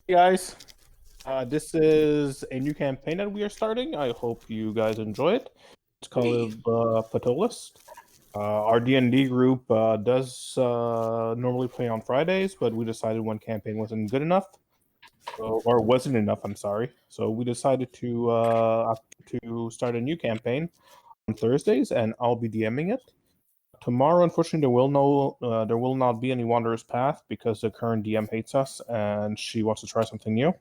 Hey guys, this is a new campaign that we are starting. I hope you guys enjoy it. It's called Ptolus. Our D&D group does normally play on Fridays, but we decided one campaign wasn't good enough, or wasn't enough. I'm sorry. So we decided to start a new campaign on Thursdays, and I'll be DMing it. Tomorrow, unfortunately, there will not be any Wanderer's Path because the current DM hates us and she wants to try something new.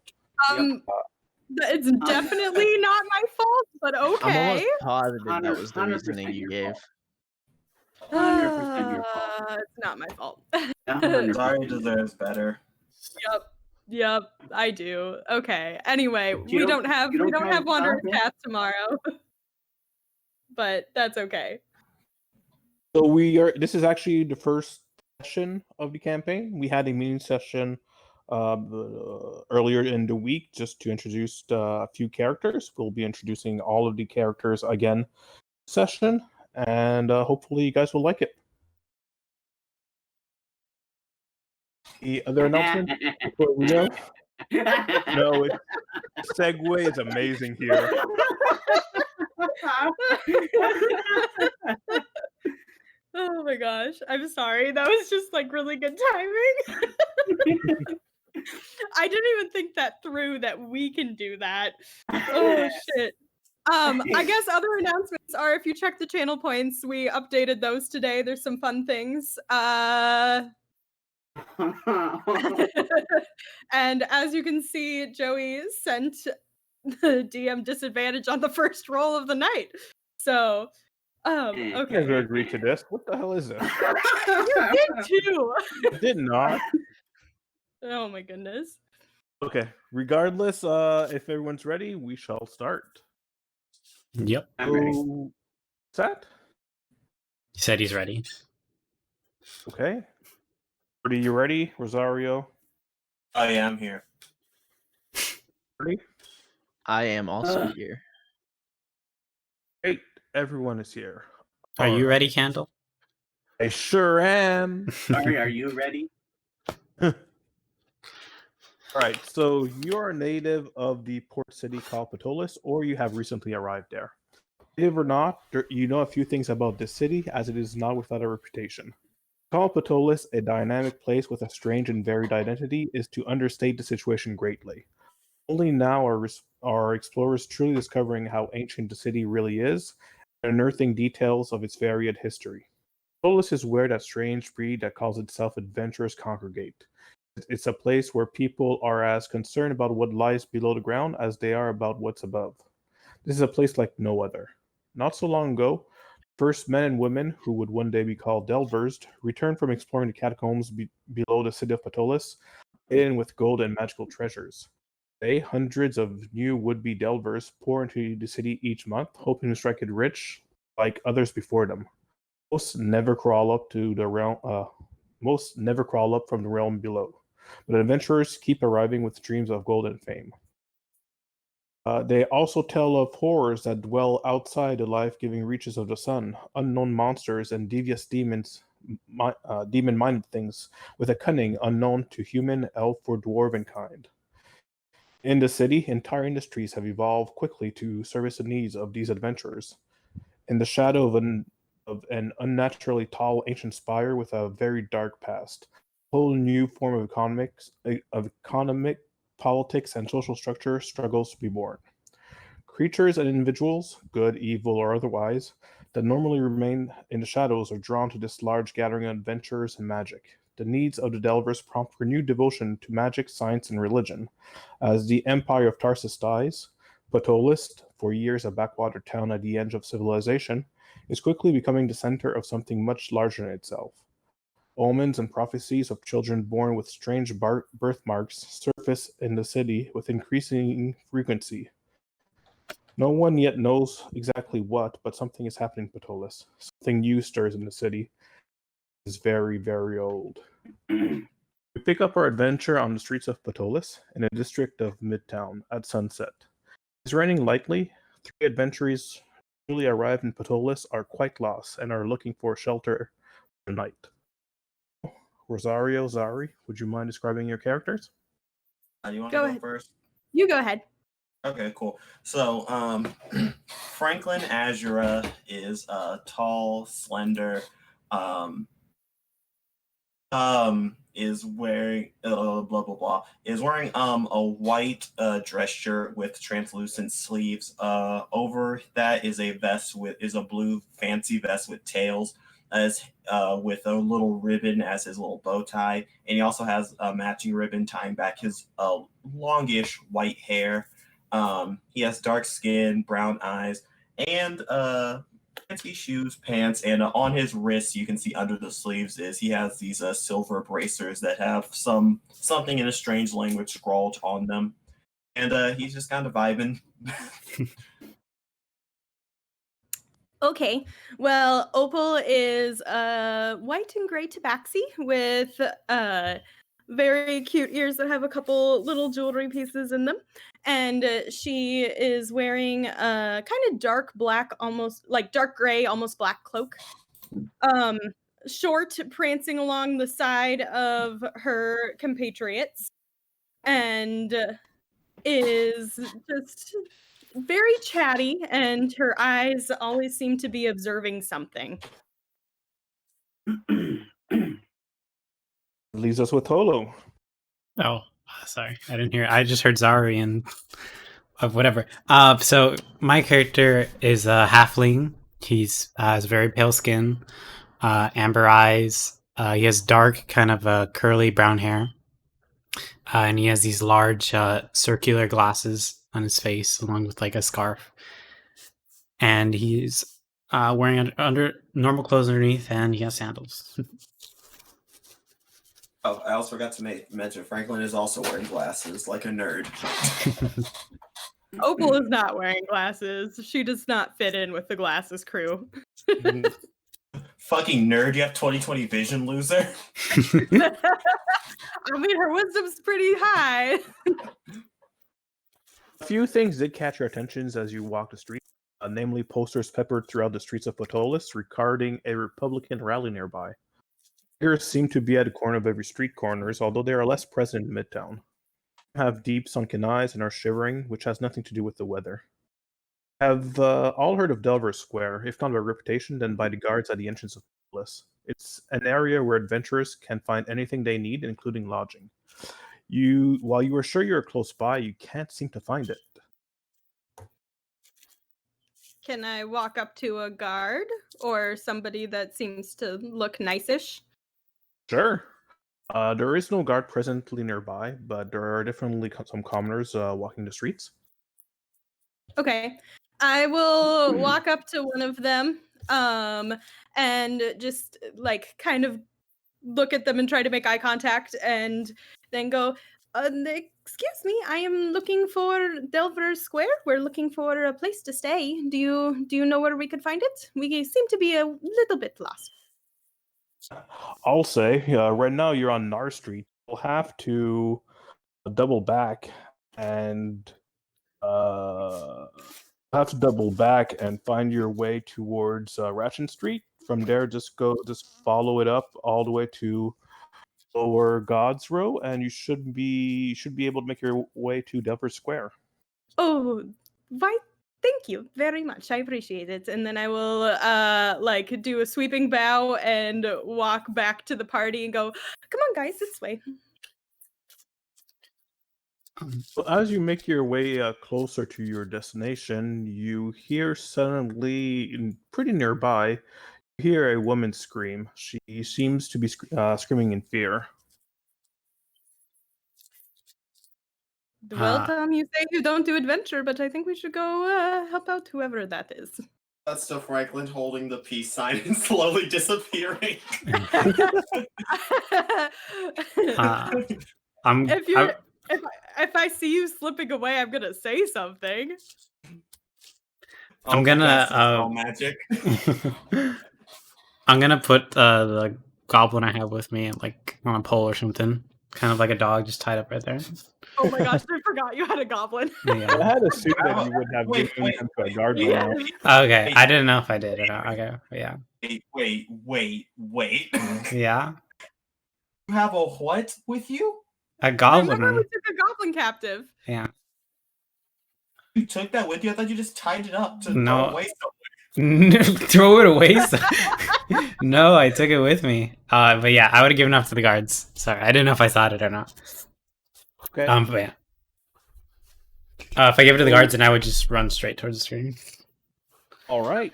It's definitely not my fault, but okay. I'm almost positive that was the reasoning you gave. 100% your fault. It's not my fault. 100% Zari deserves better. Yep, I do. Okay. Anyway, You we don't have have Wanderer's nothing? Path tomorrow. But that's okay. So this is actually the first session of the campaign. We had a meeting session earlier in the week just to introduce a few characters. We'll be introducing all of the characters again session, and hopefully you guys will like it. The other announcement before we go? No, segue is amazing here. Oh my gosh. I'm sorry. That was just like really good timing. I didn't even think that through that we can do that. Oh shit. I guess other announcements are if you check the channel points, we updated those today. There's some fun things. And as you can see, Joey sent the DM disadvantage on the first roll of the night. So, okay. You guys agree to this? What the hell is this? You did too. I did not. Oh my goodness. Okay. Regardless, if everyone's ready, we shall start. Yep. I'm ready. So, set? He said he's ready. Okay. Are you ready, Rosario? I am here. Ready? I am also here. Great. Everyone is here. Are you Alright. ready, Candle? I sure am. Sorry, are you ready? All right. So you're a native of the port city called Ptolus, or you have recently arrived there. Native or not, you know a few things about this city, as it is not without a reputation. To call Ptolus a dynamic place with a strange and varied identity is to understate the situation greatly. Only now are explorers truly discovering how ancient the city really is and unearthing details of its varied history. Ptolus is where that strange breed that calls itself adventurers congregate. It's a place where people are as concerned about what lies below the ground as they are about what's above. This is a place like no other. Not so long ago, first men and women who would one day be called delvers returned from exploring the catacombs below the city of Ptolus, laden with gold and magical treasures. Today, hundreds of new would-be delvers pour into the city each month, hoping to strike it rich like others before them. Most never crawl up from the realm below, but adventurers keep arriving with dreams of gold and fame. They also tell of horrors that dwell outside the life-giving reaches of the sun, unknown monsters and devious demon-minded things with a cunning unknown to human, elf, or dwarven kind. In the city, entire industries have evolved quickly to service the needs of these adventurers. In the shadow of an unnaturally tall ancient spire with a very dark past, a whole new form of economic, politics, and social structure struggles to be born. Creatures and individuals, good, evil, or otherwise, that normally remain in the shadows are drawn to this large gathering of adventurers and magic. The needs of the Delvers prompt renewed devotion to magic, science, and religion. As the Empire of Tarsus dies, Ptolus, for years a backwater town at the edge of civilization, is quickly becoming the center of something much larger than itself. Omens and prophecies of children born with strange birthmarks surface in the city with increasing frequency. No one yet knows exactly what, but something is happening in Ptolus. Something new stirs in the city. It is very, very old. We pick up our adventure on the streets of Ptolus, in a district of Midtown, at sunset. It's raining lightly. 3 adventurers newly arrived in Ptolus are quite lost and are looking for shelter for the night. Rosario, Zari, would you mind describing your characters? You want Go to go ahead. first? You go ahead. Okay, cool. So, Franklin Azura is tall, slender, um, is wearing blah blah blah is wearing a white dress shirt with translucent sleeves. Over that is a blue fancy vest with tails, as with a little ribbon as his little bow tie, and he also has a matching ribbon tying back his longish white hair. He has dark skin, brown eyes, and fancy shoes, pants, and on his wrists, you can see under the sleeves is he has these silver bracers that have something in a strange language scrawled on them, and he's just kind of vibing. Okay. Well, Opal is white and gray tabaxi with very cute ears that have a couple little jewelry pieces in them. And she is wearing a kind of dark black, almost like dark gray, almost black cloak. Um, Short, prancing along the side of her compatriots, and is just very chatty, and her eyes always seem to be observing something. Leaves us with Holo. Oh, sorry, I didn't hear. I just heard Zari and whatever. So my character is a halfling. He's has very pale skin, amber eyes. He has dark, kind of curly brown hair, and he has these large circular glasses on his face, along with like a scarf. And he's wearing under normal clothes underneath, and he has sandals. Oh, I also forgot to mention Franklin is also wearing glasses, like a nerd. Opal is not wearing glasses. She does not fit in with the glasses crew. Fucking nerd, you have 20/20 vision, loser. I mean, her wisdom's pretty high. A few things did catch your attentions as you walked the street, namely posters peppered throughout the streets of Ptolus regarding a Republican rally nearby. Figures seem to be at the corner of every street corners, although they are less present in Midtown. Have deep sunken eyes and are shivering, which has nothing to do with the weather. Have all heard of Delver Square, if not by reputation, then by the guards at the entrance of Ptolus. It's an area where adventurers can find anything they need, including lodging. While you are sure you're close by, you can't seem to find it. Can I walk up to a guard or somebody that seems to look nice-ish? Sure. There is no guard presently nearby, but there are definitely some commoners walking the streets. Okay. I will walk up to one of them and just like kind of look at them and try to make eye contact and then go, excuse me, I am looking for Delver Square. We're looking for a place to stay. Do you know where we could find it? We seem to be a little bit lost. I'll say, right now you're on Nar Street. You'll have to double back and find your way towards Ratchet Street. From there, just follow it up all the way to Lower God's Row, and you should be able to make your way to Delver Square. Oh, why? Thank you very much. I appreciate it. And then I will like do a sweeping bow and walk back to the party and go, come on guys, this way. So as you make your way closer to your destination, you hear suddenly, pretty nearby, you hear a woman scream. She seems to be screaming in fear. Well, Tom, you say you don't do adventure, but I think we should go help out whoever that is. That's still Franklin holding the peace sign and slowly disappearing. If I see you slipping away, I'm gonna say something. I'm gonna all magic. I'm gonna put the goblin I have with me like on a pole or something, kind of like a dog, just tied up right there. Oh my gosh, I forgot you had a goblin. Yeah. I had assumed that you would have given him to a guard by now. Okay, I didn't know if I did or not. Okay, yeah. Wait. Yeah. You have a what with you? A goblin. Remember, we took a goblin captive. Yeah. You took that with you? I thought you just tied it up to No. throw away somewhere. Throw it away. No, I took it with me. But yeah, I would have given up to the guards. Sorry, I didn't know if I thought it or not. Okay. But yeah. If I give it to the guards, then I would just run straight towards the stream. All right.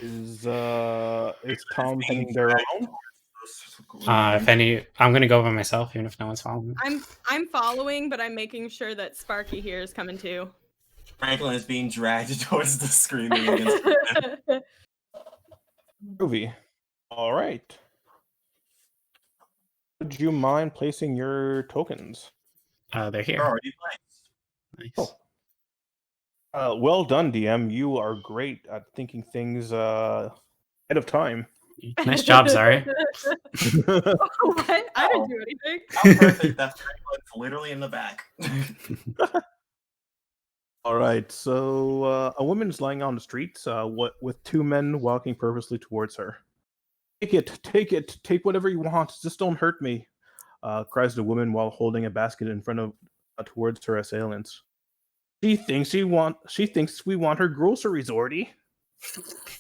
Is Tom heading there alone? If any, I'm gonna go by myself, even if no one's following me. I'm following, but I'm making sure that Sparky here is coming too. Franklin is being dragged towards the screaming against Groovy. All right. Would you mind placing your tokens? They're They're here. already placed. Nice. Well done, DM. You are great at thinking things ahead of time. Nice job, Zari. What? I didn't do anything. How perfect that Franklin's literally in the back. All right. So a woman is lying on the streets. With two men walking purposely towards her. Take it, take whatever you want. Just don't hurt me, cries the woman while holding a basket in front of towards her assailants. She thinks we want her groceries, Ordy.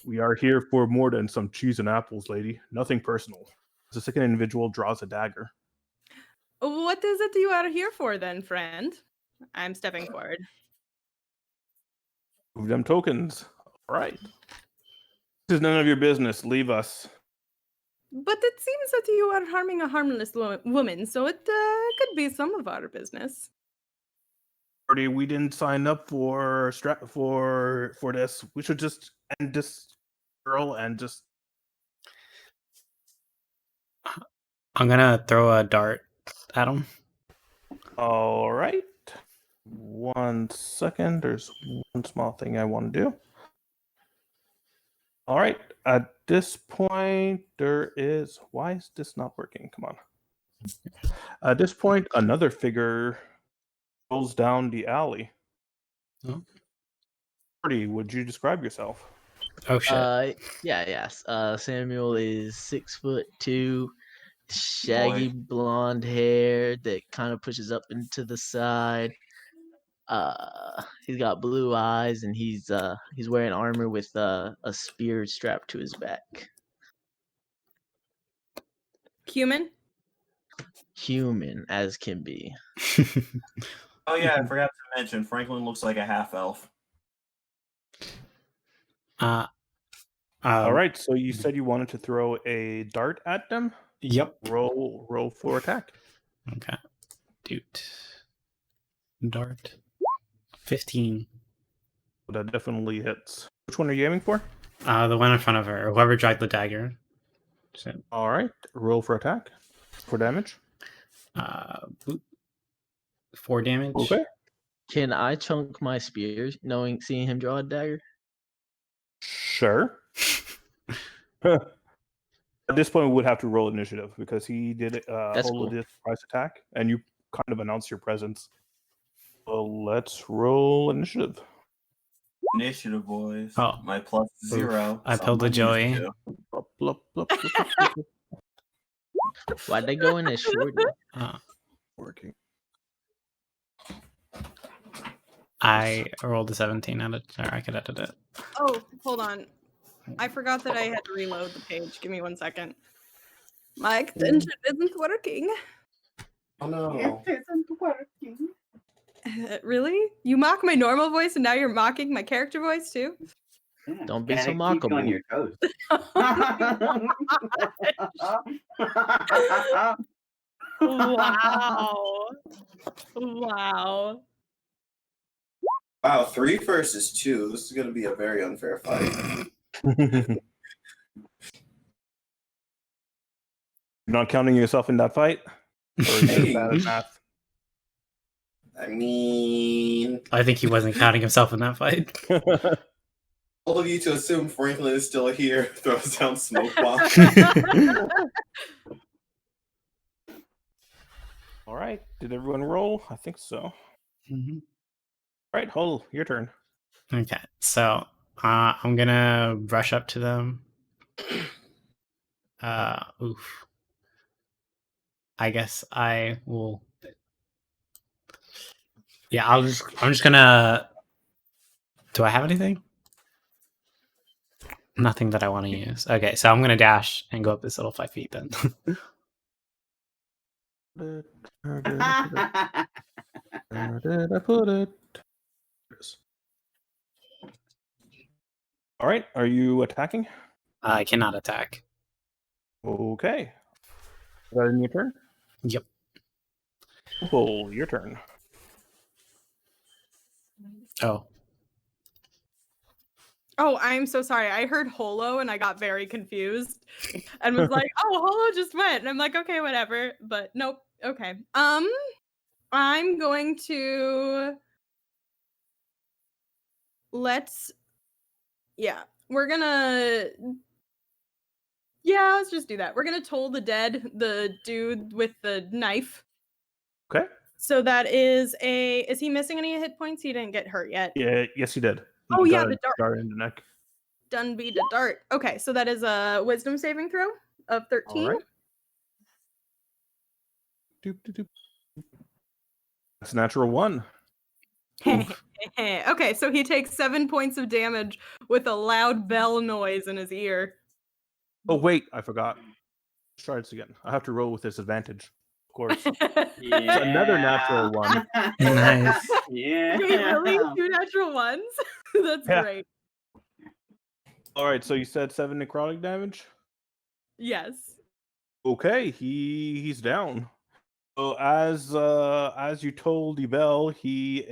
We are here for more than some cheese and apples, lady. Nothing personal. The second individual draws a dagger. What is it you are here for then, friend? I'm stepping forward. Move them tokens. All right. This is none of your business. Leave us. But it seems that you are harming a harmless woman, so it could be some of our business. Ordy, we didn't sign up for this. We should just end this girl and just. I'm gonna throw a dart at him. All right. 1 second. There's one small thing I want to do. All right. At this point, there is. Why is this not working? Come on. At this point, another figure rolls down the alley. Oh. Ordy, would you describe yourself? Oh shit. Yes. Samuel is 6'2", shaggy blonde hair that kind of pushes up into the side. He's got blue eyes, and he's wearing armor with a spear strapped to his back. Human? Human as can be. Oh yeah, I forgot to mention, Franklin looks like a half elf. All right. So you said you wanted to throw a dart at them. Yep. Roll for attack. Okay. Dude. Dart. 15. That definitely hits. Which one are you aiming for? The one in front of her. Whoever dragged the dagger. So, All right. Roll for attack. For damage. 4 damage. Okay. Can I chunk my spear, seeing him draw a dagger? Sure. At this point, we would have to roll initiative because he did That's hold cool. this surprise attack, and you kind of announced your presence. So let's roll initiative. Initiative, boys. Oh. My plus 0. I pulled a Joey. Blup, blup, blup, blup, blup, blup. Why'd they go in as shorty? Working. I rolled a 17 out of. Or I could edit it. Oh, hold on. I forgot that I had to reload the page. Give me 1 second. My extension isn't working. Oh no. It isn't working. Really? You mock my normal voice and now you're mocking my character voice too? Yeah, Don't be gotta so keep mockable. you on your toes. Wow. Wow. Wow, 3 versus 2. This is going to be a very unfair fight. You're not counting yourself in that fight? Or are you just bad at math? I mean, I think he wasn't counting himself in that fight. all of you to assume Franklin is still here throws down smoke bomb. All right. Did everyone roll? I think so. Mm-hmm. All right, Hull, your turn. Okay, so I'm gonna rush up to them. Oof. I guess I will Yeah, I'm just gonna. Do I have anything? Nothing that I want to use. Okay, so I'm gonna dash and go up this little 5 feet then. Where did I put it? All right, are you attacking? I cannot attack. Okay. Is that in your turn? Yep. Opal, your turn. Oh, Oh, I'm so sorry. I heard holo and I got very confused and was like, "Oh, holo just went." And I'm like, "Okay, whatever." But nope. Okay. I'm going to we're gonna let's just do that. We're gonna toll the dead, the dude with the knife. Okay. So that is is he missing any hit points? He didn't get hurt yet. Yeah. Yes, you did. Oh, You yeah, got the a dart. dart in the neck. Done be the dart. Okay, so that is a wisdom saving throw of 13. All right. Doop, doop, doop. That's a natural 1. Oof. Okay, so he takes 7 points of damage with a loud bell noise in his ear. Oh wait, I forgot. Let's try this again. I have to roll with disadvantage, of course. Yeah. another natural 1. nice. Yeah. Wait, really? 2 natural ones? That's Yeah. great. All right, so you said 7 necrotic damage. Yes. Okay, he's down. So as you told Yvel, he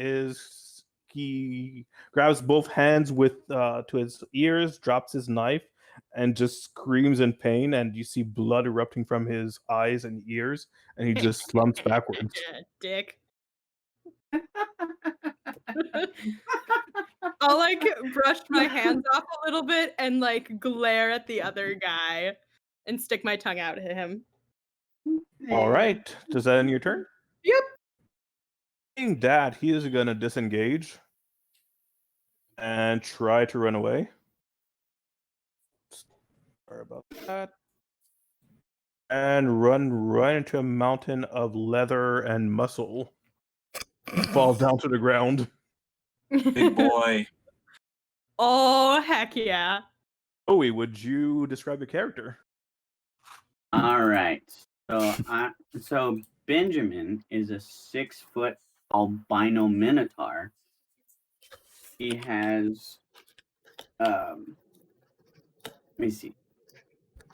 grabs both hands with to his ears, drops his knife, and just screams in pain. And you see blood erupting from his eyes and ears, and he just slumps backwards. Yeah, dick. I'll like brush my hands off a little bit and like glare at the other guy and stick my tongue out at him. All right, does that end your turn? Yep. Seeing that, he is gonna disengage and try to run away. Sorry about that. And run right into a mountain of leather and muscle. Falls down to the ground. Big boy. Oh, heck yeah. Joey, would you describe the character? All right. So Benjamin is a 6-foot albino minotaur. He has let me see.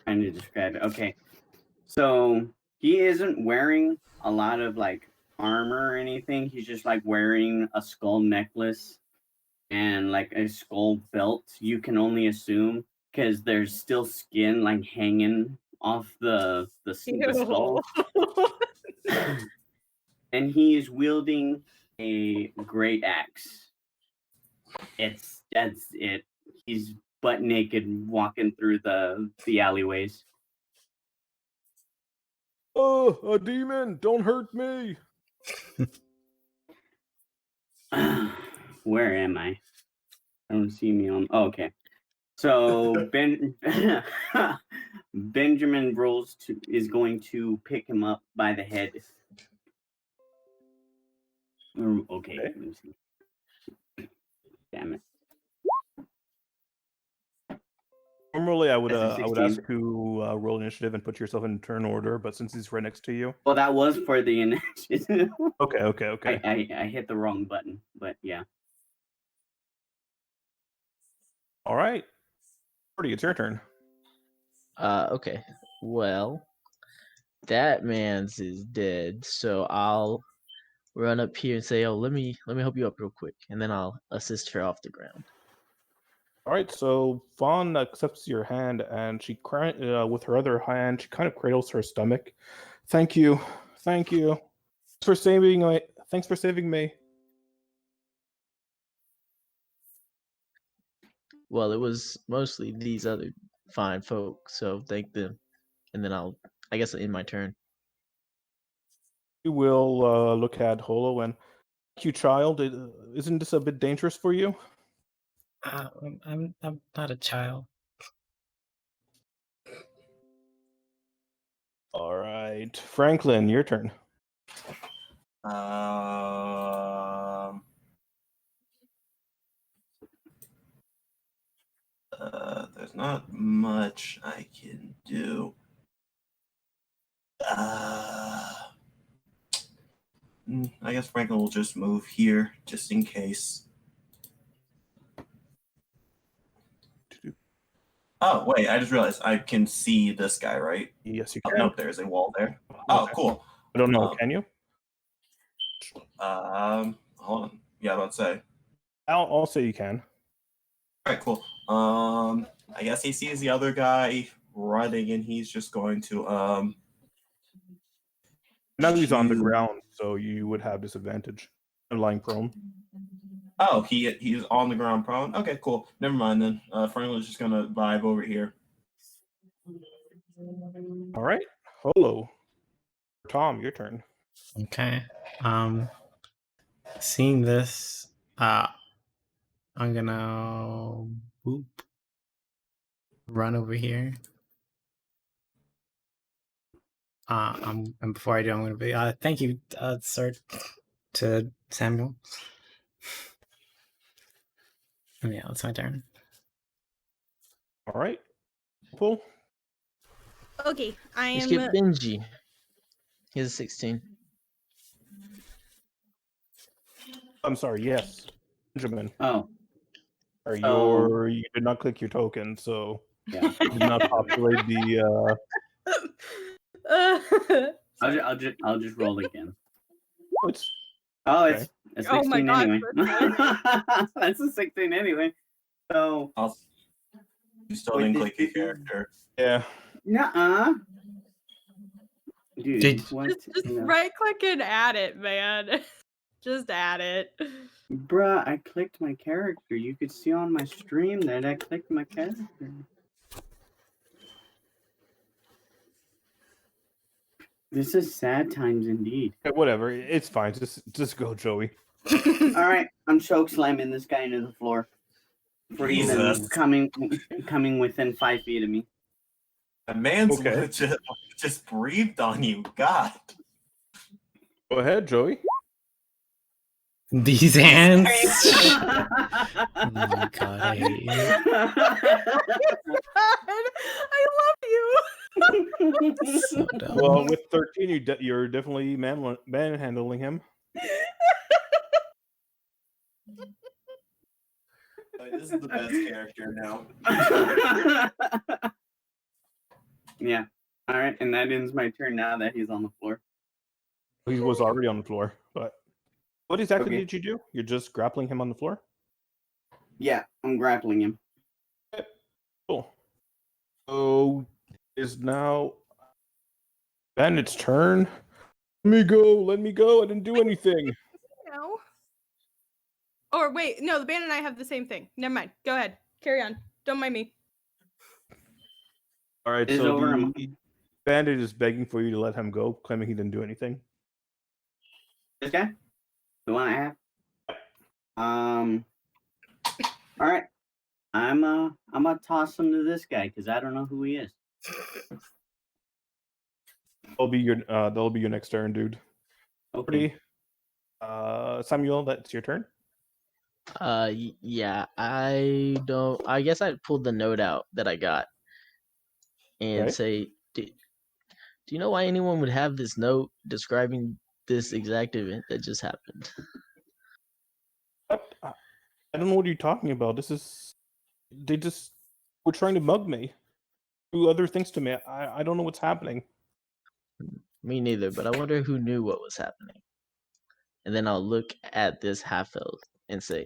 Trying to describe it. Okay. So he isn't wearing a lot of like armor or anything. He's just like wearing a skull necklace and like a skull belt. You can only assume because there's still skin like hanging off the skull. And he is wielding a great axe. That's it. He's butt naked walking through the alleyways. Oh, a demon! Don't hurt me! Where am I? I don't see me on. Oh, okay. So Benjamin is going to pick him up by the head. Okay. Let me see. Damn it. Normally, I would That's a ask 16. you to roll initiative and put yourself in turn order, but since he's right next to you, Well, that was for the initiative. okay. I hit the wrong button, but yeah. All right, Gordy, it's your turn. Okay. Well, that man's is dead, so I'll run up here and say, "Oh, let me help you up real quick," and then I'll assist her off the ground. All right, so Fawn accepts your hand, and she with her other hand, she kind of cradles her stomach. Thank you. Thanks for saving me. Thanks for saving me. Well, it was mostly these other fine folk, so thank them, and then I guess in my turn. We will look at Holo and thank you, child. Isn't this a bit dangerous for you? I'm not a child. All right, Franklin, your turn. not much I can do. I guess Franklin will just move here, just in case. Oh, wait, I just realized I can see this guy, right? Yes, you Oh, can. nope, there's a wall there. Oh, Okay. cool. I don't know. Can you? Hold on. Yeah, I'm about to say. I'll say you can. All right, cool. I guess he sees the other guy running, and he's just going to Now he's on the shoot. ground, so you would have disadvantage. Lying prone. Oh, he's on the ground prone. Okay, cool. Never mind then. Franklin's just gonna vibe over here. All right. Hello. Tom, your turn. Okay. Seeing this, I'm gonna run over here. And before I do, I'm gonna be thank you, sir, to Samuel. And yeah, it's my turn. All right. Opal. Okay, I You am. skip Benji. He has 16. I'm sorry. Yes, Benjamin. Oh, You did not click your token, so yeah. you did not populate the. I'll just roll again. It's Oh, okay. it's Oh my 16 gosh, anyway. That's a 16 anyway. So You still didn't click your character. Yeah. nuh-uh. Dude, what? Just right click and add it, man. Just add it. Bruh, I clicked my character. You could see on my stream that I clicked my character. This is sad times indeed. Okay, whatever. It's fine. Just go, Joey. Alright, I'm choke slamming this guy into the floor. For even Jesus. coming within 5 feet of me. A man's Okay. just breathed on you. God. Go ahead, Joey. These hands. Oh my god, I hate you. I love you. So dumb. Well, with 13, you're definitely manhandling him. This is the best character now. Yeah. Alright, and that ends my turn now that he's on the floor. He was already on the floor, but what exactly Okay. did you do? You're just grappling him on the floor? Yeah, I'm grappling him. Cool. So is now Bandit's turn. Let me go. I didn't do anything. No. Or wait, no, the band and I have the same thing. Never mind. Go ahead. Carry on. Don't mind me. All right, Is so over the Bandit is begging for you to let him go, claiming he didn't do anything. This guy? The one I have? Alright. I'm gonna toss him to this guy because I don't know who he is. That'll be your next turn, dude. Okay. Samuel, that's your turn. Yeah, I guess I pulled the note out that I got and Okay. say, do you know why anyone would have this note describing this exact event that just happened? What? I don't know what you're talking about. They just were trying to mug me, do other things to me. I don't know what's happening. Me neither, but I wonder who knew what was happening. And then I'll look at this half-elf and say,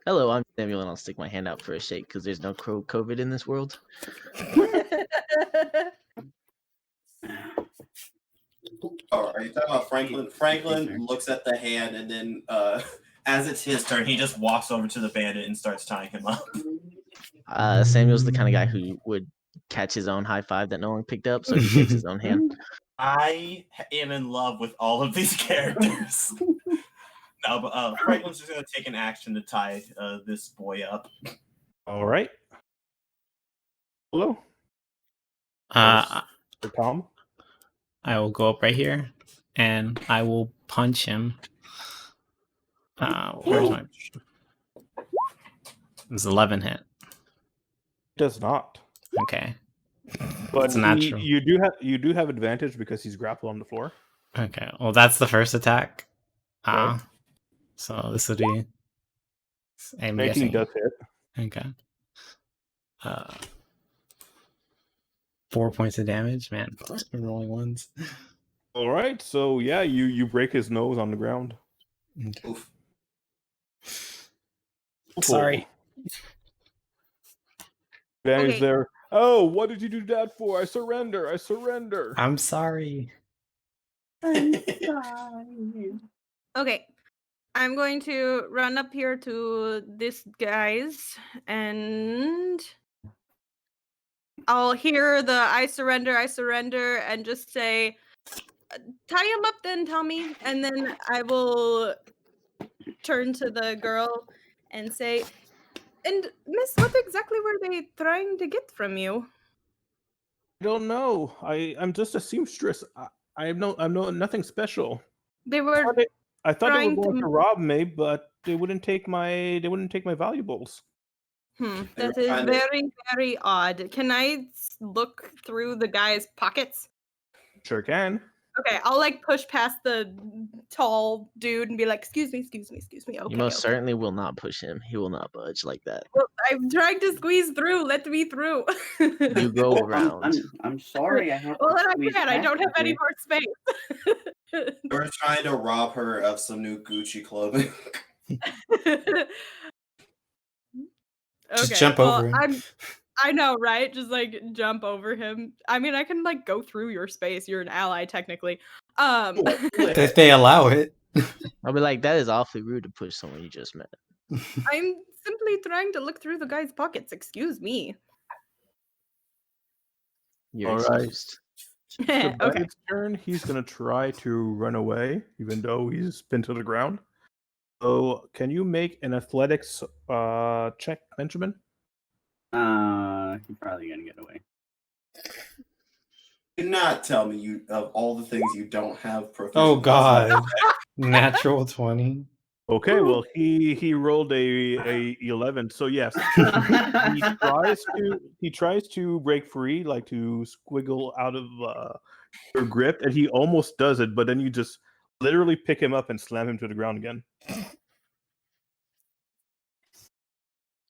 hello, I'm Samuel, and I'll stick my hand out for a shake because there's no COVID in this world. Oh, are you talking about Franklin? Franklin looks at the hand, and then as it's his turn, he just walks over to the bandit and starts tying him up. Samuel's the kind of guy who would catch his own high five that no one picked up, so he shakes his own hand. I am in love with all of these characters. No, but Franklin's just going to take an action to tie this boy up. All right. Hello, Tom. I will go up right here and I will punch him. Where's my? It's 11 hit. Does not. Okay. But It's natural. you do have advantage because he's grappled on the floor. Okay. Well, that's the first attack. Right. So this would be. I'm 19 guessing. does hit. Okay. 4 points of damage, man. I'm rolling ones. All right, so yeah, you break his nose on the ground. Okay. Oof. Sorry. Advantage Okay. there. Oh, what did you do that for? I surrender. I surrender. I'm sorry. Okay. I'm going to run up here to this guy's and I'll hear the I surrender, and just say, tie him up then, Tommy. And then I will turn to the girl and say, and miss, what exactly were they trying to get from you? I don't know. I'm just a seamstress. I'm nothing special. They were I thought they were trying going to- to rob me, but they wouldn't take my valuables. They were that is trying to- very, very odd. Can I look through the guy's pockets? Sure can. Okay, I'll like push past the tall dude and be like, excuse me. Okay, You most okay. certainly will not push him. He will not budge like that. Well, I'm trying to squeeze through. Let me through. You go Oh, around. I'm sorry. I have Well, to then I squeeze can't. I don't have past any you. more space. We're trying to rob her of some new Gucci clothing. Just Okay, jump well, over him. I know, right? Just like jump over him. I mean, I can like go through your space. You're an ally, technically. If they allow it. I'll be like, that is awfully rude to push someone you just met. I'm simply trying to look through the guy's pockets. Excuse me. You're All right. excused. So Okay. Bennett's turn. He's gonna try to run away, even though he's pinned to the ground. So, can you make an athletics check, Benjamin? He's probably gonna get away. Do not tell me you of all the things you don't have proficiency. Oh God. Natural 20. Okay, well he rolled a 11. So yes, he tries to break free, like to squiggle out of your grip, and he almost does it, but then you just literally pick him up and slam him to the ground again.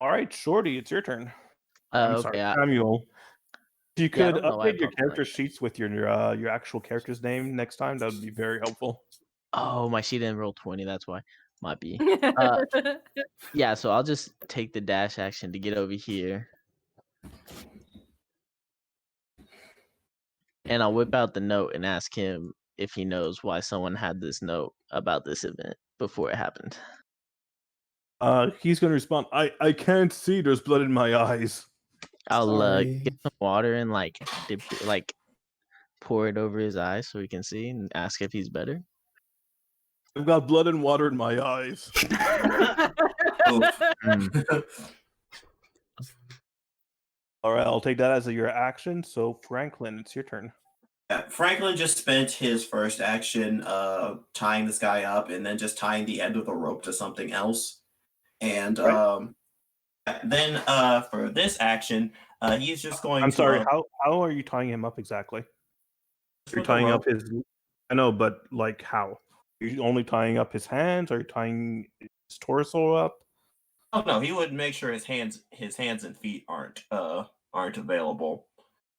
All right, Shorty, it's your turn. I'm sorry, Okay. Samuel. If you Yeah, I could don't know why I update your popped character like that. sheets with your actual character's name next time, that would be very helpful. Oh, my sheet didn't roll 20. That's why. Might be. Yeah, so I'll just take the dash action to get over here. And I'll whip out the note and ask him if he knows why someone had this note about this event before it happened. He's going to respond, I can't see, there's blood in my eyes. I'll Sorry. get some water and pour it over his eyes so he can see and ask if he's better. I've got blood and water in my eyes. Oof. All right, I'll take that as your action. So, Franklin, it's your turn. Yeah, Franklin just spent his first action tying this guy up and then just tying the end of the rope to something else. And then for this action, he's just going I'm to... sorry, how are you tying him up exactly? You're with a tying up rope. his... I know, but like how? Are you only tying up his hands? Are you tying his torso up? Oh no, he would make sure his hands and feet aren't available.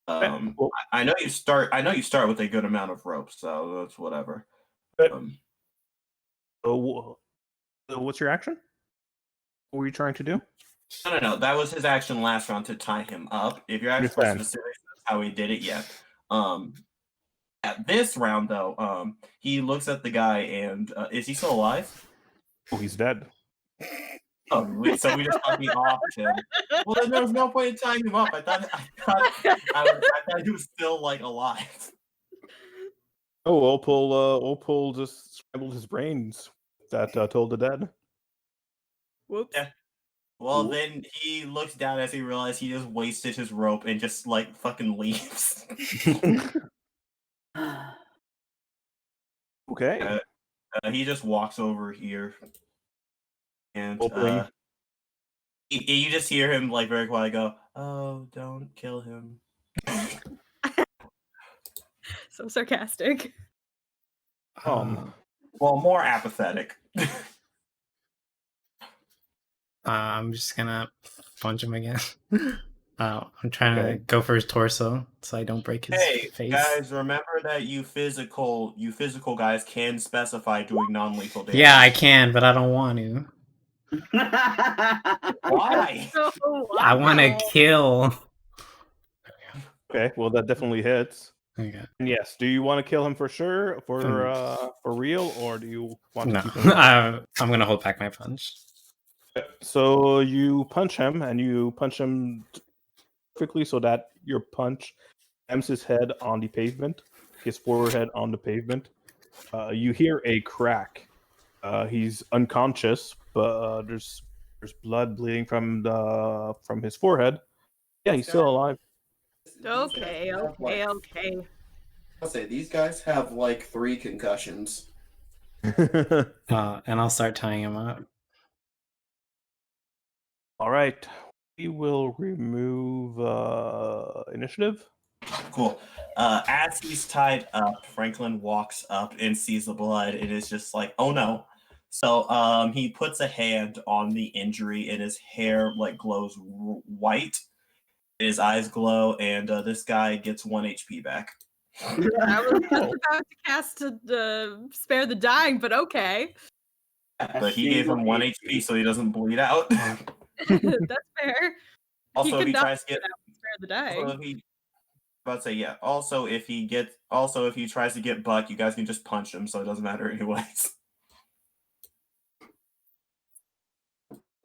Well, I know you start with a good amount of rope, so that's whatever. so what's your action? What were you trying to do? No. That was his action last round to tie him up. If you're asking for Understand. specifics, that's how he did it. Yeah. At this round though, he looks at the guy and is he still alive? Oh, he's dead. Oh, so we just fucking off him. Well, then there was no point in tying him up. I thought he was still like alive. Oh, Opal just scrambled his brains. That told the dead. Whoops. Yeah. Well, Cool. then he looks down as he realized he just wasted his rope and just like fucking leaves. Okay. He just walks over here, and Opening. you just hear him like very quietly go, Oh, don't kill him. So sarcastic. Well, more apathetic. I'm just gonna punch him again. I'm trying to Okay. go for his torso so I don't break his Hey, face. guys, remember that you physical guys can specify doing non-lethal damage. Yeah, I can, but I don't want to. Why? So I want to wild. kill. Okay, well that definitely hits. Okay. And yes, do you want to kill him for sure, for real, or do you want to No, keep him alive? I'm gonna hold back my punch. So you punch him, and you punch him quickly so that your punch jams his head on the pavement, his forehead on the pavement. You hear a crack. He's unconscious, but there's blood bleeding from his forehead. Yeah, he's still alive. Okay. I'll say these guys have like 3 concussions. And I'll start tying him up. All right, we will remove initiative. Cool. As he's tied up, Franklin walks up and sees the blood and is just like, "Oh no!" So he puts a hand on the injury, and his hair like glows white. His eyes glow, and this guy gets 1 HP back. I was just about to cast spare the dying, but okay. But he gave him 1 HP, so he doesn't bleed out. That's fair. Also, if he cannot tries to get, spare the dying. also, if he, about to say yeah. Also, if he tries to get Buck, you guys can just punch him, so it doesn't matter anyways.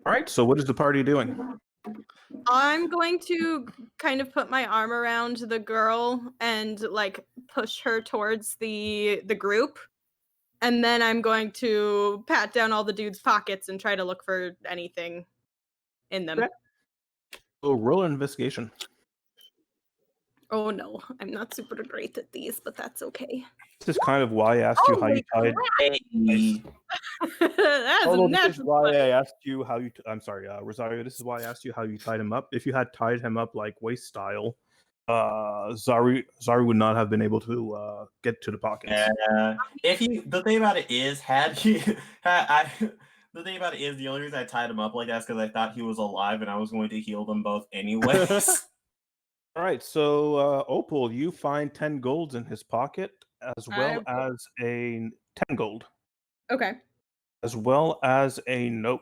All right, so what is the party doing? I'm going to kind of put my arm around the girl and like push her towards the group. And then I'm going to pat down all the dudes' pockets and try to look for anything in them. Okay. So roll an investigation. Oh no, I'm not super great at these, but that's okay. This is kind of why I asked you how you tied. That's Oh, a no, this is natural why 20. I asked you how you. I'm sorry, Rosario. This is why I asked you how you tied him up. If you had tied him up like waist style, Zari would not have been able to get to the pockets. The thing about it is, the thing about it is, the only reason I tied him up like that is because I thought he was alive and I was going to heal them both anyways. All right, so Opal, you find 10 golds in his pocket, as well as 10 gold, Okay. as well as a note.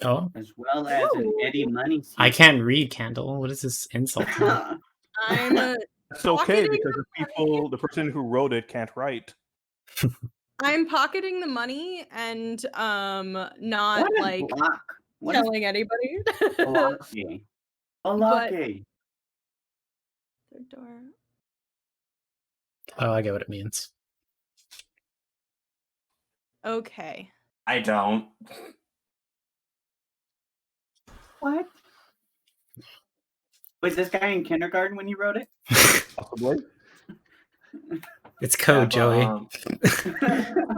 Oh, As well as an Eddie Money. I can't read, Candle. What is this insult? I'm It's okay Pocketing because the person who wrote it can't write. I'm pocketing the money and not What is like block? What is telling anybody. Balake? Balake. Third door. Oh, I get what it means. Okay. I don't. What? Was this guy in kindergarten when you wrote it? Possibly. It's code, Joey.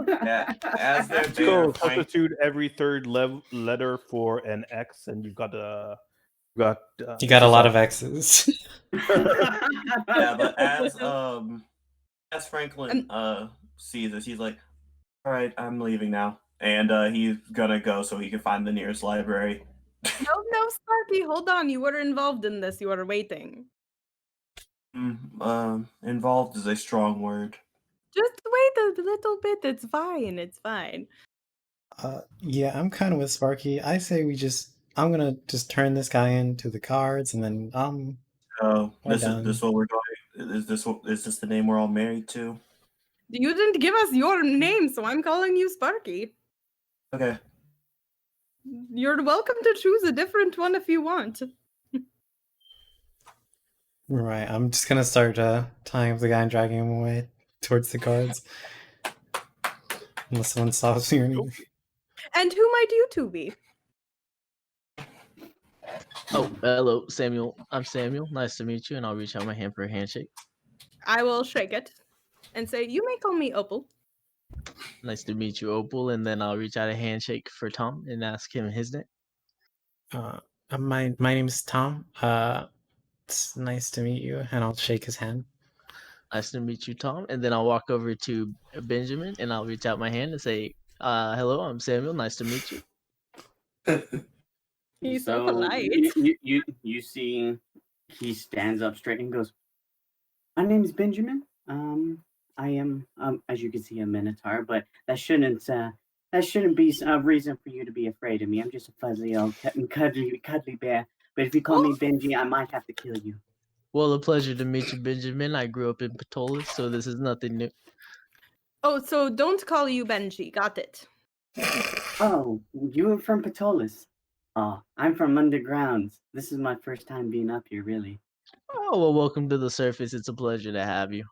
Yeah, as they're So there, substitute every third letter for an X, and you've got You got a lot of X's. yeah, but as Franklin sees this, he's like, "All right, I'm leaving now," and he's gonna go so he can find the nearest library. No, Sparky, hold on. You were involved in this. You were waiting. Involved is a strong word. Just wait a little bit. It's fine. It's fine. Yeah, I'm kind of with Sparky. I say I'm gonna just turn this guy into the cards, and then This done. is what we're doing. Is this the name we're all married to? You didn't give us your name, so I'm calling you Sparky. Okay. You're welcome to choose a different one if you want. Right, I'm just gonna start tying up the guy and dragging him away towards the cards. Unless someone stops me or anything. And who might you two be? Oh, hello, Samuel. I'm Samuel. Nice to meet you, and I'll reach out my hand for a handshake. I will shake it and say, you may call me Opal. Nice to meet you, Opal, and then I'll reach out a handshake for Tom and ask him his name. My name's Tom. It's nice to meet you, and I'll shake his hand. Nice to meet you, Tom. And then I'll walk over to Benjamin and I'll reach out my hand and say, hello, I'm Samuel. Nice to meet you. He's so polite. You see, he stands up straight and goes, "My name is Benjamin. I am, as you can see, a minotaur, but that shouldn't be a reason for you to be afraid of me. I'm just a fuzzy old cuddly bear. But if you call me Benji, I might have to kill you." Well, a pleasure to meet you, Benjamin. I grew up in Ptolus, so this is nothing new. Oh, so don't call you Benji. Got it. Oh, you are from Ptolus. Oh, I'm from underground. This is my first time being up here, really. Oh, well, welcome to the surface. It's a pleasure to have you.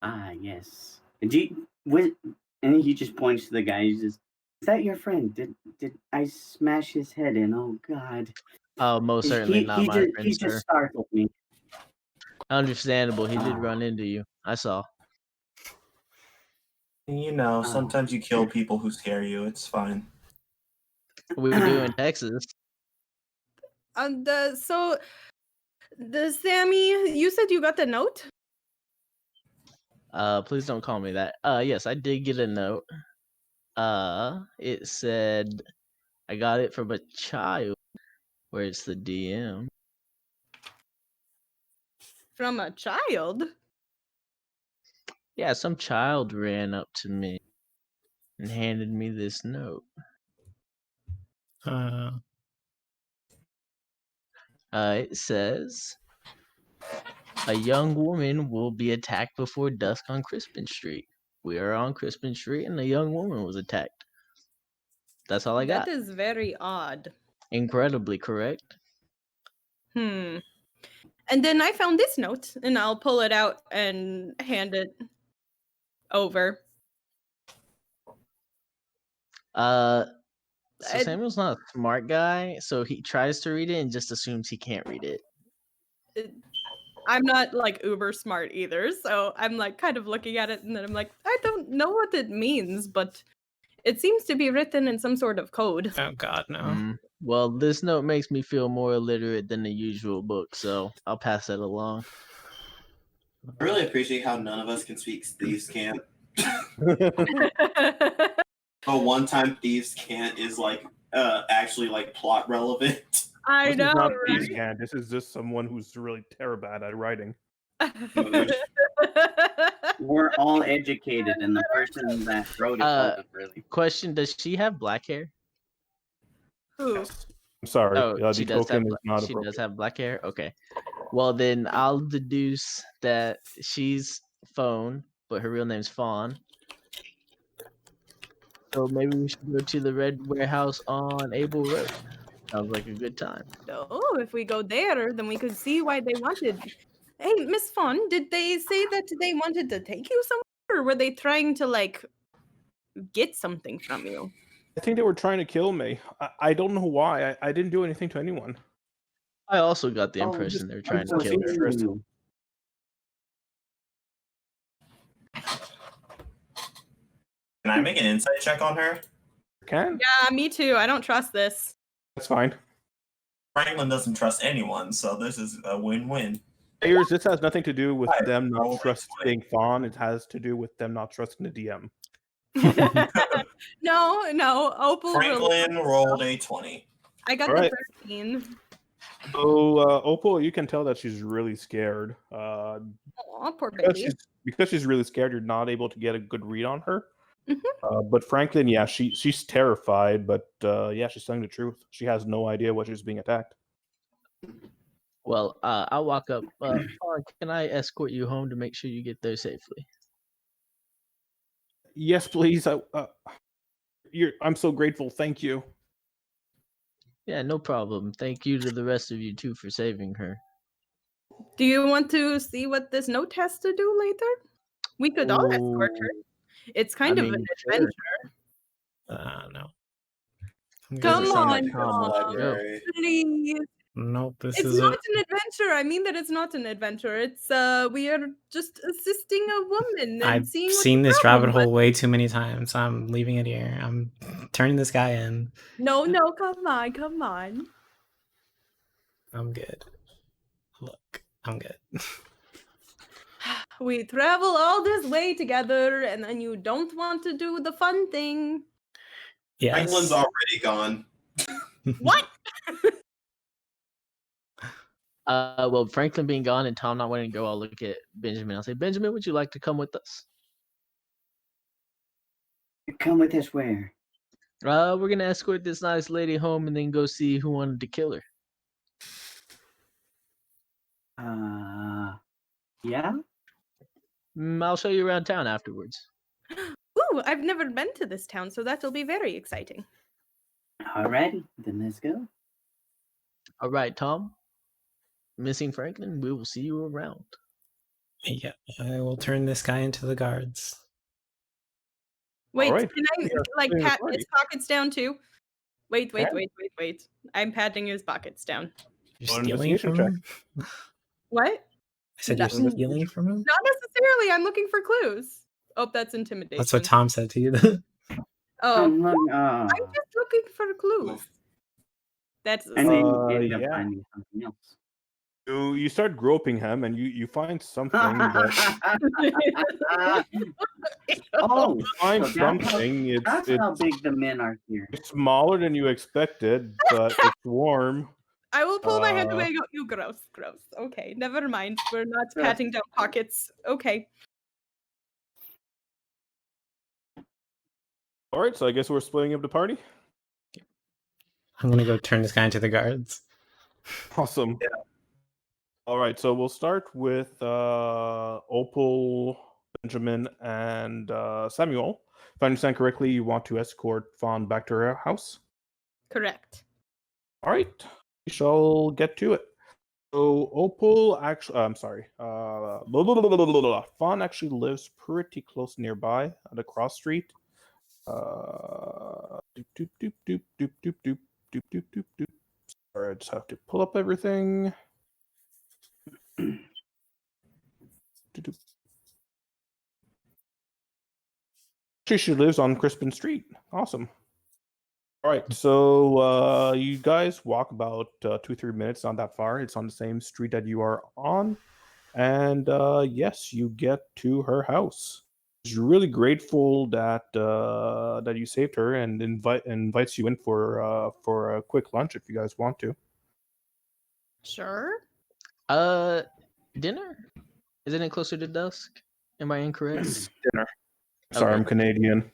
Ah, yes. And he just points to the guy. He says, "Is that your friend? Did I smash his head in? Oh God." Oh, most certainly not my friend, He sir. just startled me. Understandable. He did run into you. I saw. You know, sometimes you kill people who scare you. It's fine. We do in Texas. So, Sammy, you said you got the note? Please don't call me that. Yes, I did get a note. It said I got it from a child. Where it's the DM. From a child? Yeah, some child ran up to me and handed me this note. It says, "A young woman will be attacked before dusk on Crispin Street." We are on Crispin Street and a young woman was attacked. That's all I got. That is very odd. Incredibly correct. And then I found this note, and I'll pull it out and hand it over. So Samuel's not a smart guy, so he tries to read it and just assumes he can't read it. I'm not like uber smart either, so I'm like kind of looking at it and then I'm like, I don't know what it means, but it seems to be written in some sort of code. Oh God, no. Well, this note makes me feel more illiterate than the usual book, so I'll pass that along. I really appreciate how none of us can speak Thieves' Cant. But one time Thieves' Cant is like actually like plot relevant. I This know, is not right? Thieves' Cant. This is just someone who's really terrible at writing. We're all educated, and the person that wrote it wasn't really. Question: does she have black hair? Who? Yes. I'm sorry. Oh, the token is not she appropriate. does have black hair. Okay. Well, then I'll deduce that she's Phone, but her real name's Fawn. So maybe we should go to the Red Warehouse on Able Road. Sounds like a good time. Oh, if we go there, then we could see why they wanted. Hey, Miss Fawn, did they say that they wanted to take you somewhere, or were they trying to like get something from you? I think they were trying to kill me. I don't know why. I didn't do anything to anyone. I also got the impression they were trying to kill her. Can I make an insight check on her? Can? Yeah, me too. I don't trust this. That's fine. Franklin doesn't trust anyone, so this is a win-win. Players, this has nothing to do with them not roll trusting Fawn. It has to do with them not trusting the DM. No. Opal Franklin rolled a 20. I got All right. the 13. So, Opal, you can tell that she's really scared. Aw, poor baby. Because she's really scared, you're not able to get a good read on her. But Franklin, yeah, she's terrified, but yeah, she's telling the truth. She has no idea what she's being attacked. Well, I'll walk up. Fawn, can I escort you home to make sure you get there safely? Yes, please. I'm so grateful. Thank you. Yeah, no problem. Thank you to the rest of you too for saving her. Do you want to see what this note has to do later? We could all escort her. It's kind of an adventure. No. Come sound on, like Tom. library. Please. Nope, this It's is not an adventure. I mean that it's not an adventure. It's we are just assisting a woman and I've seeing what seen the this problem rabbit hole was. way too many times. I'm leaving it here. I'm turning this guy in. No, come on. I'm good. Look, I'm good. We travel all this way together, and then you don't want to do the fun thing. Franklin's Yes. already gone. What? Well, Franklin being gone and Tom not wanting to go, I'll look at Benjamin. I'll say, Benjamin, would you like to come with us? Come with us where? We're gonna escort this nice lady home and then go see who wanted to kill her. Yeah? I'll show you around town afterwards. Ooh, I've never been to this town, so that'll be very exciting. Alrighty, then let's go. All right, Tom. Missing Franklin, we will see you around. Yeah, I will turn this guy into the guards. Wait, Alright, can I we are like doing a pat party. his pockets down too? Wait. Yeah. I'm patting his pockets down. You're Roll an stealing investigation from him? What? I said No. you're stealing from him? Not necessarily. I'm looking for clues. Oh, that's intimidation. That's what Tom said to you. Oh, I'm I'm just looking for clues. That's and then you end up yeah. finding something else. You start groping him, and you find something, but Oh, you find so that's how- something. that's It's how big the men are here. smaller than you expected, but it's warm. I will pull my hand Uh, away and go, you gross. Okay, never mind. We're not patting down pockets. Okay. All right, so I guess we're splitting up the party. I'm gonna go turn this guy into the guards. Awesome. Yeah. All right, so we'll start with Opal, Benjamin, and Samuel. If I understand correctly, you want to escort Fawn back to her house. Correct. All right, we shall get to it. So Opal actually, I'm sorry, Fawn actually lives pretty close nearby at a cross street. Doop, doop, doop, doop, doop, doop, doop, doop, doop, doop, doop. Sorry, I just have to pull up everything. Doop, doop. Actually, she lives on Crispin Street. Awesome. All right, so you guys walk about 2-3 minutes, not that far. It's on the same street that you are on, and yes, you get to her house. She's really grateful that that you saved her, and invites you in for a quick lunch if you guys want to. Sure. Dinner? Isn't it closer to dusk? Am I incorrect? It's dinner. Sorry, Okay. I'm Canadian.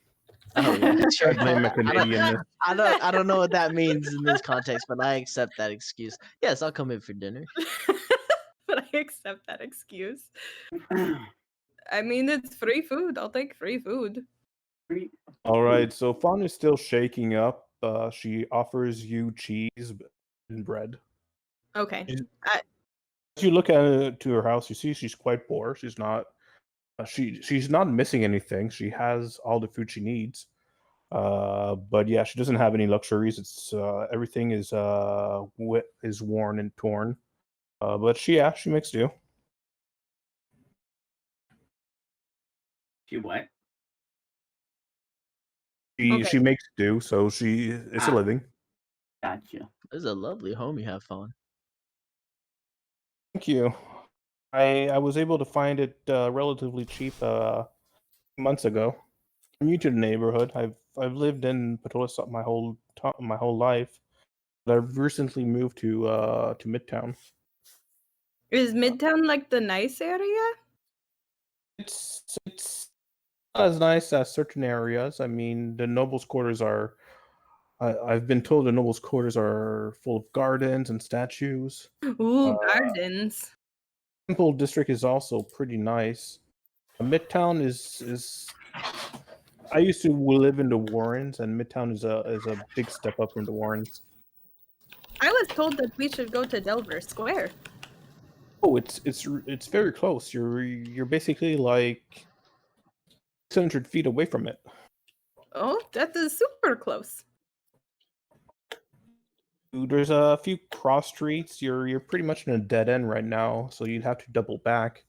Oh yeah, sure. Blame a Canadian. I don't know what that means in this context, but I accept that excuse. Yes, I'll come in for dinner. But I accept that excuse. I mean, it's free food. I'll take free food. All right, so Fawn is still shaking up. She offers you cheese and bread. Okay. As you look to her house, you see she's quite poor. She's not she's not missing anything. She has all the food she needs. But yeah, she doesn't have any luxuries. It's everything is worn and torn. But she makes do. She what? She makes do, so it's a living. Gotcha. This is a lovely home you have, Fawn. Thank you. I was able to find it relatively cheap months ago. I'm new to the neighborhood. I've lived in Ptolus my whole life, but I've recently moved to Midtown. Is Midtown like the nice area? It's not as nice as certain areas. I mean, the nobles' quarters are. I've been told the nobles' quarters are full of gardens and statues. Ooh, gardens. Temple district is also pretty nice. Midtown is. I used to live in the Warrens, and Midtown is a big step up from the Warrens. I was told that we should go to Delver Square. Oh, it's very close. You're basically like 600 feet away from it. Oh, that is super close. There's a few cross streets. You're pretty much in a dead end right now, so you'd have to double back.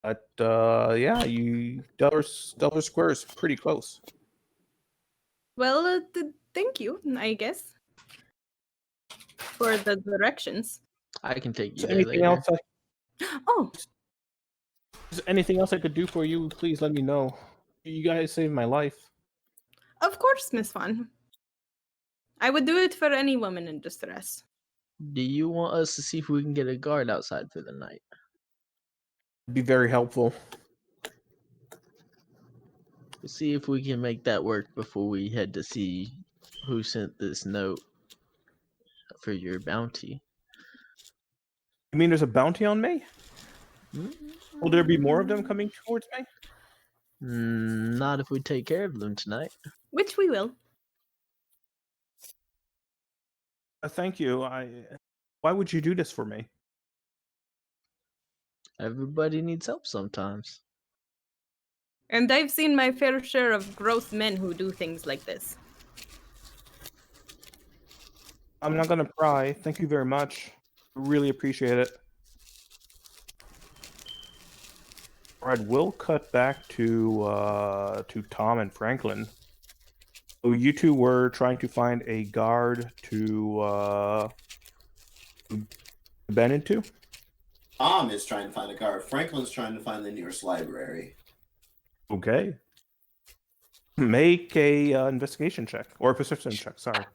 But yeah, Delver Square is pretty close. Well, thank you, I guess, for the directions. I can take you Is there anything later. else? Oh, Is anything else I could do for you? Please let me know. You guys saved my life. of course, Miss Fawn. I would do it for any woman in distress. Do you want us to see if we can get a guard outside for the night? It'd be very helpful. We'll see if we can make that work before we head to see who sent this note for your bounty. You mean there's a bounty on me? Will there be more of them coming towards me? Not if we take care of them tonight. Which we will. Thank you. Why would you do this for me? Everybody needs help sometimes. And I've seen my fair share of gross men who do things like this. I'm not gonna pry. Thank you very much. Really appreciate it. Alright, we'll cut back to Tom and Franklin. So you two were trying to find a guard to bend into? Tom is trying to find a guard. Franklin's trying to find the nearest library. Okay. Make a investigation check or a perception check. Sorry.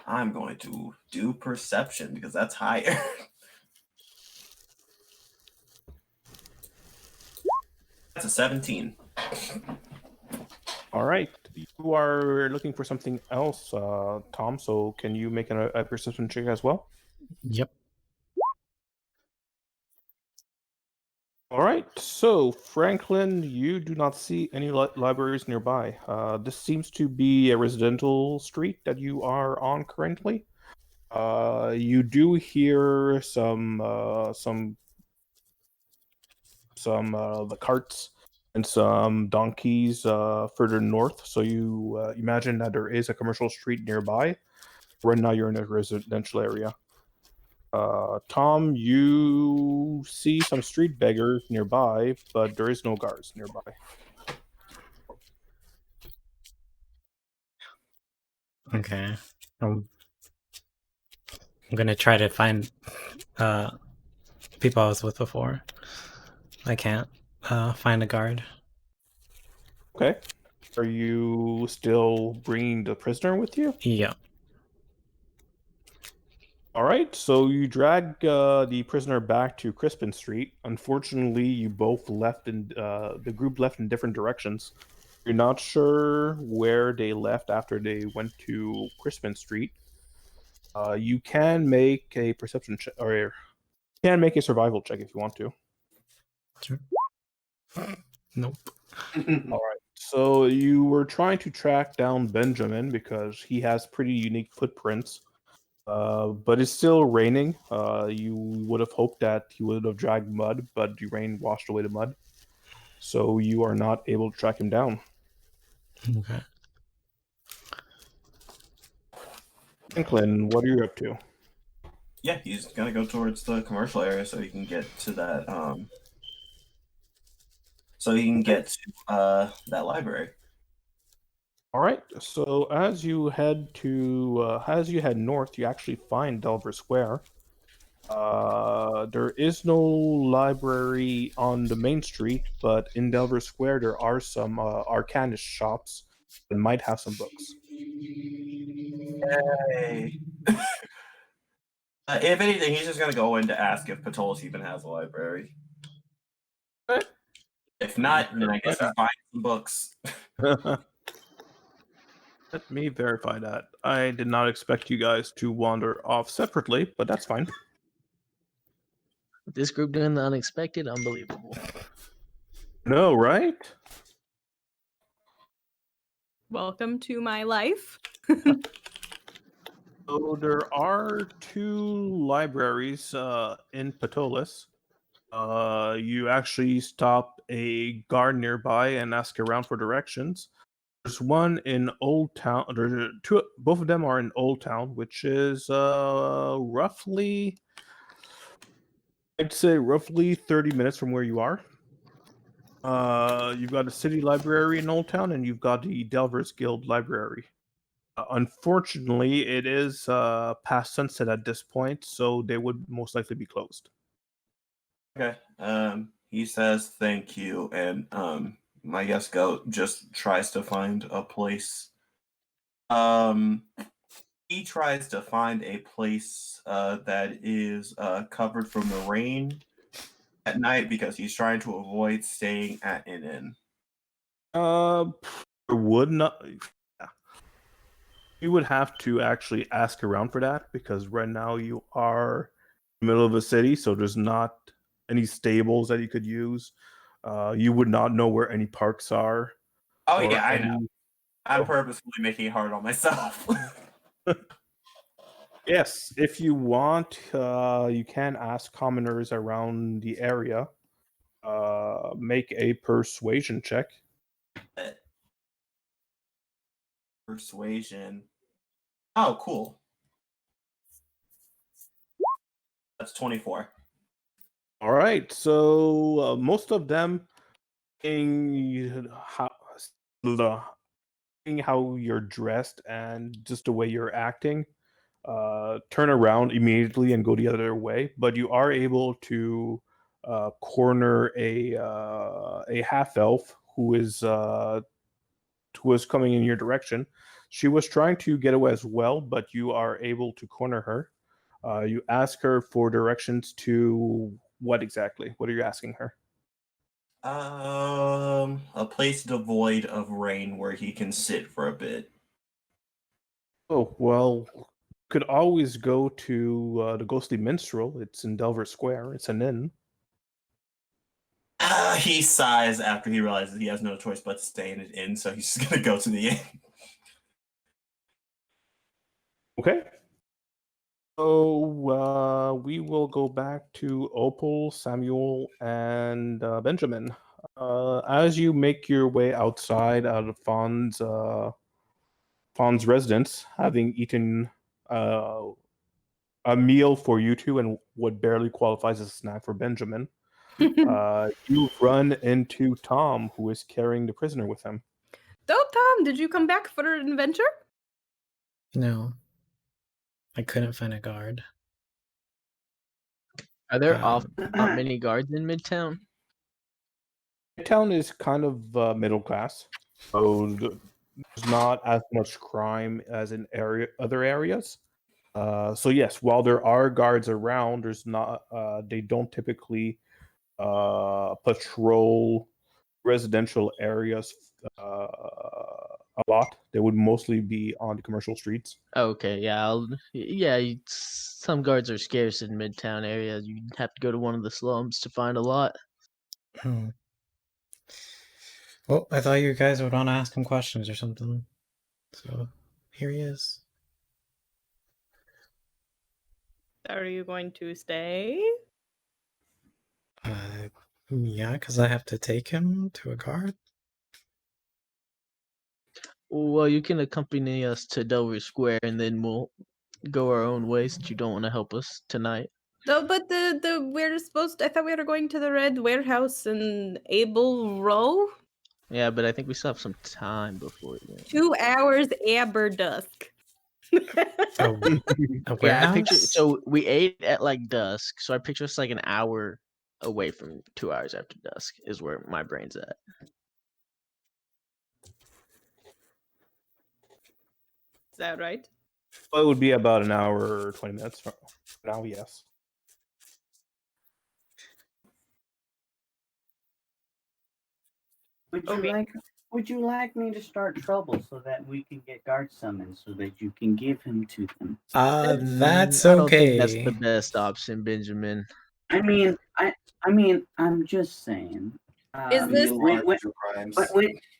I'm going to do perception because that's higher. That's a 17. All right. You are looking for something else, Tom. So can you make a perception check as well? Yep. All right. So Franklin, you do not see any libraries nearby. This seems to be a residential street that you are on currently. You do hear some the carts and some donkeys further north. So you imagine that there is a commercial street nearby. Right now, you're in a residential area. Tom, you see some street beggars nearby, but there is no guards nearby. Okay. I'm gonna try to find people I was with before. I can't find a guard. Okay. Are you still bringing the prisoner with you? Yeah. All right, so you drag the prisoner back to Crispin Street. Unfortunately, you both left in the group left in different directions. You're not sure where they left after they went to Crispin Street. You can make a perception check, or you can make a survival check if you want to. Sure. Nope. All right. So you were trying to track down Benjamin because he has pretty unique footprints. But it's still raining. You would have hoped that he would have dragged mud, but the rain washed away the mud. So you are not able to track him down. Okay. Franklin, what are you up to? Yeah, he's gonna go towards the commercial area so he can get to that. So he can get to that library. All right. So as you head north, you actually find Delver Square. There is no library on the main street, but in Delver Square there are some arcanist shops that might have some books. Yay. If anything, he's just gonna go in to ask if Ptolus even has a library. Okay. If not, then I guess he's buying some books. Let me verify that. I did not expect you guys to wander off separately, but that's fine. This group doing the unexpected, unbelievable. No, right? Welcome to my life. So there are 2 libraries in Ptolus. You actually stop a guard nearby and ask around for directions. There's one in Old Town. There's two. Both of them are in Old Town, which is roughly, I'd say, roughly 30 minutes from where you are. You've got a city library in Old Town, and you've got the Delvers Guild library. Unfortunately, it is past sunset at this point, so they would most likely be closed. Okay. He says thank you, and I guess Goat just tries to find a place. He tries to find a place that is covered from the rain at night because he's trying to avoid staying at an inn. Would not. You would have to actually ask around for that because right now you are in the middle of a city, so there's not any stables that you could use. You would not know where any parks are. Oh or yeah, I any- know. I'm purposefully making it hard on myself. Yes, if you want, you can ask commoners around the area. Make a persuasion check. Persuasion. Oh, cool. That's 24. All right, so most of them seeing how you're dressed and just the way you're acting, turn around immediately and go the other way. But you are able to corner a half elf who is coming in your direction. She was trying to get away as well, but you are able to corner her. You ask her for directions to what exactly? What are you asking her? A place devoid of rain where he can sit for a bit. Oh, well, you could always go to the Ghostly Minstrel. It's in Delver Square. It's an inn. He sighs after he realizes he has no choice but to stay in an inn, so he's just gonna go to the inn. Okay. So we will go back to Opal, Samuel, and Benjamin. As you make your way outside out of Fawn's residence, having eaten a meal for you two and what barely qualifies as a snack for Benjamin, you run into Tom, who is carrying the prisoner with him. So, Tom, did you come back for an adventure? No. I couldn't find a guard. Are there Um, not many guards in Midtown? Midtown is kind of middle class, so there's not as much crime as in other areas. So yes, while there are guards around, there's not. They don't typically patrol residential areas a lot. They would mostly be on the commercial streets. Okay, yeah, some guards are scarce in Midtown areas. You have to go to one of the slums to find a lot. hmm. Well, I thought you guys would want to ask him questions or something. So here he is. Are you going to stay? Yeah, because I have to take him to a guard. Well, you can accompany us to Delver Square, and then we'll go our own way since you don't want to help us tonight. No, but we're supposed to, I thought we were going to the Red Warehouse in Abel Row. Yeah, but I think we still have some time before then. 2 hours aber dusk. A Yeah, warehouse? I picture. So we ate at like dusk. So I picture us like an hour away from 2 hours after dusk is where my brain's at. Is that right? Well, it would be about an hour or 20 minutes from now. Yes. Would you like me to start trouble so that we can get guards summoned so that you can give him to them? That's I don't think that's okay. the best option, Benjamin. I'm just saying. Is this-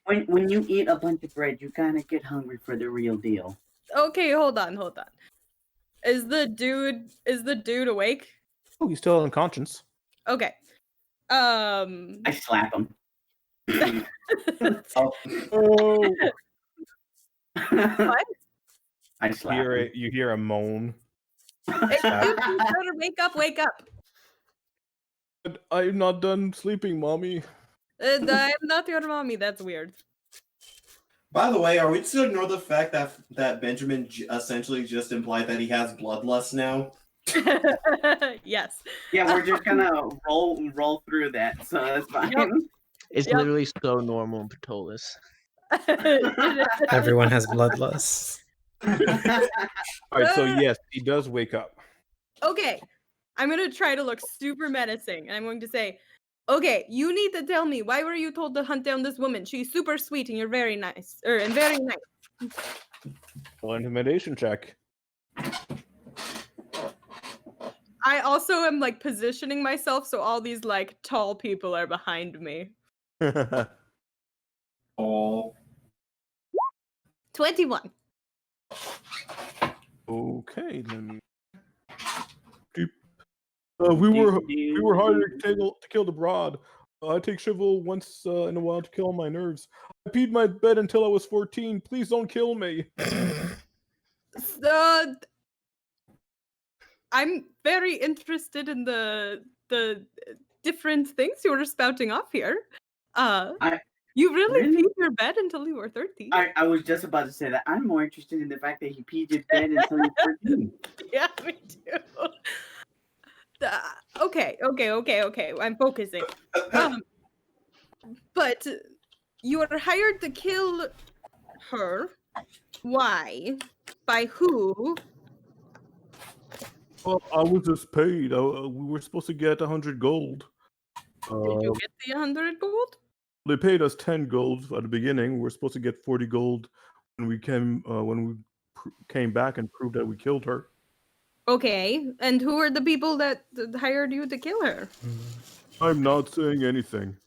When you eat a bunch of bread, you kind of get hungry for the real deal. Okay, hold on. Is the dude awake? Oh, he's still unconscious. Okay. I slap him. That's- Oh, What? I slap him. You hear a moan. Hey, you better wake up, wake up. I'm not done sleeping, mommy. I'm not your mommy, that's weird. By the way, are we to ignore the fact that Benjamin essentially just implied that he has bloodlust now? Yes. Yeah, we're just gonna roll through that, so that's fine. Yep. It's Yep. literally so normal in Ptolus. Everyone has bloodlust. All right, so yes, he does wake up. Okay, I'm gonna try to look super menacing, and I'm going to say, okay, you need to tell me, why were you told to hunt down this woman? She's super sweet and you're very nice. And very nice. Well, intimidation check. I also am like positioning myself so all these like tall people are behind me. Oh. 21. Okay, let me. We were hired to kill the broad. I take Shivel once in a while to kill my nerves. I peed my bed until I was 14. Please don't kill me. I'm very interested in the different things you were spouting off here. You really peed your bed until you were 13. I was just about to say that. I'm more interested in the fact that he peed his bed until he was 13. Yeah, me too. Okay. I'm focusing. But you were hired to kill her. Why? By who? Well, I was just paid. We were supposed to get 100 gold. Did you get the 100 gold? They paid us 10 gold at the beginning. We were supposed to get 40 gold when we came back and proved that we killed her. Okay, and who are the people that hired you to kill her? I'm not saying anything.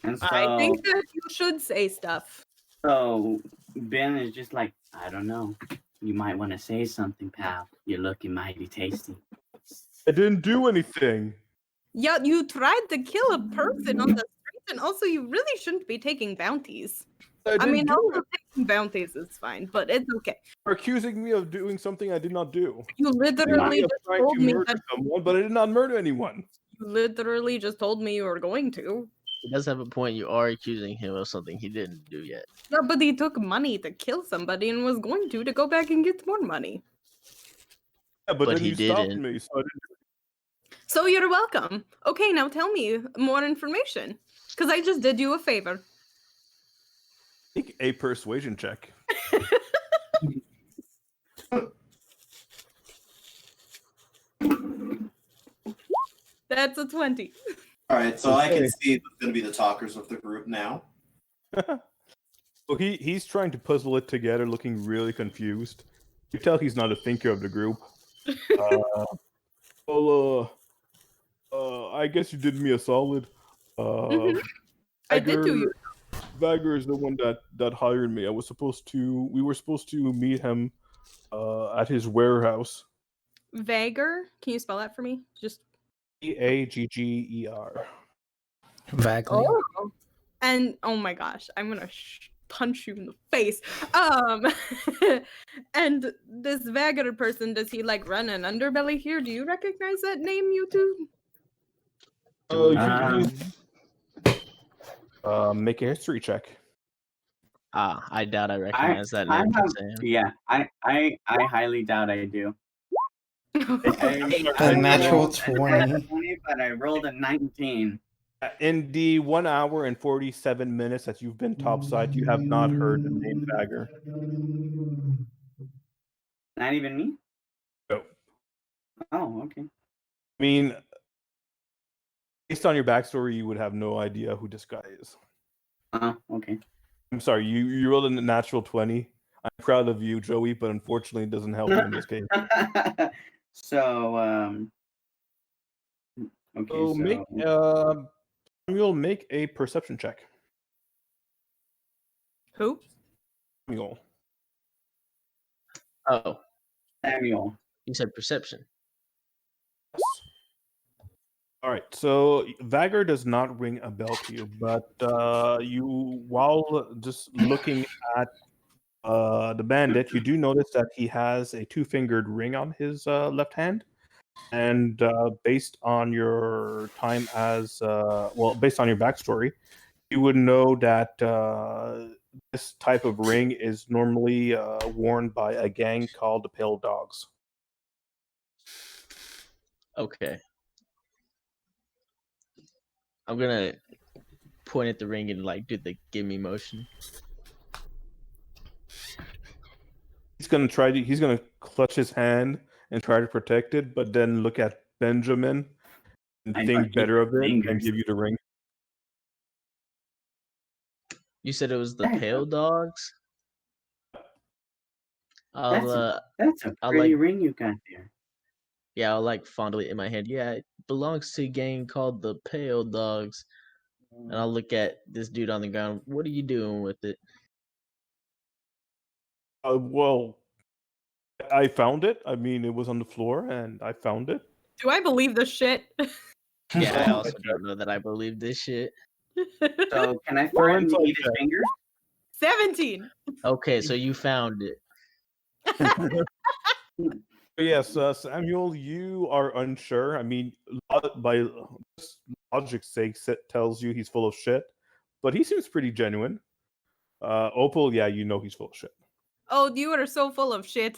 And so, I think that you should say stuff. So Ben is just like, I don't know. You might want to say something, pal. You're looking mighty tasty. I didn't do anything. Yeah, you tried to kill a person on the street, and also you really shouldn't be taking bounties. I mean, also taking bounties is fine, but it's okay. You're accusing me of doing something I did not do. You literally just told me that someone, but I did not murder anyone. you literally just told me you were going to. He does have a point. You are accusing him of something he didn't do yet. Yeah, but he took money to kill somebody and was going to go back and get more money. Yeah, but then he you stopped didn't. me, so I didn't. So you're welcome. Okay, now tell me more information, because I just did you a favor. Make a persuasion check. That's a 20. All right, so I can see who's going to be the talkers of the group now. So he's trying to puzzle it together, looking really confused. You tell he's not a thinker of the group. I guess you did me a solid. I did do you. Vagger is the one that hired me. We were supposed to meet him at his warehouse. Vagger? Can you spell that for me? Just Vagger. Vaguely. Oh. And oh my gosh, I'm gonna punch you in the face. And this Vagger person, does he like run an underbelly here? Do you recognize that name, you two? Make a history check. I doubt I recognize that name. I highly doubt I do. A natural 20. But I rolled a 19. In the 1 hour and 47 minutes that you've been topside, you have not heard the name Vagger. Not even me? No. Oh, okay. I mean, based on your backstory, you would have no idea who this guy is. Okay. I'm sorry, you rolled a natural 20. I'm proud of you, Joey, but unfortunately it doesn't help in this case. So, okay, Samuel, make a perception check. Who? Samuel. Oh, Samuel. you said perception. All right, so Vagger does not ring a bell to you, but while just looking at the bandit, you do notice that he has a two-fingered ring on his left hand. And based on your time as based on your backstory, you would know that this type of ring is normally worn by a gang called the Pale Dogs. Okay. I'm gonna point at the ring and like do the give me motion. He's gonna clutch his hand and try to protect it, but then look at Benjamin and I think fucking better of it and fingers. give you the ring. You said it was the That's Pale Dogs. That's I'll That's a I pretty like- ring you got there. yeah, I'll like fondle it in my hand. Yeah, it belongs to a gang called the Pale Dogs. And I'll look at this dude on the ground. What are you doing with it? Well, I found it. I mean, it was on the floor, and I found it. Do I believe this shit? Yeah, I also don't know that I believe this shit. So can I threaten to Well, eat his okay. finger? 17. Okay, so you found it. Yes, Samuel, you are unsure. I mean, by logic's sake, it tells you he's full of shit, but he seems pretty genuine. Opal, yeah, you know he's full of shit. Oh, you are so full of shit.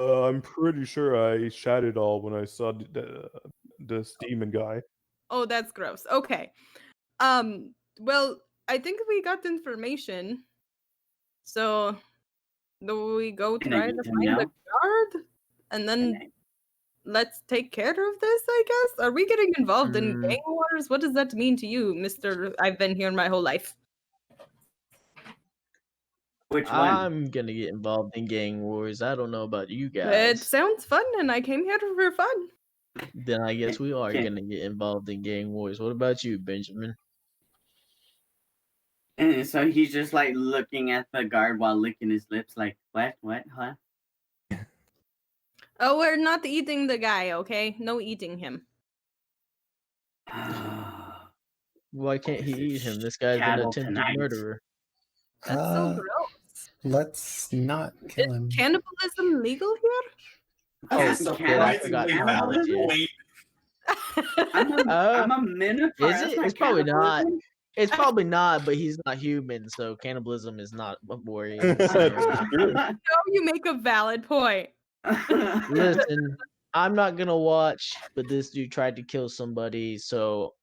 I'm pretty sure I shat it all when I saw this demon guy. Oh, that's gross. Okay. Well, I think we got the information. So, do we go Can I try meet to him find the now? guard? And then let's take care of this, I guess? Are we getting involved in Mm. gang wars? What does that mean to you, Mr. I've been here my whole life? Which one? I'm gonna get involved in gang wars. I don't know about you It guys. sounds fun, and I came here for fun. Then I guess we are Okay. gonna get involved in gang wars. What about you, Benjamin? And so he's just like looking at the guard while licking his lips, like, what, huh? Oh, we're not eating the guy, okay? No eating him. Why can't he eat him? This guy's an Cattle attempted tonight. murderer. That's so gross. Let's not kill him. Cannibalism legal here? That's Oh, a shit, I surprisingly forgot valid about it. point. I'm a minotaur. Is That's it? not It's probably not. cannibalism. It's probably not, but he's not human, so cannibalism is not a worry. No, you make a valid point. Listen, I'm not gonna watch, but this dude tried to kill somebody, so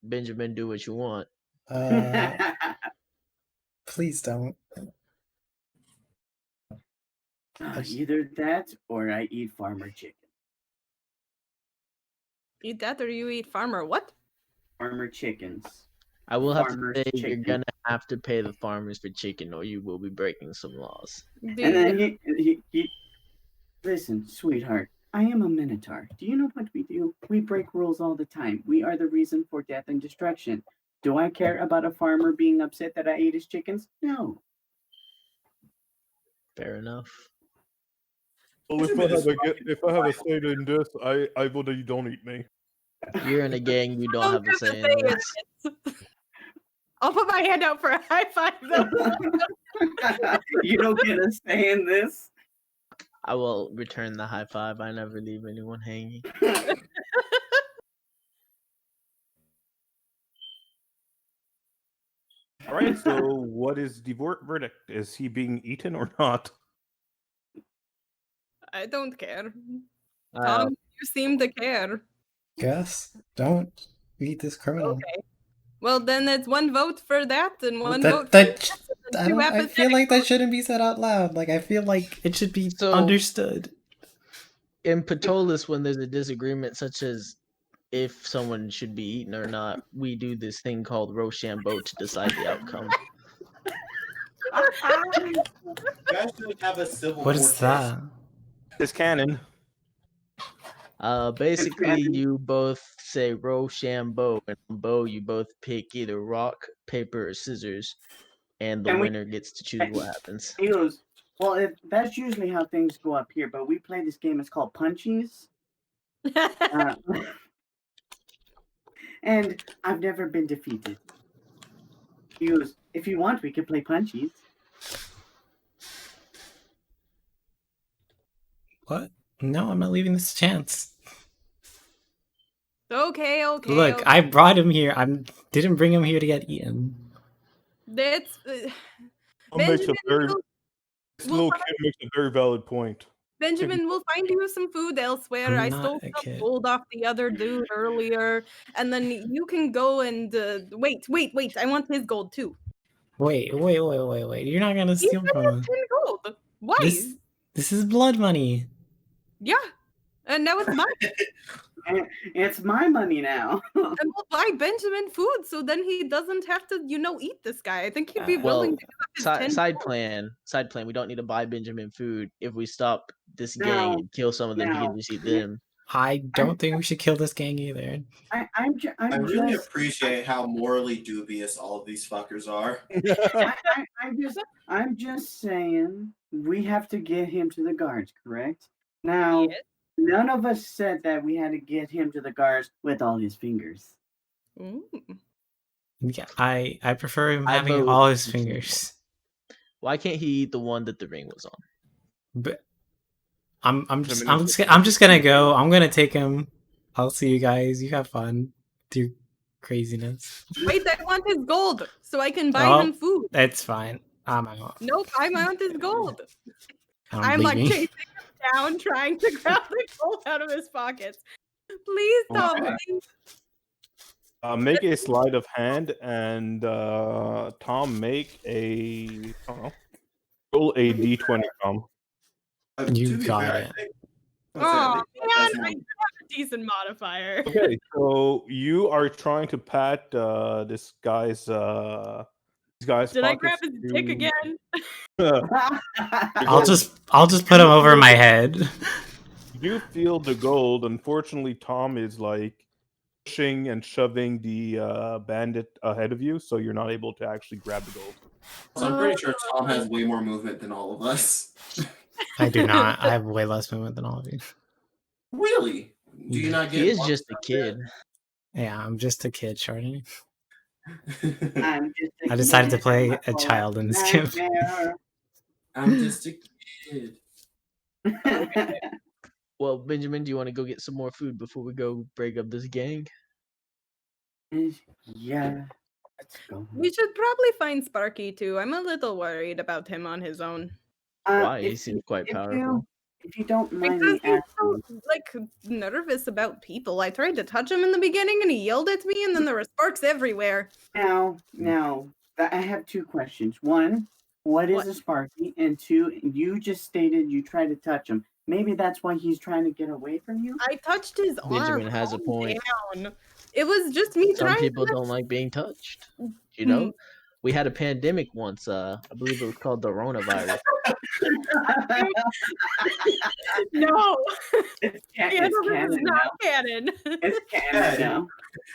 Benjamin, do what you want. Please don't. Either that or I eat farmer chicken. Eat that or you eat farmer. What? Farmer chickens. I will have to Farmer's say you're chicken. gonna have to pay the farmers for chicken, or you will be breaking some laws. And then he listen, sweetheart. I am a minotaur. Do you know what we do? We break rules all the time. We are the reason for death and destruction. Do I care about a farmer being upset that I ate his chickens? No. Fair enough. Well, if I have a say in this, I vote that you don't eat me. You're in a gang, you don't have a say in this. I'll put my hand out for a high five though. You don't get a say in this. I will return the high five. I never leave anyone hanging. All right, so what is the verdict? Is he being eaten or not? I don't care. Uh, Tom, you seem to care. Guess don't eat this criminal. Okay. Well, then it's one vote for that and one That- vote for that- this, and I, two don't, I feel apathetic like that votes. shouldn't be said out loud. Like I feel like it should be So- understood. in Ptolus, when there's a disagreement, such as if someone should be eaten or not, we do this thing called Rochambeau to decide the outcome. You guys should have a civil What war is test. that? It's canon. Basically, you both say Rochambeau, and on Beau, you both pick either rock, paper, or scissors, and the Can we- winner gets to choose what happens. He goes, well, that's usually how things go up here, but we play this game. It's called Punchies. And I've never been defeated. He goes, if you want, we could play Punchies. What? No, I'm not leaving this chance. Okay. Look, I brought him here. Didn't bring him here to get eaten. That's Tom makes a Benjamin. very We'll, this we'll little find, kid makes a very valid point. Benjamin, we'll find you some food elsewhere. I'm I not stole a some kid. gold off the other dude earlier, and then you can go and wait. I want his gold too. Wait. You're not gonna He's steal gonna from have him. 10 gold. Why? This is blood money. Yeah, and now it's mine. It's my money now. And we'll buy Benjamin food, so then he doesn't have to, eat this guy. I think he'd be Well, willing to give up his 10 side gold. plan. We don't need to buy Benjamin food. If we stop this gang No, and kill some of them, he no. can just eat them. I don't think we should kill this gang either. I really appreciate how morally dubious all of these fuckers are. I'm just saying we have to get him to the guards, correct? Now, Yes. none of us said that we had to get him to the guards with all his fingers. Mm. Yeah, I prefer him I having vote all his we can- fingers. Why can't he eat the one that the ring was on? But I'm just gonna go. I'm gonna take him. I'll see you guys. You have fun. Do craziness. Wait, I want his gold so I can buy Oh. him food. That's fine. I'm out. Nope, I want his gold. I'm I'm like leaving. chasing him down, trying to grab the gold out of his pockets. Please, Tom. Okay. Please. Make a sleight of hand, and Tom, make a roll a d20, Tom. You To be got fair, it. I think- Oh, I man, think I that's should one. have a decent modifier. Okay, so you are trying to pat this guy's Did I grab pockets his dick to- again? I'll just put him over my head. You feel the gold. Unfortunately, Tom is like pushing and shoving the bandit ahead of you, so you're not able to actually grab the gold. So I'm pretty sure Tom has way more movement than all of us. I do not. I have way less movement than all of you. Really? Do you not get? He is one just a step kid. Yeah, I'm just a kid, Shorty. there? I decided to play a child in this game. I'm just a kid. Well, Benjamin, do you want to go get some more food before we go break up this gang? Yeah, let's go. We should probably find Sparky too. I'm a little worried about him on his own. Why? He If seems quite if powerful. if you don't mind Because me he's asking, so nervous about people. I tried to touch him in the beginning and he yelled at me and then there were sparks everywhere. now, I have two questions. One, what is What? a Sparky? And two, you just stated you tried to touch him. Maybe that's why he's trying to get away from you. I touched his arm. Benjamin has a calm point. down. It was just me Some trying people to don't like being touched. You know, Mm. we had a pandemic once. I believe it was called the coronavirus. No, It's this is canon not now. canon. It's canon now.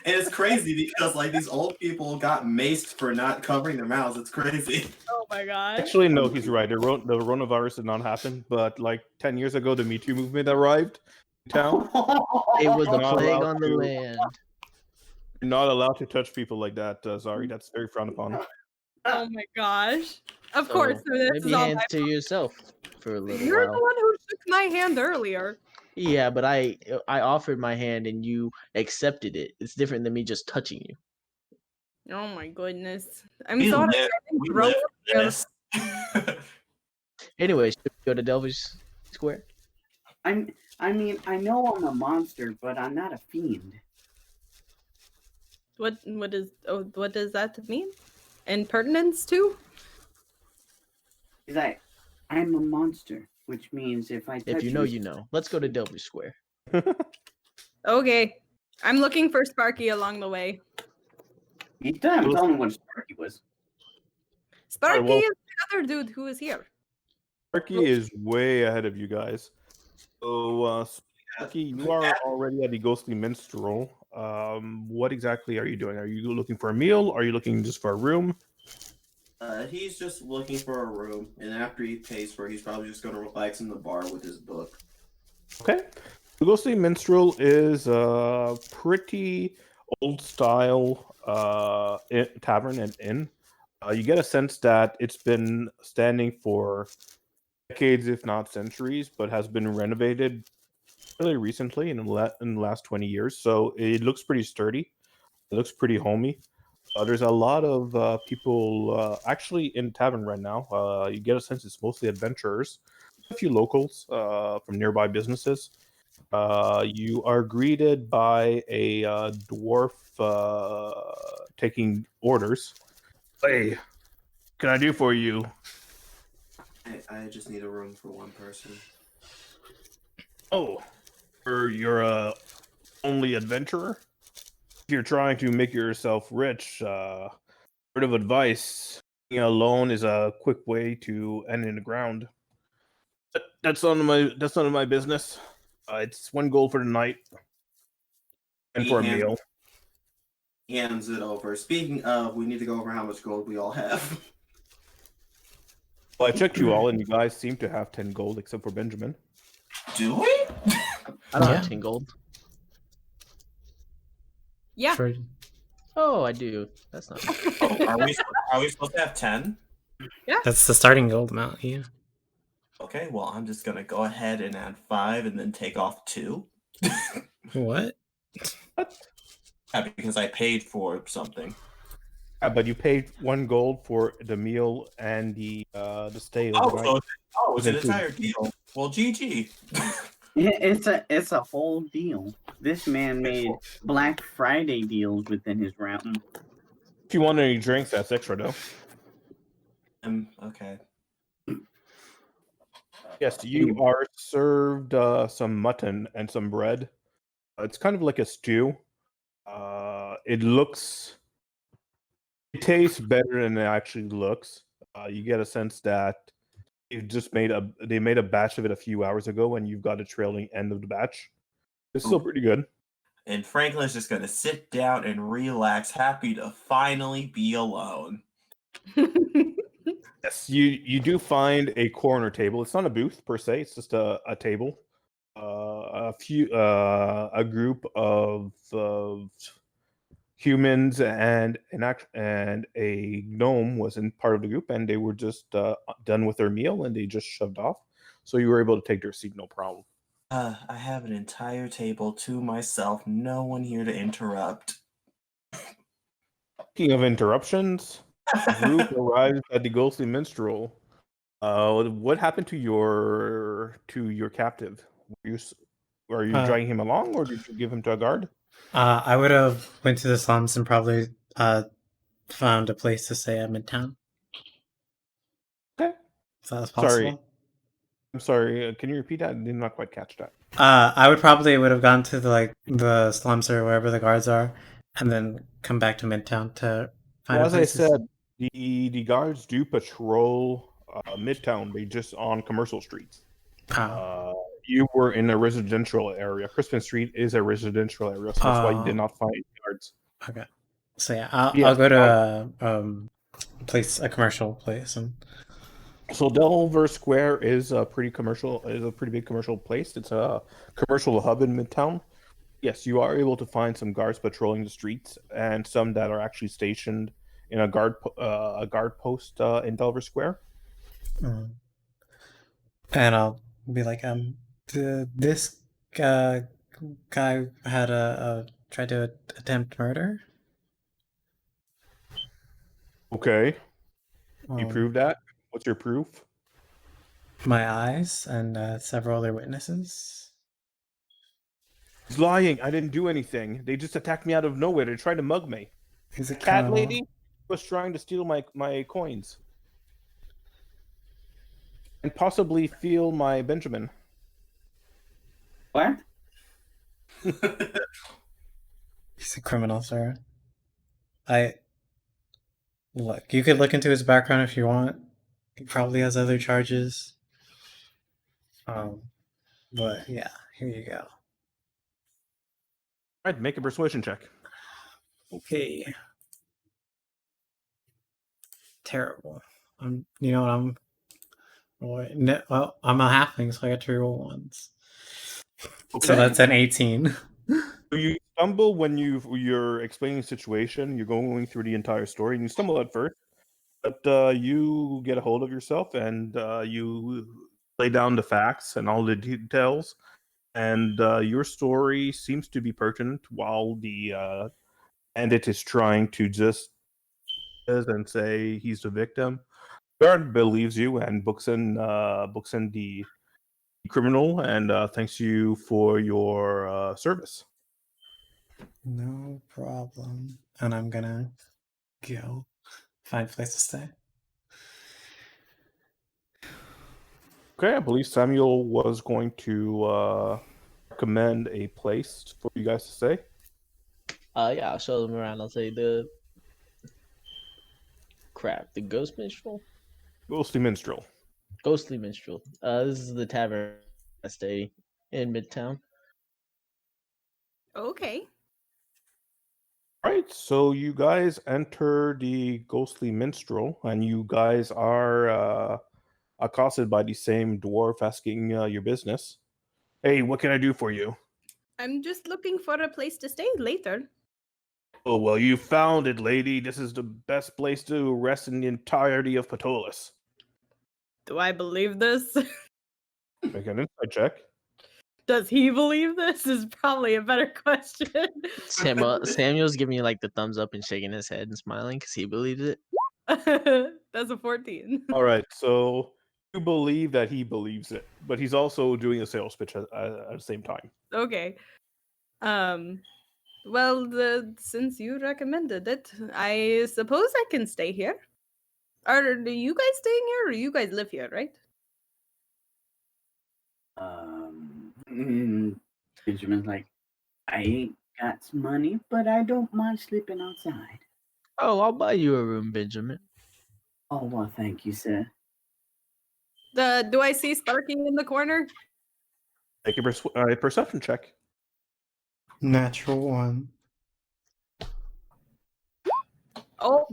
And it's crazy because like these old people got maced for not covering their mouths. It's crazy. Oh my god. Actually, no, he's right. The coronavirus did not happen, but like 10 years ago, the Me Too movement arrived in town. It was the Not plague allowed on the to. land. You're not allowed to touch people like that, Zari. That's very frowned upon. Oh my gosh. Of So course, this maybe is all hands my to yourself for a little You're the while. one who shook my hand earlier. Yeah, but I offered my hand and you accepted it. It's different than me just touching you. Oh my goodness. I'm We sorry. live- I didn't we grow live up for here. this. Anyway, should we go to Delvish Square? I mean, I know I'm a monster, but I'm not a fiend. What does that mean? Impertinence too? Is I'm a monster, which means if I touch If you know, you know. Let's go to Delvish Square. Okay. I'm looking for Sparky along the way. You still haven't told me what a Sparky was. Sparky well- is the other dude who is here. Sparky is way ahead of you guys. So, Sparky, you are already at the Ghostly Minstrel. What exactly are you doing? Are you looking for a meal? Are you looking just for a room? He's just looking for a room, and after he pays for it, he's probably just going to relax in the bar with his book. Okay. The Ghostly Minstrel is a pretty old style tavern and inn. You get a sense that it's been standing for decades, if not centuries, but has been renovated really recently in the last 20 years. So it looks pretty sturdy. It looks pretty homey. There's a lot of people actually in tavern right now. You get a sense it's mostly adventurers, a few locals from nearby businesses. You are greeted by a dwarf taking orders. Hey, can I do for you? I just need a room for one person. Oh, you're a only adventurer? If you're trying to make yourself rich, word of advice: being alone is a quick way to end in the ground. That's none of my business. It's 1 gold for the night and for a meal. He hands it over. Speaking of, we need to go over how much gold we all have. Well, I checked you all, and you guys seem to have 10 gold, except for Benjamin. Do we? I don't Yeah. have 10 gold. Yeah. For- Oh, I do. That's not. Oh, are we supposed to have 10? that's the starting gold amount. Yeah. Okay, well, I'm just gonna go ahead and add 5 and then take off 2. What? Yeah, because I paid for something. Yeah, but you paid 1 gold for the meal and the stay overnight. It's an entire deal. Well, GG. It's a whole deal. This man made Black Friday deals within his realm. If you want any drinks, that's extra though. Okay. Yes, you are served some mutton and some bread. It's kind of like a stew. It tastes better than it actually looks. You get a sense that they made a batch of it a few hours ago, and you've got a trailing end of the batch. It's still pretty good. And Franklin's just gonna sit down and relax, happy to finally be alone. Yes, you do find a corner table. It's not a booth per se. It's just a table. A group of humans and a gnome was in part of the group, and they were just done with their meal, and they just shoved off. So you were able to take their seat, no problem. I have an entire table to myself. No one here to interrupt. Speaking of interruptions, the group arrived at the Ghostly Minstrel. What happened to your captive? Are you dragging him along, or did you give him to a guard? I would have went to the slums and probably found a place to stay at Midtown. Okay. If that was possible. Sorry. I'm sorry. Can you repeat that? I did not quite catch that. I would have gone to the slums or wherever the guards are, and then come back to Midtown to find. Well, as I said, the guards do patrol Midtown. They just on commercial streets. You were in a residential area. Crispin Street is a residential area, so that's why you did not find guards. Okay. So yeah, I'll go to a commercial place, and so Delver Square is a pretty big commercial place. It's a commercial hub in Midtown. Yes, you are able to find some guards patrolling the streets, and some that are actually stationed in a guard post in Delver Square. And I'll be like, this guy had tried to attempt murder. Okay, you prove that. What's your proof? My eyes and several other witnesses. He's lying. I didn't do anything. They just attacked me out of nowhere. They tried to mug me. He's a cat lady was trying to steal my coins and possibly steal my Benjamin. What? He's a criminal, sir. Look, you could look into his background if you want. He probably has other charges. But yeah, here you go. All right, make a persuasion check. Okay. Terrible. I'm a halfling, so I got to roll ones. Okay. So that's an 18. So you stumble when you're explaining the situation. You're going through the entire story, and you stumble at first, but you get a hold of yourself, and you lay down the facts and all the details, and your story seems to be pertinent while the bandit is trying to just and say he's the victim. Guard believes you and books in the criminal and thanks you for your service. No problem. And I'm gonna go find a place to stay. Okay, I believe Samuel was going to recommend a place for you guys to stay. Yeah, I'll show them around. I'll say the ghost minstrel, Ghostly Minstrel. ghostly minstrel. This is the tavern I stay in Midtown. Okay. Right, so you guys enter the Ghostly Minstrel, and you guys are accosted by the same dwarf asking your business. Hey, what can I do for you? I'm just looking for a place to stay later. Oh, well, you found it, lady. This is the best place to rest in the entirety of Ptolus. Do I believe this? Make an insight check. Does he believe this? Is probably a better question. Samuel's giving me like the thumbs up and shaking his head and smiling because he believes it. That's a 14. All right, so you believe that he believes it, but he's also doing a sales pitch at the same time. Okay. Well, since you recommended it, I suppose I can stay here. Are you guys staying here, or you guys live here, right? Benjamin's like, I ain't got money, but I don't mind sleeping outside. Oh, I'll buy you a room, Benjamin. Oh, well, thank you, sir. Do I see Sparky in the corner? Make a perception check. Natural 1. Oh,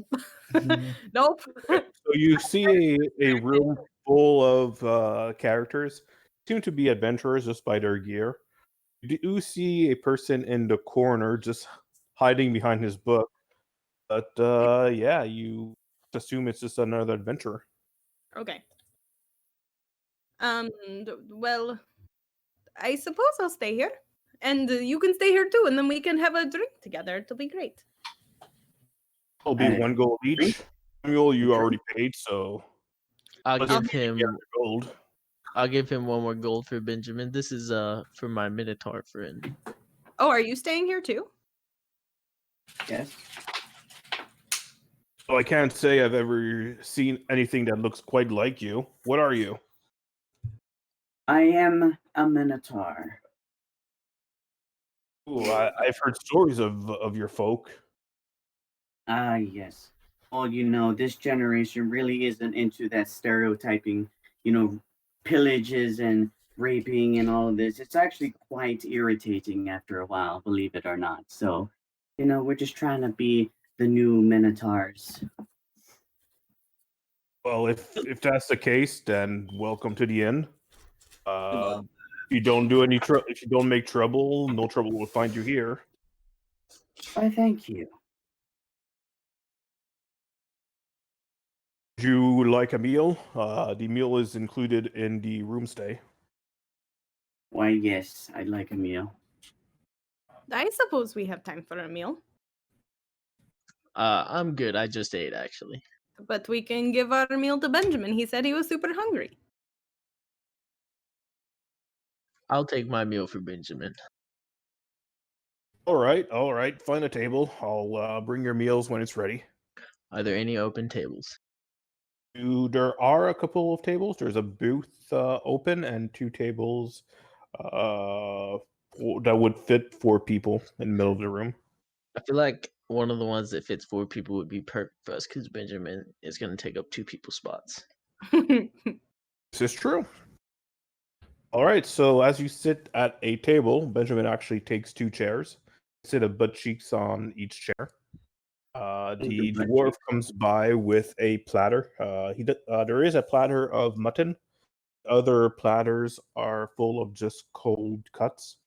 nope. So you see a room full of characters, seem to be adventurers just by their gear. You do see a person in the corner just hiding behind his book, but yeah, you assume it's just another adventurer. Okay. Well, I suppose I'll stay here, and you can stay here too, and then we can have a drink together. It'll be great. It'll be one gold each. Drink? Samuel, you already paid, so I'll let's give see if you him get the gold. I'll give him one more gold for Benjamin. This is for my minotaur friend. Oh, are you staying here too? Yes. So I can't say I've ever seen anything that looks quite like you. What are you? I am a minotaur. Ooh, I've heard stories of your folk. Ah, yes. Well, this generation really isn't into that stereotyping, pillages and raping and all of this. It's actually quite irritating after a while, believe it or not. So, we're just trying to be the new minotaurs. Well, if that's the case, then welcome to the inn. If you don't do any if you don't make trouble, no trouble will find you here. Why, thank you. Would you like a meal? The meal is included in the room stay. Why, yes, I'd like a meal. I suppose we have time for a meal, I'm good. I just ate actually. but we can give our meal to Benjamin. He said he was super hungry. I'll take my meal for Benjamin. All right. Find a table. I'll bring your meals when it's ready. Are there any open tables? There are a couple of tables. There's a booth open and 2 tables that would fit 4 people in the middle of the room. I feel like one of the ones that fits 4 people would be perfect for us because Benjamin is going to take up 2 people's spots. This is true. All right, so as you sit at a table, Benjamin actually takes 2 chairs. Sit a butt cheeks on each chair. The dwarf comes by with a platter. There is a platter of mutton. Other platters are full of just cold cuts.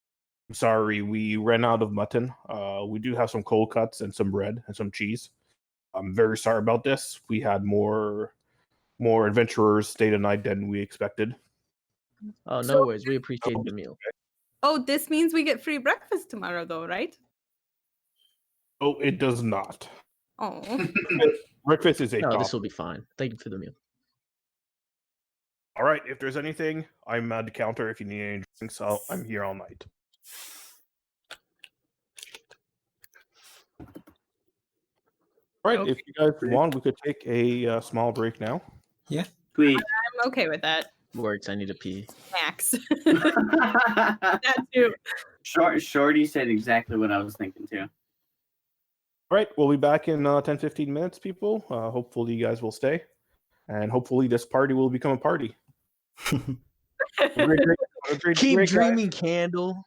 I'm sorry, we ran out of mutton. We do have some cold cuts and some bread and some cheese. I'm very sorry about this. We had more adventurers stay the night than we expected. Oh, no So- worries. We appreciate the meal. Oh, this means we get free breakfast tomorrow, though, right? Oh, it does not. Oh, Breakfast is a No, this top. will be fine. Thank you for the meal. All right, if there's anything, I'm at the counter. If you need any drinks, I'm here all night. All right, if you guys want, we could take a small break now. Sweet. I'm okay with that. Works. I need to pee. Snacks. That too. Shorty said exactly what I was thinking too. All right, we'll be back in 10, 15 minutes, people. Hopefully you guys will stay. And hopefully this party will become a party. Have a great Keep break, guys. dreaming, Candle.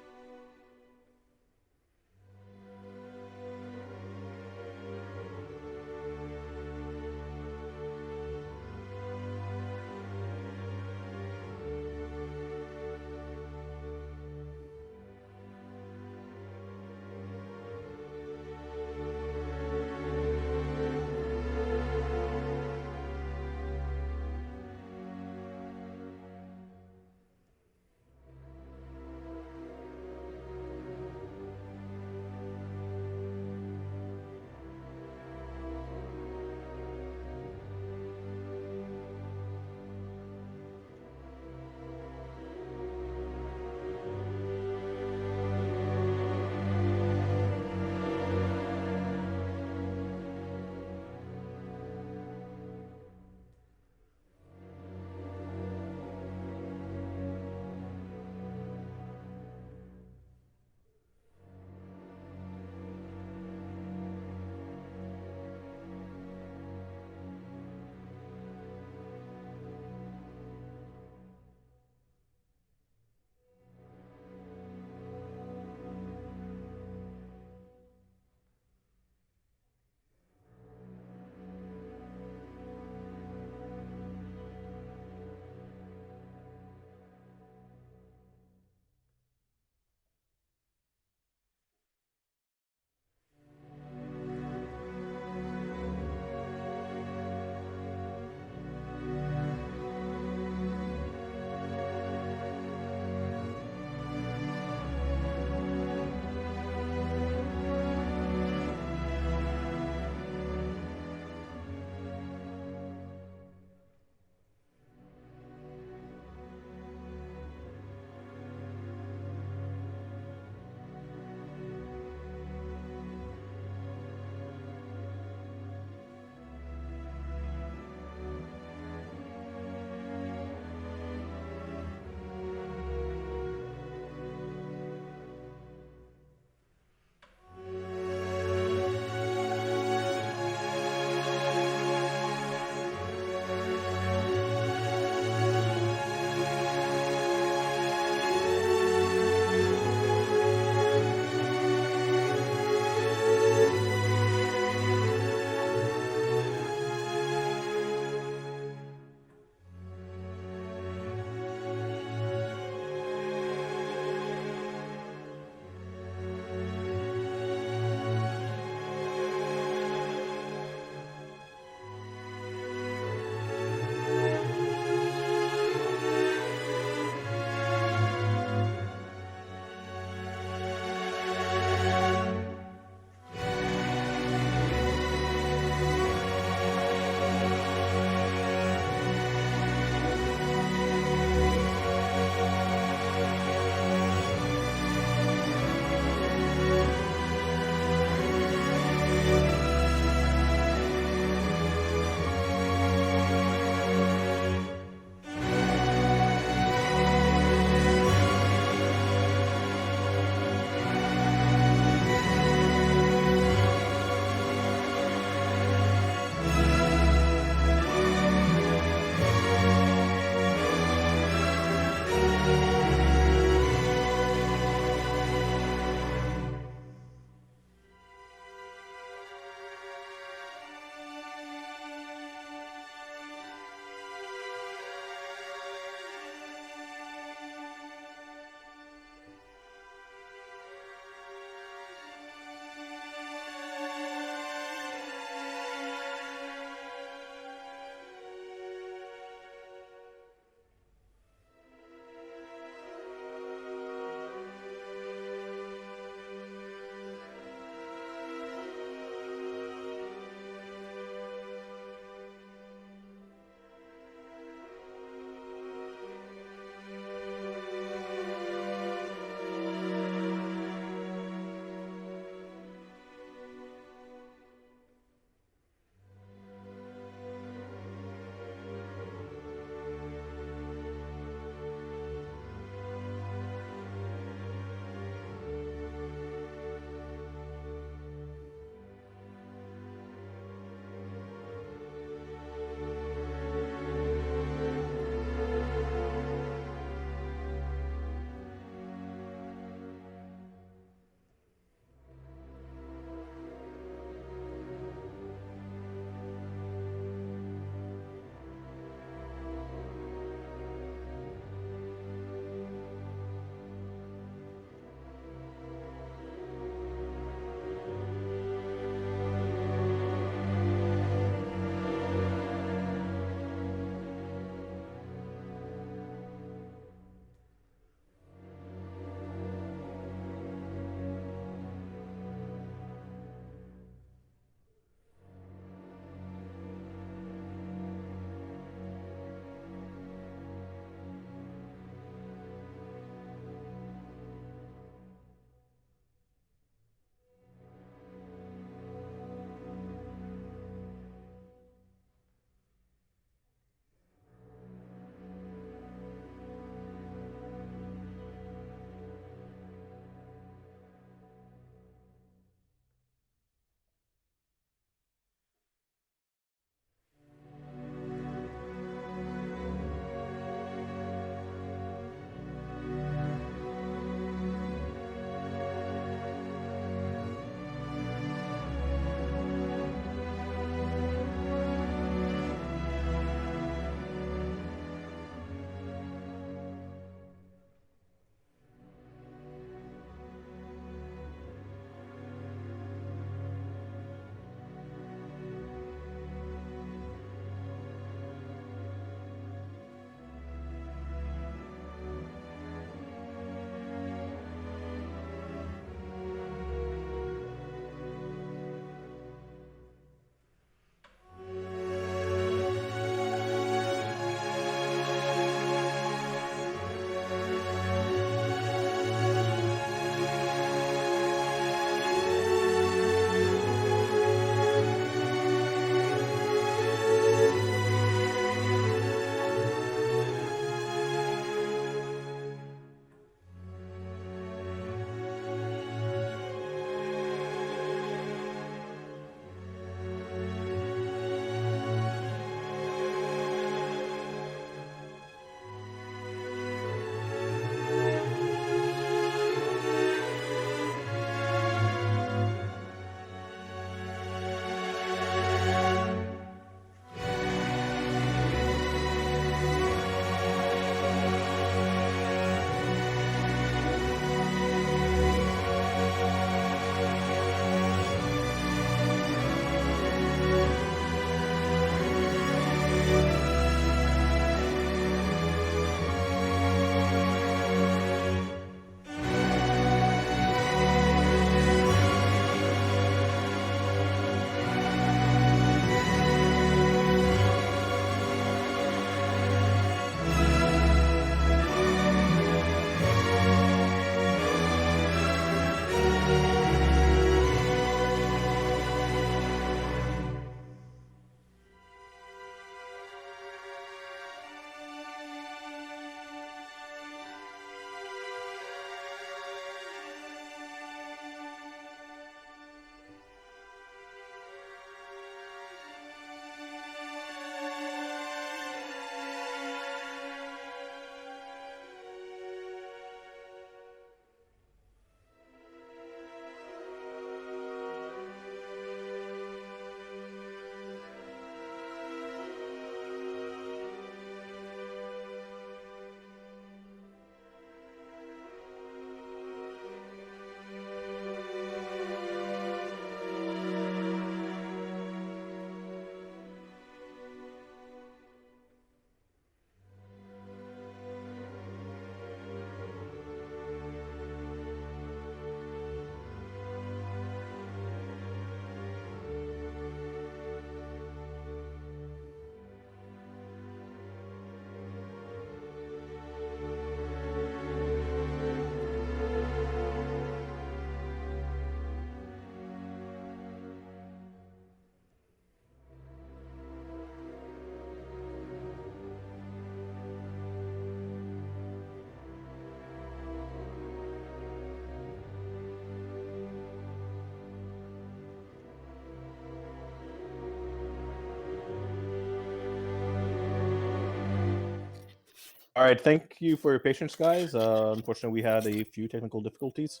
All right, thank you for your patience, guys. Unfortunately, we had a few technical difficulties.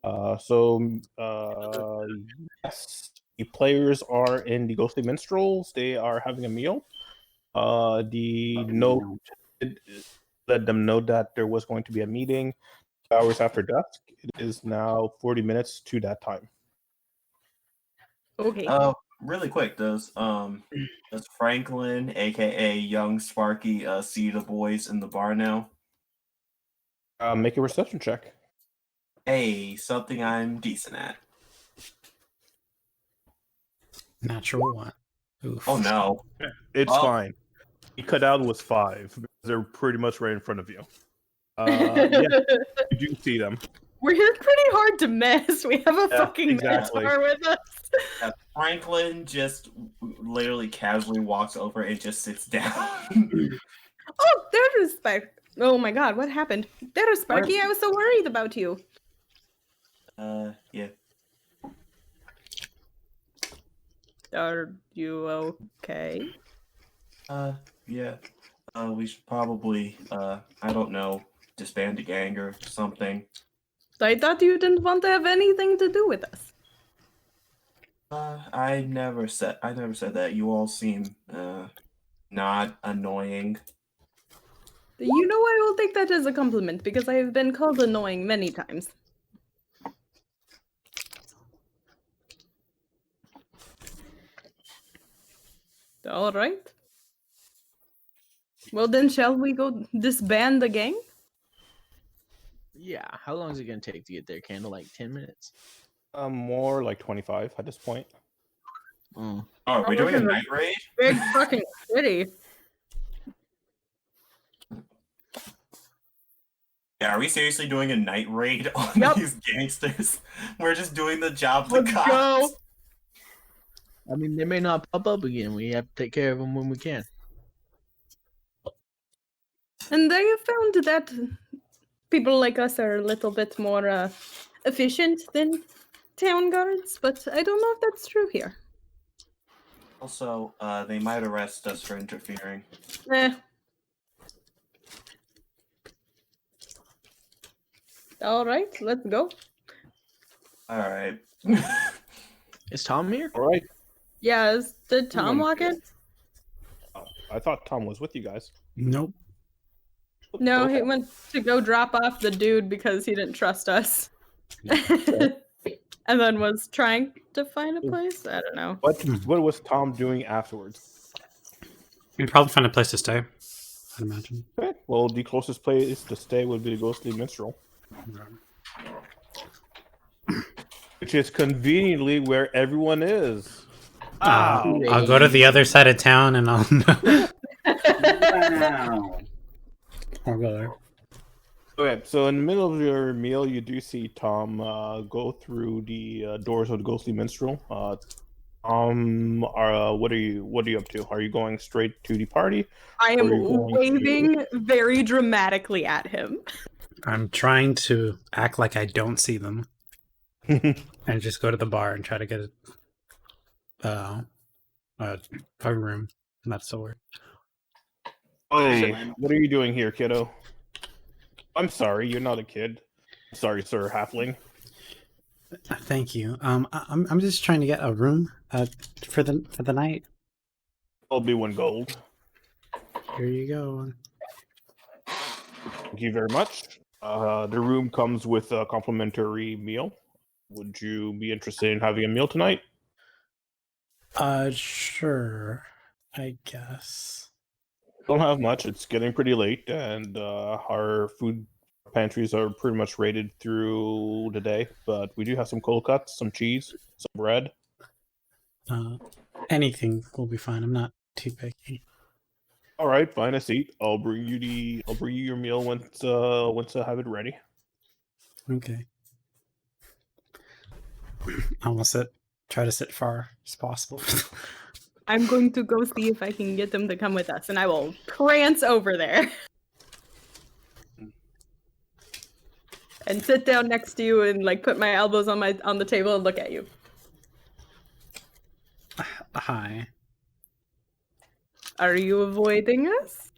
Yes, the players are in the Ghostly Minstrels. They are having a meal. The note let them know that there was going to be a meeting 2 hours after dusk. It is now 40 minutes to that time. Okay. Really quick, does Franklin, aka Young Sparky, see the boys in the bar now? Make a reception check. Hey, something I'm decent at. Natural one. Oof. Oh no. It's Oh. fine. The cutout was 5. Because they're pretty much right in front of you. Yeah, you do see them. We're here pretty hard to miss. We have a fucking exactly. minotaur with us. Franklin just literally casually walks over and just sits down. Oh, there is Sparky. Oh my god, what happened? There is Sparky. I was so worried about you. Yeah. Are you okay? Yeah. We should probably, I don't know, disband a gang or something. I thought you didn't want to have anything to do with us. I never said that. You all seem, not annoying. You know, I will take that as a compliment because I have been called annoying many times. All right. Well, then, shall we go disband the gang? Yeah. How long is it gonna take to get there, Candle? Like 10 minutes? More like 25 at this point. Oh, are we doing a night raid? Big fucking city. Yeah, are we seriously doing a night raid on these gangsters? We're just doing the job the Let's cops. go. I mean, they may not pop up again. We have to take care of them when we can. And I have found that people like us are a little bit more efficient than town guards, but I don't know if that's true here. Also, they might arrest us for interfering. All right, let's go. All right. Is Tom here? All right. Yeah, did Tom walk in? Oh, I thought Tom was with you guys. Nope. No, he went to go drop off the dude because he didn't trust us. And then was trying to find a place? I don't know. What was Tom doing afterwards? You'd probably find a place to stay, I'd imagine. Okay. Well, the closest place to stay would be the Ghostly Minstrel. Which is conveniently where everyone is. I'll go to the other side of town and I'll know. Wow. I'll go there. Okay, so in the middle of your meal, you do see Tom go through the doors of the Ghostly Minstrel. What are you up to? Are you going straight to the party? I am Or are you going waving very dramatically at him. I'm trying to act like I don't see them and just go to the bar and try to get a room. And that's the word. Hey, what are you doing here, kiddo? I'm sorry, you're not a kid. Sorry, sir, halfling. Thank you. I'm just trying to get a room for the night. I'll be 1 gold. Here you go. Thank you very much. The room comes with a complimentary meal. Would you be interested in having a meal tonight? Sure. I guess. Don't have much. It's getting pretty late, and our food pantries are pretty much raided through the day. But we do have some cold cuts, some cheese, some bread. Anything will be fine. I'm not too picky. All right, find a seat. I'll bring you your meal once I have it ready. Okay. I will try to sit far as possible. I'm going to go see if I can get them to come with us, and I will prance over there. And sit down next to you and like put my elbows on the table and look at you. Hi. Are you avoiding us?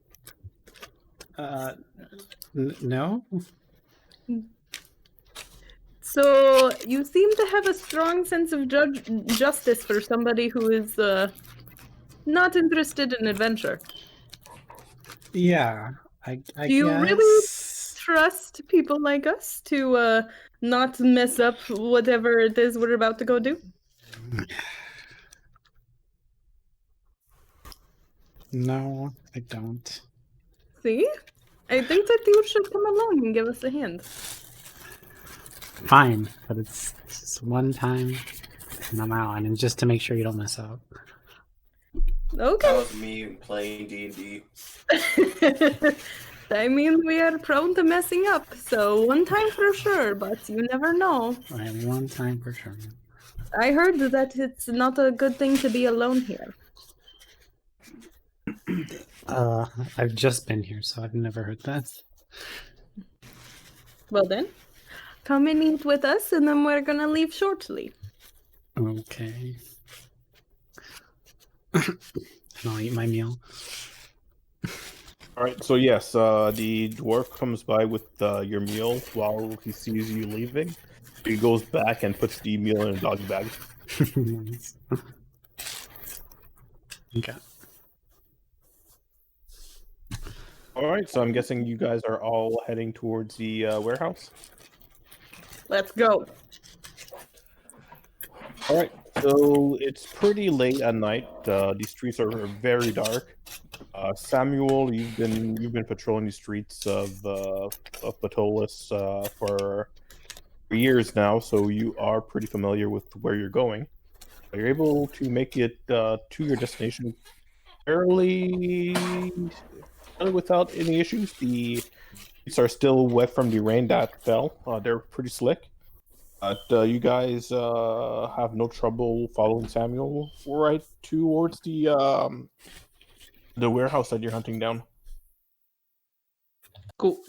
No. So you seem to have a strong sense of justice for somebody who is not interested in adventure. Yeah, I Do you guess. really trust people like us to not mess up whatever it is we're about to go do? No, I don't. See? I think that you should come along and give us a hand. Fine, but it's just one time, and I'm out, and it's just to make sure you don't mess up. That Okay. was me playing D&D. I mean, we are prone to messing up, so one time for sure, but you never know. Right, one time for sure. I heard that it's not a good thing to be alone here. I've just been here, so I've never heard that. Well then, come and eat with us, and then we're gonna leave shortly. Okay. And I'll eat my meal. All right, so yes, the dwarf comes by with your meal while he sees you leaving. He goes back and puts the meal in a doggy bag. Nice. Okay. All right, so I'm guessing you guys are all heading towards the warehouse. Let's go. All right, so it's pretty late at night. These streets are very dark. Samuel, you've been patrolling the streets of Ptolus for years now, so you are pretty familiar with where you're going. You're able to make it to your destination fairly without any issues. The streets are still wet from the rain that fell. They're pretty slick. But you guys have no trouble following Samuel right towards the warehouse that you're hunting down. Cool.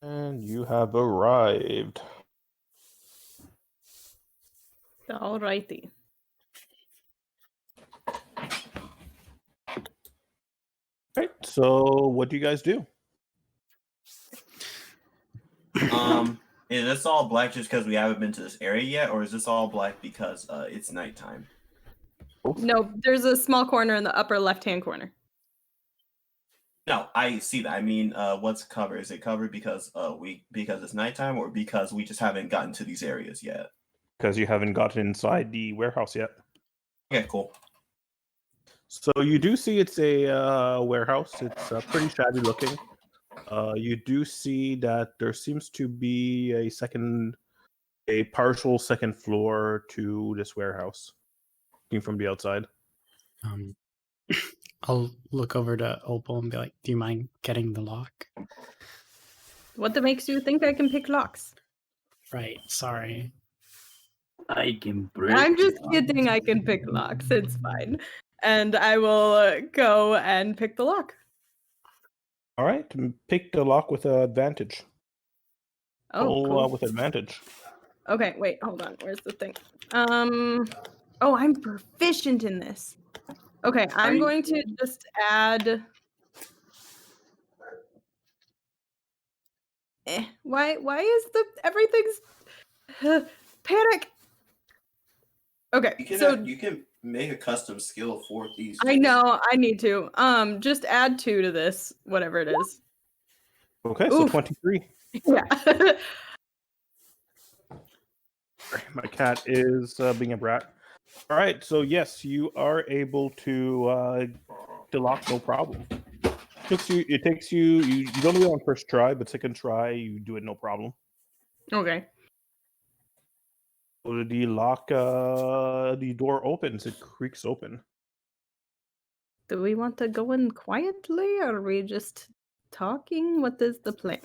And you have arrived. Alrighty. Right. So, what do you guys do? Is this all black just because we haven't been to this area yet, or is this all black because it's nighttime? No, there's a small corner in the upper left-hand corner. No, I see that. I mean, what's covered? Is it covered because because it's nighttime, or because we just haven't gotten to these areas yet? Because you haven't gotten inside the warehouse yet. Okay, cool. So you do see it's a warehouse. It's pretty shabby looking. You do see that there seems to be a partial second floor to this warehouse, looking from the outside. I'll look over to Opal and be like, "Do you mind getting the lock?" What makes you think I can pick locks? Right. Sorry. I can break. I'm just it. kidding. I can pick locks. It's fine. And I will go and pick the lock. All right, pick the lock with advantage. Oh, cool. With advantage. Okay, wait, hold on. Where's the thing? Oh, I'm proficient in this. Okay, I'm going to just add. Why is everything's panic? Okay, You can make a custom skill for these. I know I need to. Just add 2 to this, whatever it is. Okay, so 23. Yeah. My cat is being a brat. All right, so yes, you are able to lock, no problem. It takes you. You don't do it on first try, but second try, you do it no problem. Okay. So the lock, the door opens. It creaks open. Do we want to go in quietly, or are we just talking? What is the plan?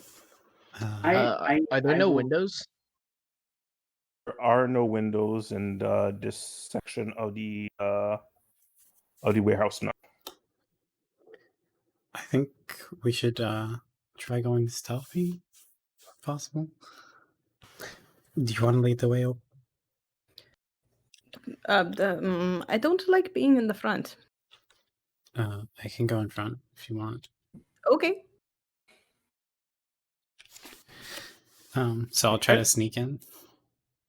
Are there no windows? There are no windows in this section of the warehouse now. I think we should try going stealthy, if possible. Do you want to lead the way, Opal? I don't like being in the front. I can go in front if you want. Okay. So I'll try to sneak in.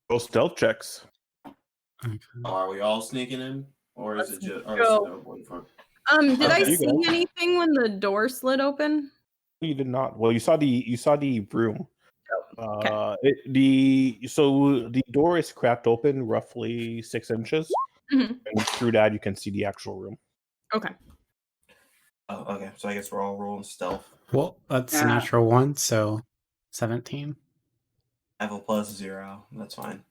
Roll stealth checks. Okay. Are we all sneaking in, or is Let's it just? go. Okay, Did I you see guys. anything when the door slid open? You did not. Well, you saw the room. Okay. The door is cracked open roughly 6 inches, Mhm. and through that you can see the actual room. Okay. Oh, okay. So I guess we're all rolling stealth. Well, that's a Ah. natural 1, so 17. I have a +0. That's fine.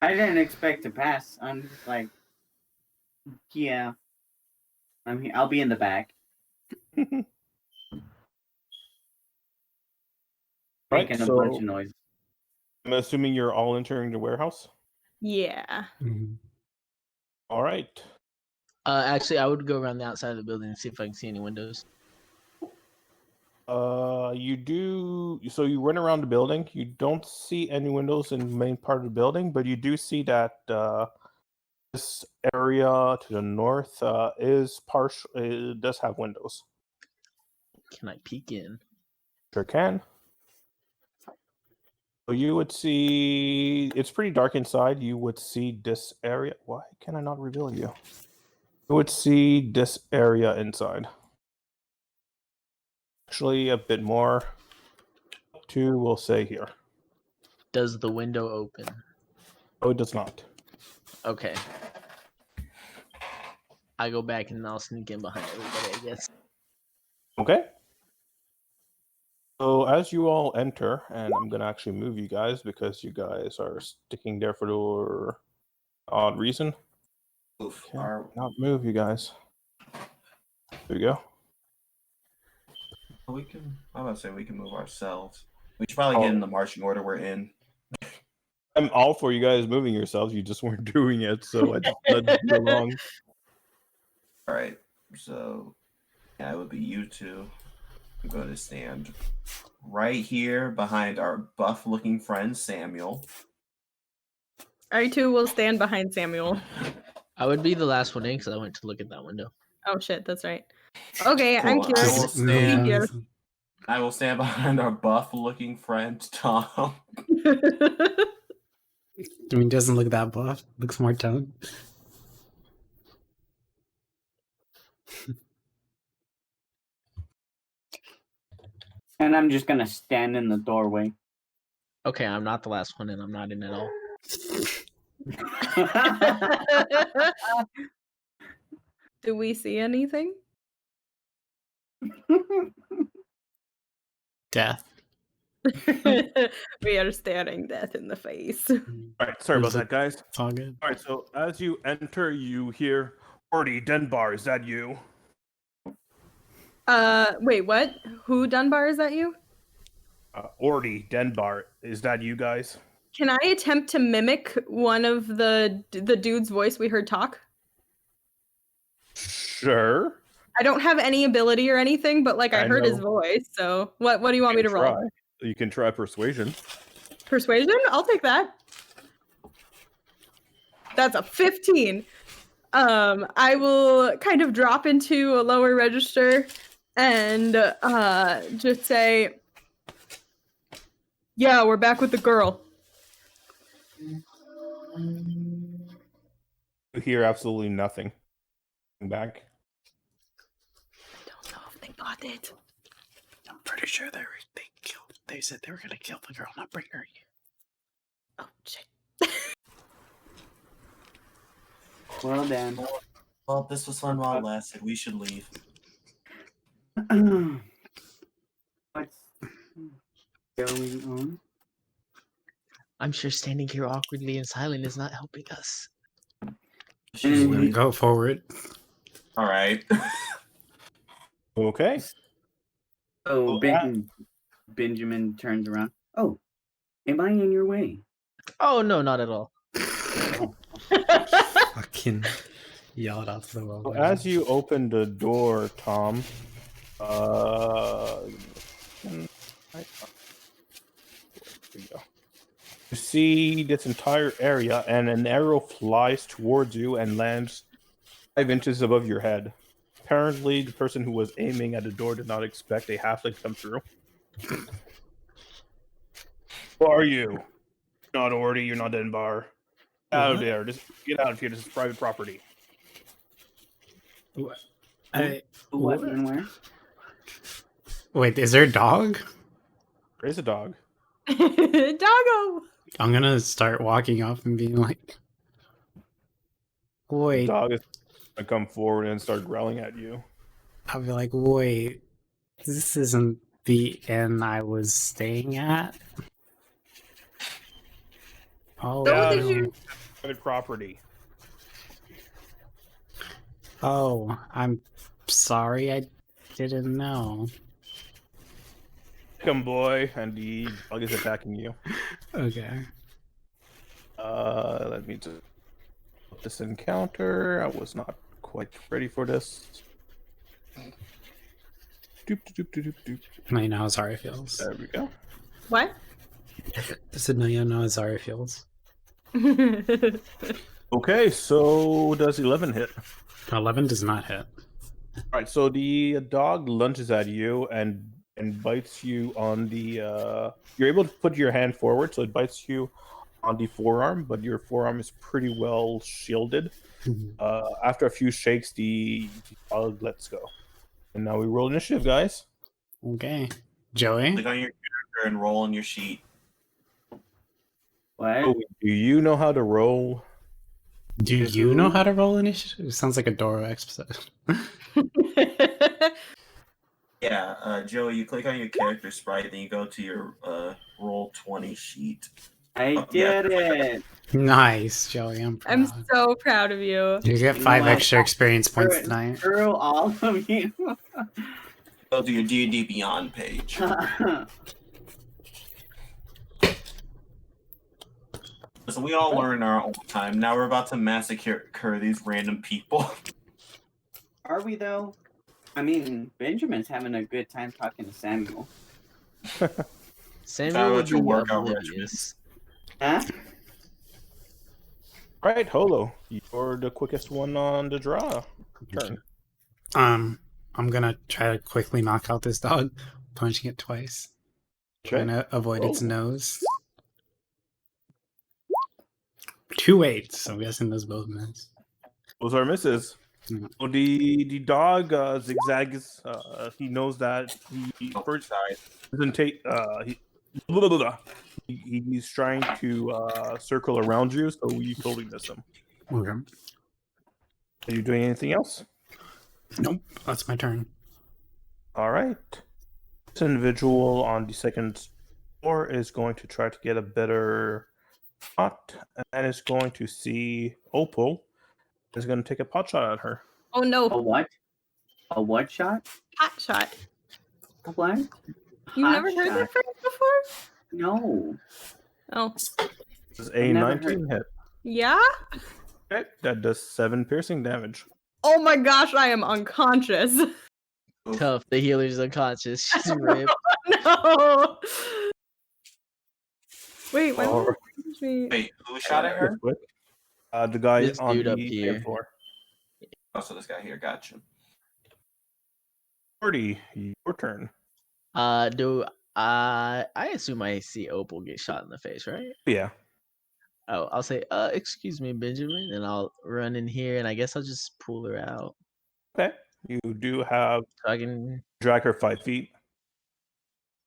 I didn't expect to pass. I'm just like, yeah. I'm here. I'll be in the back. Right, Making a so bunch of noise. I'm assuming you're all entering the warehouse. Yeah. Mhm. All right. Actually, I would go around the outside of the building and see if I can see any windows. You do. So you run around the building. You don't see any windows in the main part of the building, but you do see that this area to the north is partial. It does have windows. Can I peek in? Sure can. So you would see. It's pretty dark inside. You would see this area. Why can I not reveal you? You would see this area inside. Actually, a bit more. 2, we'll say here. Does the window open? Oh, it does not. Okay. I go back and I'll sneak in behind everybody, I guess. Okay. So as you all enter, and I'm gonna actually move you guys because you guys are sticking there for the odd reason. Oof. Can't not move you guys. There you go. We can. I'm about to say we can move ourselves. We should probably get in the marching order we're in. I'm all for you guys moving yourselves. You just weren't doing it, so I just let you along. All right. So, yeah, it would be you two. I'm going to stand right here behind our buff-looking friend Samuel. I too will stand behind Samuel. I would be the last one in because I went to look at that window. Oh shit, that's right. Okay, I'm Cool. curious. I will stand behind our buff-looking friend Tom. I mean, doesn't look that buff. Looks more toned. And I'm just gonna stand in the doorway. Okay, I'm not the last one in. I'm not in at all. Do we see anything? Death. We are staring death in the face. All right, sorry about Was it- that, guys. It's all good. All right, so as you enter, you hear, "Ordy Denbar, is that you?" Wait, what? Who Dunbar, is that you? Ordy Denbar, is that you guys? Can I attempt to mimic one of the dude's voice we heard talk? Sure. I don't have any ability or anything, but like I I heard his know. voice. So what do you want me to roll? You can try persuasion. Persuasion? I'll take that. That's a 15. I will kind of drop into a lower register and just say, "Yeah, we're back with the girl." You hear absolutely nothing. Back. I don't know if they got it. I'm pretty sure they said they were gonna kill the girl, not bring her here. Oh shit. Well then. Well, this was fun while it lasted. We should leave. What's going on? I'm sure standing here awkwardly and silent is not helping us. Go forward. All right. Okay. So Benjamin turns around. Oh, am I in your way? Oh no, not at all. Fucking yell it out to the world. So as you open the door, Tom, there you go. You see this entire area, and an arrow flies towards you and lands 5 inches above your head. Apparently, the person who was aiming at the door did not expect a halfling to come through. Who are you? You're not Orty, you're not Denbar. Get out of there. Just get out of here. This is private property. Who, what, and where? Wait, is there a dog? There's a dog. Doggo! I'm gonna start walking up and being like, The wait. dog is going to come forward and start growling at you. I'll be like, wait, this isn't the inn I was staying at. Oh, So Get out did of here. you- Private property. oh, I'm sorry, I didn't know. Come, boy, and the dog is attacking you. Okay. Let me just put this encounter. I was not quite ready for this. Doop, doop, doop, doop, doop. Now you know how Zara feels. There we go. What? I said, now you know how Zara feels. Okay, so does 11 hit? 11 does not hit. All right, so the dog lunges at you and bites you on the. You're able to put your hand forward, so it bites you on the forearm, but your forearm is pretty well shielded. After a few shakes, the dog lets go. And now we roll initiative, guys. Okay. Joey? Click on your character and roll on your sheet. What? Oh, do you know how to roll? Do you know how to roll initiative? It sounds like a Doro episode. Yeah, Joey, you click on your character sprite, then you go to your roll 20 sheet. I did it. Nice, Joey. I'm proud. I'm so proud of you. You get You know 5 what? extra experience points Screw- tonight. Screw all of you. Go to your D&D Beyond page. So we all learn in our own time. Now we're about to massacre these random people. Are we though? I mean, Benjamin's having a good time talking to Samuel. Samuel would about your be workout oblivious. Huh? All right, Holo, you're the quickest one on the draw. Turn. I'm gonna try to quickly knock out this dog, punching it twice. Trying to avoid its Oh. nose. 2 8s, so I'm guessing those both miss. Those are misses. Mhm. So the dog zigzags. He knows that he first Sorry. doesn't take. He's trying to circle around you, so you totally miss him. Okay. Are you doing anything else? Nope, that's my turn. All right. This individual on the second floor is going to try to get a better shot, and is going to see Opal. Is going to take a pot shot at her. Oh no, A what? A what shot? hot shot. A what? You've Hot never heard shot. that phrase before? No. Oh, This is a I've never 19 hit. yeah? Okay, that does 7 piercing damage. Oh my gosh, I am unconscious. Tough. The healer's unconscious. She's ripped. No. Wait, why All won't it punch me? Wait, who shot at her? Quick. The guy This on dude the up same here. floor. Oh, so this guy here, gotcha. 40, your turn. Do I assume I see Opal get shot in the face, right? Yeah. Oh, I'll say, excuse me, Benjamin, and I'll run in here, and I guess I'll just pull her out Okay. You do have so I can. drag her 5 feet.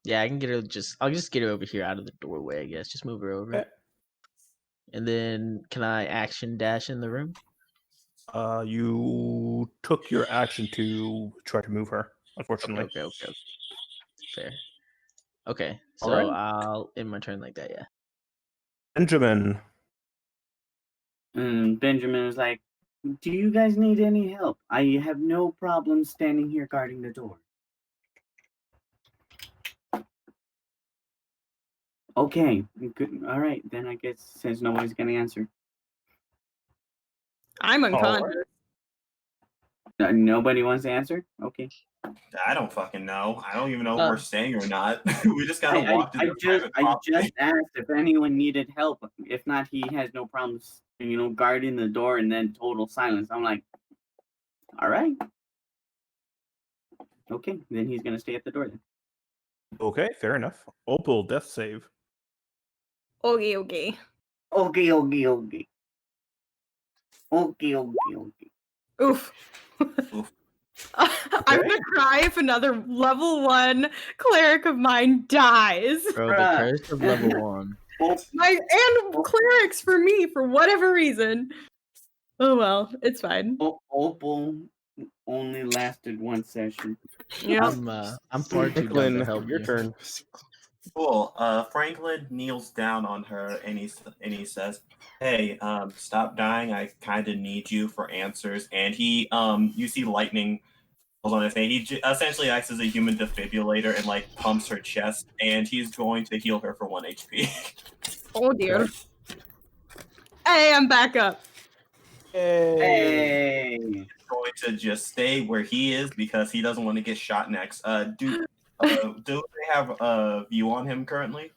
Yeah, I can get her. I'll just get her over here out of the doorway. I guess just move her over, Okay. and then can I action dash in the room? You took your action to try to move her, unfortunately. Okay. Fair. Okay, so Alright. I'll end my turn like that. Yeah. Benjamin. And Benjamin is like, do you guys need any help? I have no problem standing here guarding the door. Okay, good. All right, then I guess since nobody's going to answer. I'm unconscious. Nobody wants to answer? Okay. I don't fucking know. I don't even know if Uh, we're staying or not. We just kind of walked into private I property. just asked if anyone needed help. If not, he has no problems, guarding the door, and then total silence. I'm like, all right. Okay, then he's gonna stay at the door then. Okay, fair enough. Opal, death save. Okay. Okay. Okay. Oof. Oof. I'm gonna cry if another level 1 cleric of mine dies. Bro, the curse of level 1. And clerics for me for whatever reason. Oh well, it's fine. Opal only lasted 1 session. Yeah. I'm far too done to Franklin, help your you. turn. Cool. Franklin kneels down on her and he says, "Hey, stop dying. I kind of need you for answers." And he, you see lightning on his hand. He essentially acts as a human defibrillator and like pumps her chest, and he's going to heal her for 1 HP. Oh dear. Hey, I'm back up. Hey. He's going to just stay where he is because he doesn't want to get shot next. Do they have a view on him currently?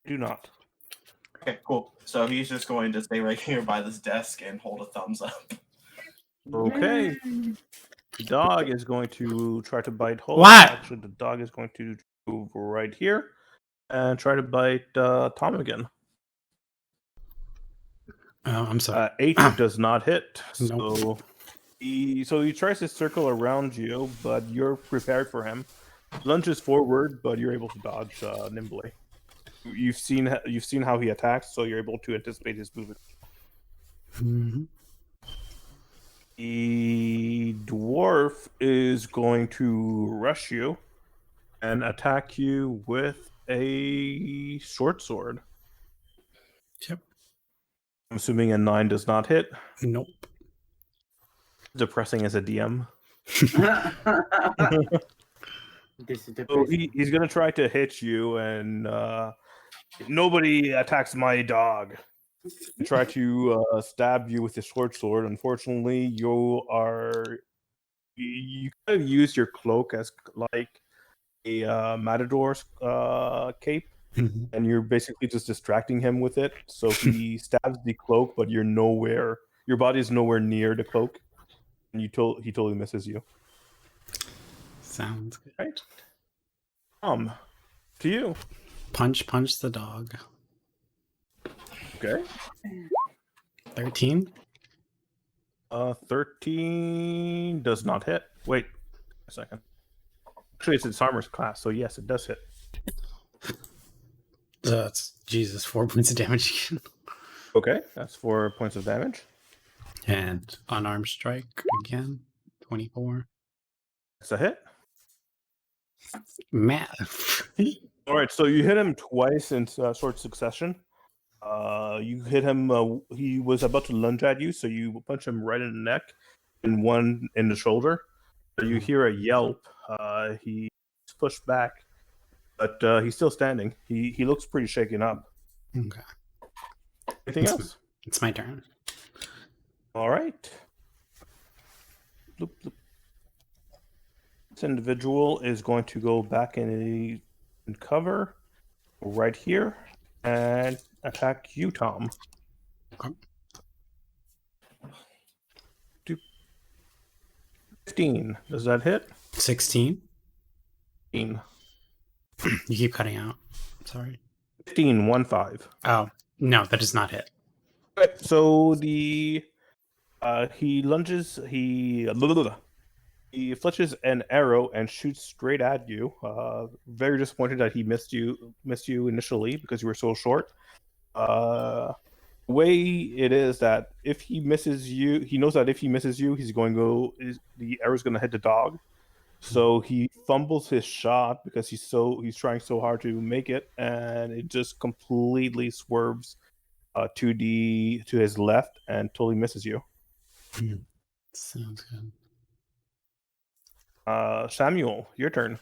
Do not. Okay, cool. So he's just going to stay right here by this desk and hold a thumbs up. Okay. The dog is going to try to bite Holt. What? Actually, the dog is going to move right here and try to bite Tom again. Oh, I'm sorry. 8 does not hit. Nope. So he tries to circle around you, but you're prepared for him. Lunges forward, but you're able to dodge nimbly. You've seen how he attacks, so you're able to anticipate his movement. Mhm. The dwarf is going to rush you and attack you with a short sword. Yep. I'm assuming a 9 does not hit. Nope. Depressing as a DM. This is So he's going to try to hit you, and nobody attacks my dog. He try to stab you with his short sword. Unfortunately, you could have used your cloak as like a matador's cape, Mhm. and you're basically just distracting him with it. So he stabs the cloak, but you're nowhere. Your body is nowhere near the cloak, and he totally misses you. Sounds good. Right. To you. Punch the dog. Okay. 13. 13 does not hit. Wait a second. Actually, it's its armor's class, so yes, it does hit. That's Jesus, 4 points of damage again. Okay, that's 4 points of damage. And unarmed strike again. 24. That's a hit. Math. All right, so you hit him twice in short succession. You hit him. He was about to lunge at you, so you punch him right in the neck and one in the shoulder. You hear a yelp. He's pushed back, but he's still standing. He looks pretty shaken up. Okay. Anything else? It's my turn. All right. Bloop, bloop. This individual is going to go back in cover right here and attack you, Tom. Okay. 15. Does that hit? 16. 15. You keep cutting out. Sorry. 15, 1-5. Oh, no, that does not hit. Okay, so he lunges, he fletches an arrow and shoots straight at you. Very disappointed that he missed you initially because you were so short. The way it is that if he misses you, he knows that if he misses you, the arrow's going to hit the dog. So he fumbles his shot because he's trying so hard to make it, and it just completely swerves to his left and totally misses you. Sounds good. Samuel, your turn.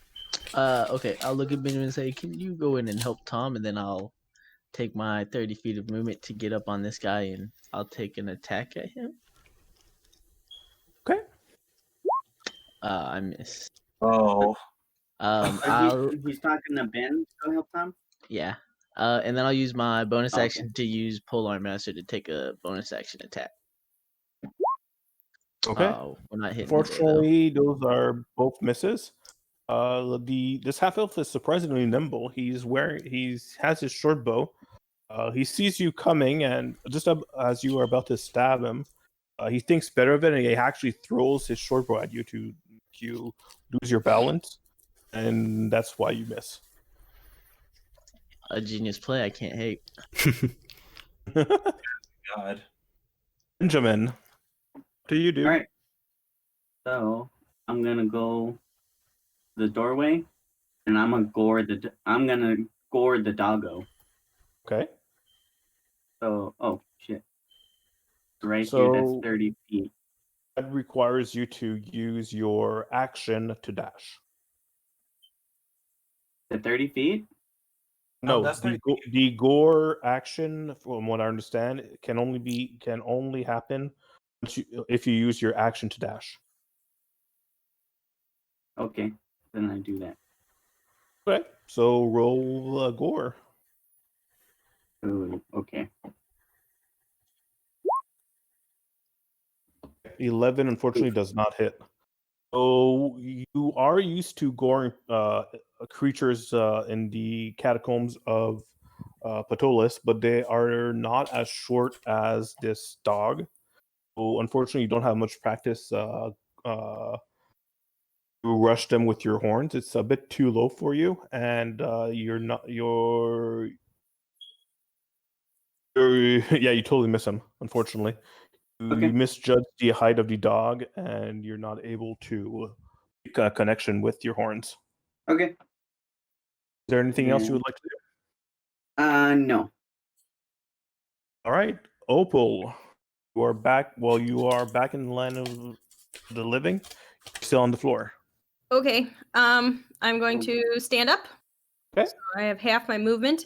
Okay, I'll look at Benjamin and say, "Can you go in and help Tom?" And then I'll take my 30 feet of movement to get up on this guy, and I'll take an attack at him. Okay. I missed. Oh, He's talking to Ben. Go help Tom. Yeah. And then I'll use my bonus Okay. action to use Polar Master to take a bonus action attack. Okay. We're not hitting today, though. Unfortunately, those are both misses. This half elf is surprisingly nimble. He has his short bow. He sees you coming, and just as you are about to stab him, he thinks better of it, and he actually throws his short bow at you to make you lose your balance, and that's why you miss. A genius play, I can't hate. God. Benjamin, what do you do? All right. So I'm gonna go the doorway, and I'm gonna gore the doggo. Okay. So shit. Right here, So- that's 30 feet. That requires you to use your action to dash. The 30 feet? No, that's the gore action, from what I understand, can only happen if you use your action to dash. Okay, then I do that. Okay, so roll gore. Ooh, okay. 11 unfortunately does not hit. So you are used to goring creatures in the catacombs of Ptolus, but they are not as short as this dog. So unfortunately, you don't have much practice. You rush them with your horns. It's a bit too low for you, and yeah, you totally miss him. Unfortunately, Okay. you misjudge the height of the dog, and you're not able to make a connection with your horns. Okay. Is there anything else you would like to do? No. All right, Opal, you are back. Well, you are back in the land of the living. You're still on the floor. Okay. I'm going to stand up. Okay. So I have half my movement.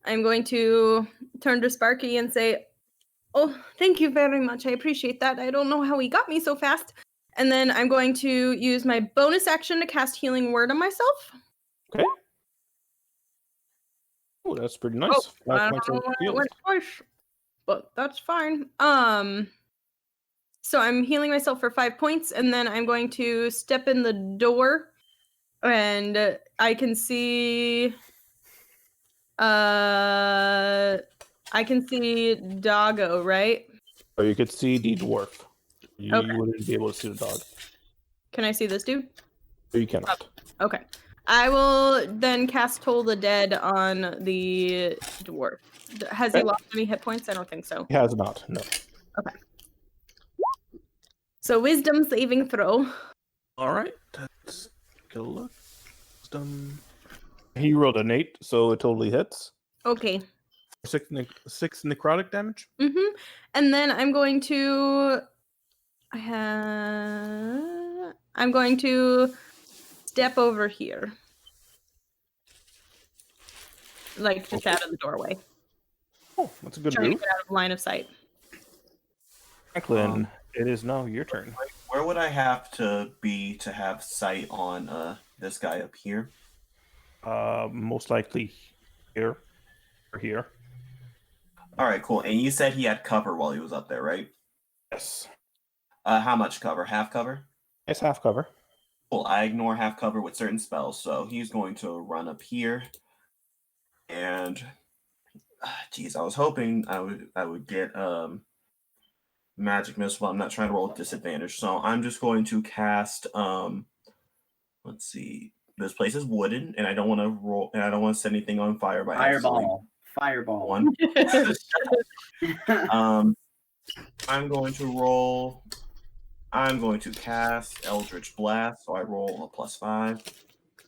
I'm going to turn to Sparky and say, "Oh, thank you very much. I appreciate that. I don't know how he got me so fast." And then I'm going to use my bonus action to cast Healing Word on myself. Okay. Oh, that's pretty nice. Oh, 5 I points don't know of why it heals. went twice, but that's fine. So I'm healing myself for 5 points, and then I'm going to step in the door, and I can see Doggo, right? So you could see the dwarf. You Okay. wouldn't be able to see the dog. Can I see this dude? So you cannot. Okay. I will then cast Toll the Dead on the dwarf. Has he Okay. lost any hit points? I don't think so. He has not. No. Okay. So Wisdom saving throw. All right. Let's take a look. Wisdom. He rolled an 8, so it totally hits. Okay. 6 necrotic damage. Mm-hmm. And then I'm going to step over here. Like just Okay. out of the doorway. Oh, that's a good Trying to move. get out of line of sight. Franklin, it is now your turn. Where would I have to be to have sight on this guy up here? Most likely here or here. All right, cool. And you said he had cover while he was up there, right? Yes. How much cover? Half cover? It's half cover. Well, I ignore half cover with certain spells, so he's going to run up here. And geez, I was hoping I would get magic missile. I'm not trying to roll with disadvantage, so I'm just going to cast let's see. This place is wooden, and I don't want to roll, and I don't want to set anything on fire by accident. Fireball. One. I'm going to roll. I'm going to cast Eldritch Blast, so I roll a +5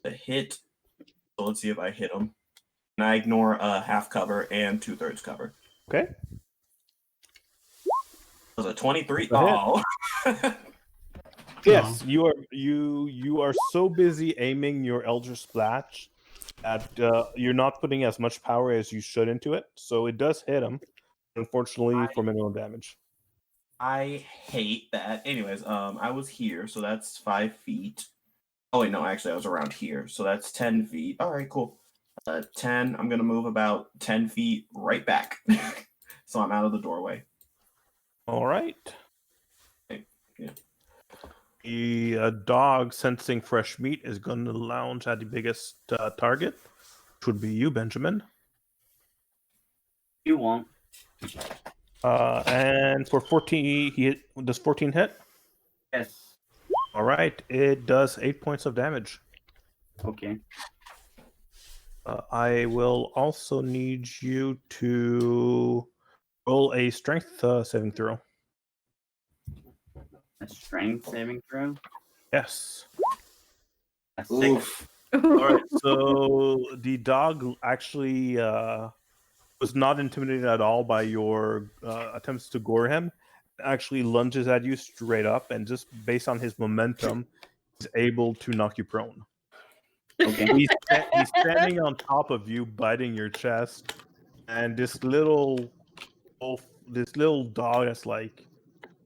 to hit. So let's see if I hit him. And I ignore half cover and 2/3 cover. Okay. It was a 23. Go ahead. Oh. Yes, you are so busy aiming your Eldritch Splash that you're not putting as much power as you should into it. So it does hit him, unfortunately, for minimum damage. I hate that. Anyways, I was here, so that's 5 feet. Oh wait, no, actually I was around here, so that's 10 feet. All right, cool. 10. I'm gonna move about 10 feet right back, so I'm out of the doorway. All right. Yeah. The dog, sensing fresh meat, is going to lounge at the biggest target, which would be you, Benjamin. You won't. And for 14, does 14 hit? Yes. All right, it does 8 points of damage. Okay. I will also need you to roll a strength saving throw. A strength saving throw. Yes. A 6. Oof. All right, so the dog actually was not intimidated at all by your attempts to gore him. Actually lunges at you straight up, and just based on his momentum, is able to knock you prone. Okay. He's standing on top of you, biting your chest, and this little dog that's like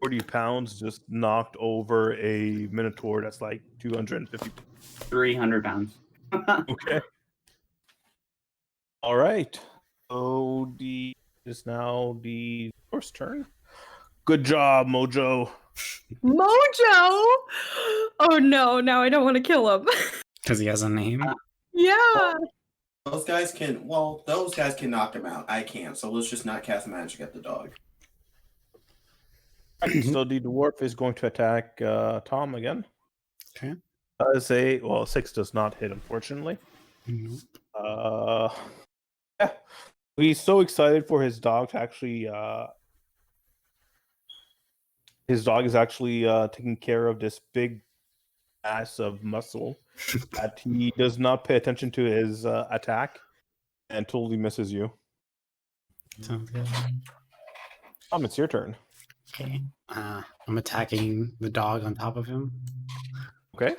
40 pounds just knocked over a minotaur that's like 250. 300 pounds. Okay. All right. So is now the first turn. Good job, Mojo. Mojo! Oh no, now I don't want to kill him. Because he has a name. Yeah. Those guys can knock him out. I can't, so let's just not cast magic at the dog. So the dwarf is going to attack Tom again. Okay. As 6 does not hit, unfortunately. Nope. Yeah. He's so excited for his dog to actually his dog is actually taking care of this big ass of muscle that he does not pay attention to his attack and totally misses you. Sounds good. Tom, it's your turn. Okay. I'm attacking the dog on top of him. Okay.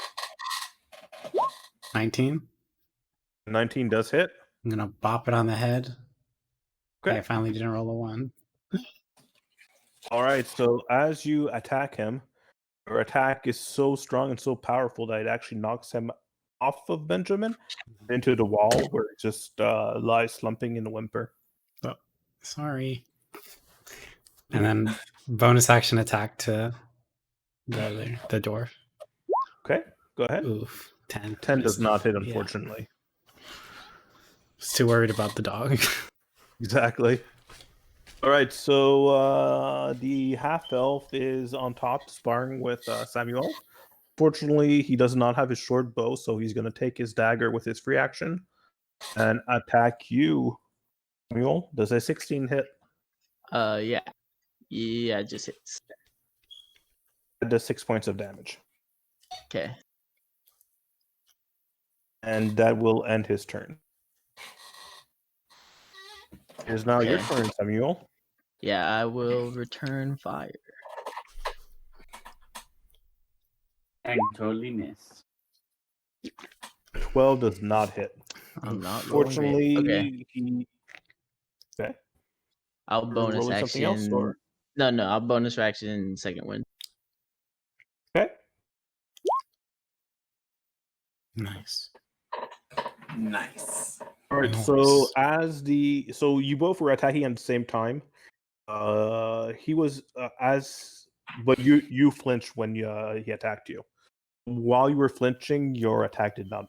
19. 19 does hit. I'm gonna bop it on the head. Okay. I finally didn't roll a 1. All right. So as you attack him, your attack is so strong and so powerful that it actually knocks him off of Benjamin into the wall, where it just lies slumping in a whimper. Oh, sorry. And then bonus action attack to the dwarf. Okay. Go ahead. Oof. 10. 10 does not hit, Yeah. unfortunately. Was too worried about the dog. Exactly. All right, so the half elf is on top, sparring with Samuel. Fortunately, he does not have his short bow, so he's going to take his dagger with his free action and attack you, Samuel. Does a 16 hit? Yeah. Yeah, it just hits. It does 6 points of damage, Okay. and that will end his turn. It is now your Okay. turn, Samuel. Yeah, I will return fire. And totally miss. 12 does not hit. I'm not rolling Fortunately, great. Okay. Okay. I'll You're bonus rolling something else, action. or? No, I'll bonus action second wind. Okay. Nice. Nice. All right, Nice. so you both were attacking at the same time. He was but you flinched when he attacked you. While you were flinching, your attack did not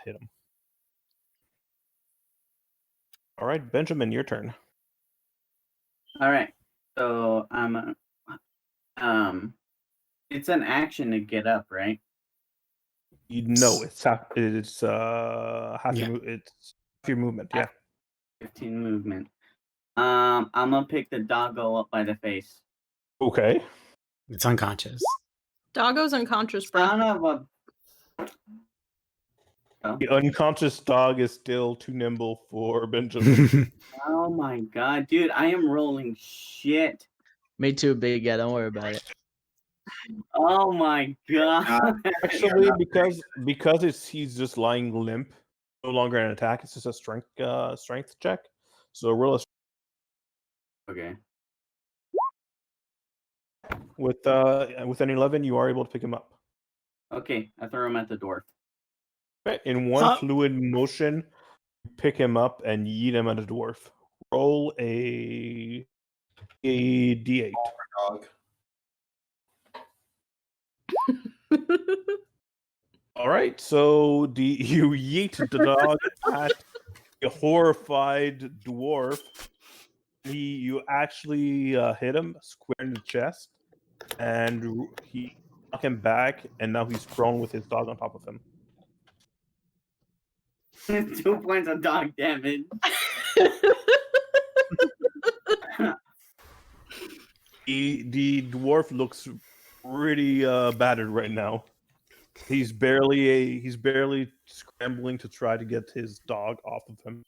hit him. All right, Benjamin, your turn. All right. So I'm it's an action to get up, right? You know it's half Yeah. it's your movement. Yeah. 15 movement. I'm gonna pick the doggo up by the face. Okay. It's unconscious. Doggo's unconscious, bro. Son of a. Oh. The unconscious dog is still too nimble for Benjamin. Oh my god, dude! I am rolling shit. Me too, big guy. Don't worry about it. Oh my god. Actually, because he's just lying limp, no longer an attack. It's just a strength check. So roll a. Okay. With an 11, you are able to pick him up. Okay, I throw him at the dwarf. Okay. In one Huh? fluid motion, you pick him up and yeet him at a dwarf. Roll a d8. Dog. All right, so you yeet the dog at a horrified dwarf. You actually hit him square in the chest, and he knocked him back, and now he's prone with his dog on top of him. 2 points of dog damage. The dwarf looks pretty battered right now. He's barely scrambling to try to get his dog off of him.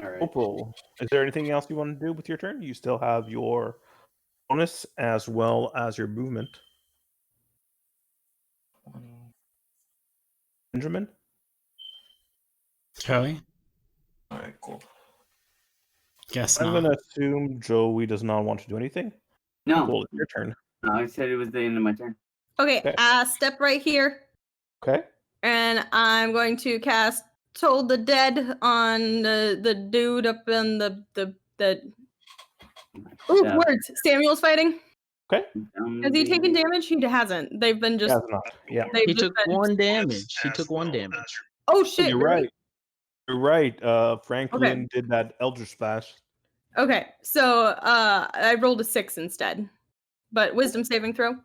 All right. Opal, is there anything else you want to do with your turn? You still have your bonus as well as your movement. Benjamin? Joey? All right, cool. Guess I'm not. going to assume Joey does not want to do anything. No, Opal, it's your turn. no, I said it was the end of my turn. Okay, Okay. step right here, Okay. and I'm going to cast Toll the Dead on the dude up in the Ooh, Yeah. words. Samuel's fighting. Okay. Has he taken damage? He hasn't. They've been He just. has not. Yeah. They've He just took been- 1 damage. He took 1 damage. Oh shit! You're really? right. You're right. Franklin did that Elder Splash. Okay, so I rolled a 6 instead, but Wisdom saving throw.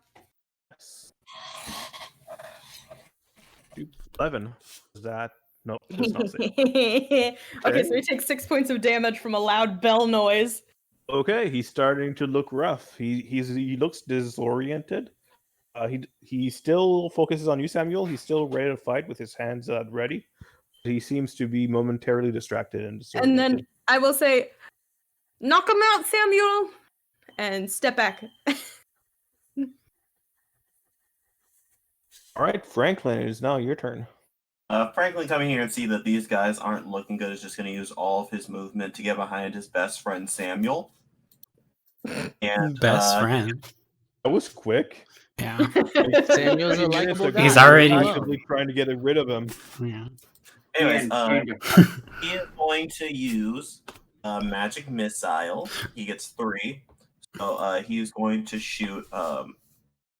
11. Is that no? It's not safe. Okay, so he takes 6 points of damage from a loud bell noise. Okay, he's starting to look rough. He looks disoriented. He still focuses on you, Samuel. He's still ready to fight with his hands ready. He seems to be momentarily distracted and disoriented. And then I will say, knock him out, Samuel, and step back. All right, Franklin, it is now your turn. Franklin coming here and see that these guys aren't looking good is just going to use all of his movement to get behind his best friend Samuel. And Best friend. That was quick. Yeah. Samuel's 20 a minutes likable ago, guy. He's you were already- actively trying to get rid of him. Yeah. anyways, And- he is going to use a magic missile. He gets 3. So he's going to shoot.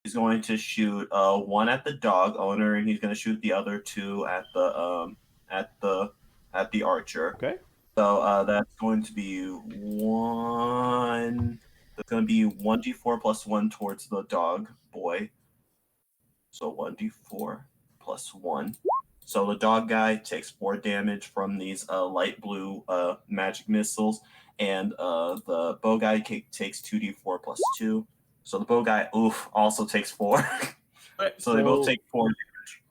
He's going to shoot 1 at the dog owner, and he's going to shoot the other 2 at the archer. Okay. So that's going to be 1. That's going to be 1d4 plus 1 towards the dog boy. So 1d4 plus 1. So the dog guy takes 4 damage from these light blue magic missiles, and the bow guy takes 2d4 plus 2. So the bow guy, also takes 4. So they both take 4 damage.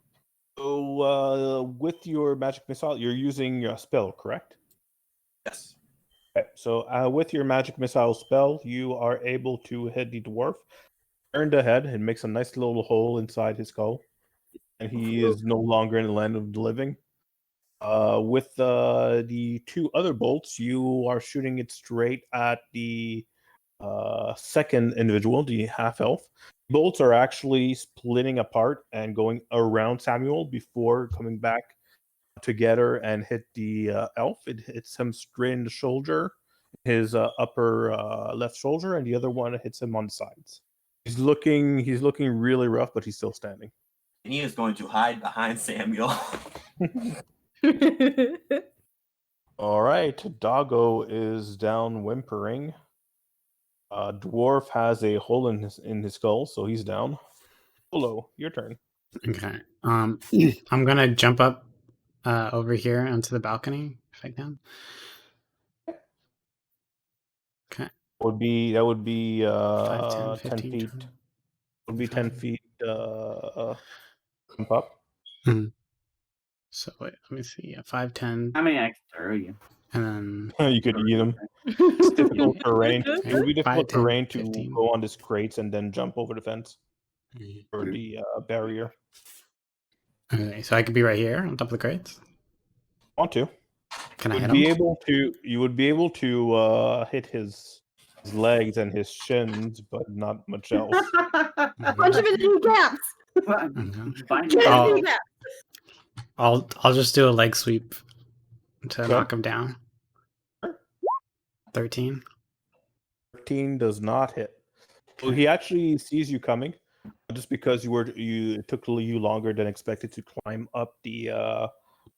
So with your magic missile, you're using a spell, correct? Yes. Okay. So with your magic missile spell, you are able to hit the dwarf, turn the head, and makes a nice little hole inside his skull, and he is no longer in the land of the living. With the 2 other bolts, you are shooting it straight at the second individual, the half elf. Bolts are actually splitting apart and going around Samuel before coming back together and hit the elf. It hits him straight in the shoulder, his upper left shoulder, and the other one hits him on the sides. He's looking really rough, but he's still standing. And he is going to hide behind Samuel. All right, Doggo is down whimpering. Dwarf has a hole in his skull, so he's down. Polo, your turn. Okay. I'm gonna jump up over here onto the balcony if I can. Okay. That would be 5, 10, 10 15, feet. 20. Would be 10 feet jump up. So wait, let me see. Yeah, 5, 10, How many extra are you? and then You could eat them. It's difficult terrain. It would be 5, difficult 10, terrain to 15. go on this crates and then jump over the fence or the barrier. Okay, so I could be right here on top of the crates. Want to? Can I You hit would be him? able to. You would be able to hit his his legs and his shins, but not much else. Punch him in the kneecaps. Find Get his Oh. kneecaps. I'll just do a leg sweep to Okay. knock him down. 13. 13 does not hit. So he actually sees you coming, just because it took you longer than expected to climb up the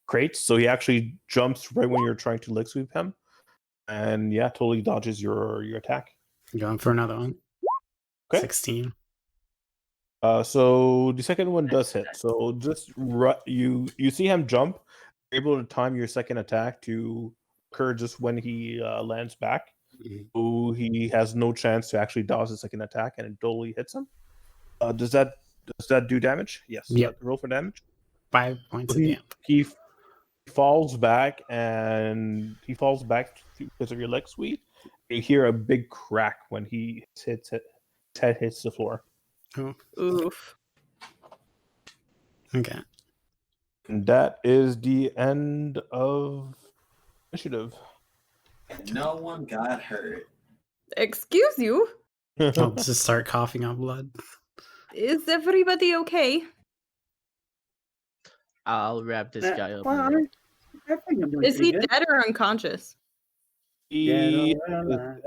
crates. So he actually jumps right when you're trying to leg sweep him, and yeah, totally dodges your attack. Going for another one. Okay. 16. So the second one does hit. So just you see him jump, you're able to time your second attack to occur just when he lands back. So he has no chance to actually dodge the second attack, and it totally hits him. Does that do damage? Yes. Yep. Roll for damage. 5 points of He, damage. he falls back, and he falls back because of your leg sweep. You hear a big crack when his head hits the floor. Oh, Oof. okay. And that is the end of initiative. No one got hurt. Excuse you. I'll just start coughing out blood. Is everybody okay? I'll wrap this guy up. Well, and- I think I'm doing Is he pretty good. dead or unconscious? He Dead or alive.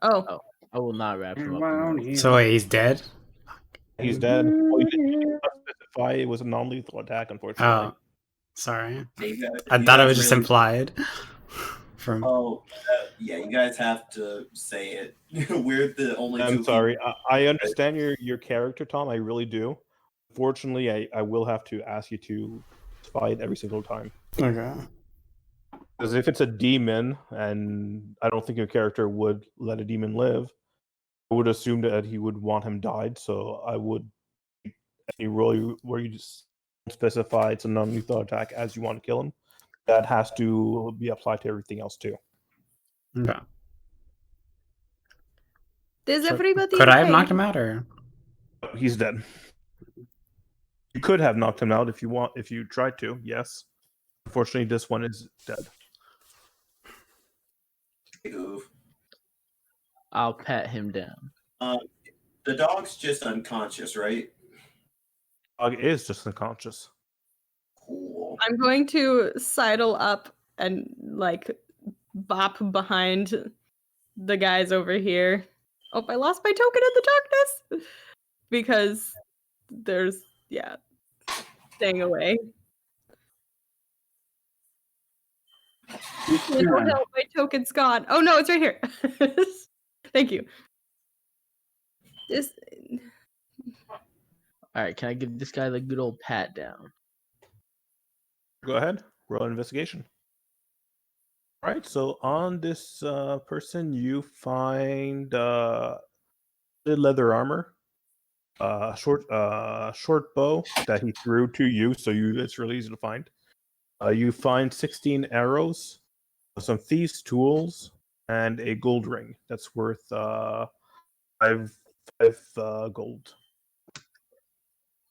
Oh, I will not wrap him up. Around here. So wait, he's dead? He's dead. Oh, you didn't specify it was a non-lethal attack, unfortunately. Oh, sorry. You guys- I you thought it guys was just really- implied. From Oh, yeah, you guys have to say it. We're the only two I'm people- sorry. I understand your character, Tom. I really do. Unfortunately, I will have to ask you to fight every single time. okay. Because if it's a demon, and I don't think your character would let a demon live, I would assume that he would want him died. So I would any roll where you just specify it's a non-lethal attack as you want to kill him. That has to be applied to everything else too. Okay. is So everybody could okay? I have knocked him out or? He's dead. You could have knocked him out if you tried to. Yes. Unfortunately, this one is dead. Oof. I'll pat him down. The dog's just unconscious, right? Dog is just unconscious. Cool. I'm going to sidle up and like bop behind the guys over here. Oh, I lost my token in the darkness because there's staying away. It won't help. My token's gone. Oh no, it's right here. Thank you. This All right, can I give this guy the good old pat down? Go ahead. Roll an investigation. All right. So on this person, you find leather armor, short bow that he threw to you, so it's really easy to find. You find 16 arrows, some thieves' tools, and a gold ring that's worth five gold.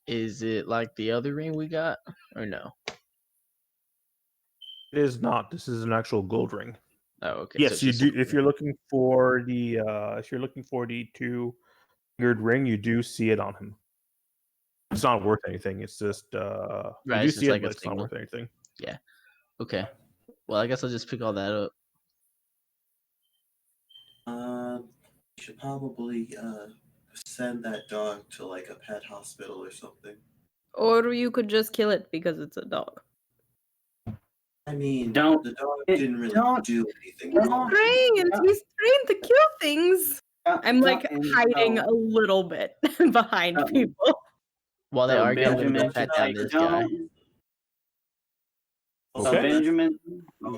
Is it like the other ring we got, or no? It is not. This is an actual gold ring. Oh, okay. Yes, it's you just do. a- If you're looking for the two-fingered ring, you do see it on him. It's not worth anything. It's just you Right, do it's just see it, like a but it's not signal. worth anything. Okay. Well, I guess I'll just pick all that up. You should probably send that dog to like a pet hospital or something. or you could just kill it because it's a dog. I mean, Don't- the dog didn't really don't- do anything He's wrong. trained. He's trained to kill things. I'm like hiding a little bit behind Oh. people. While they So argue, I'm gonna go Benjamin's pat down like, this guy. So Okay.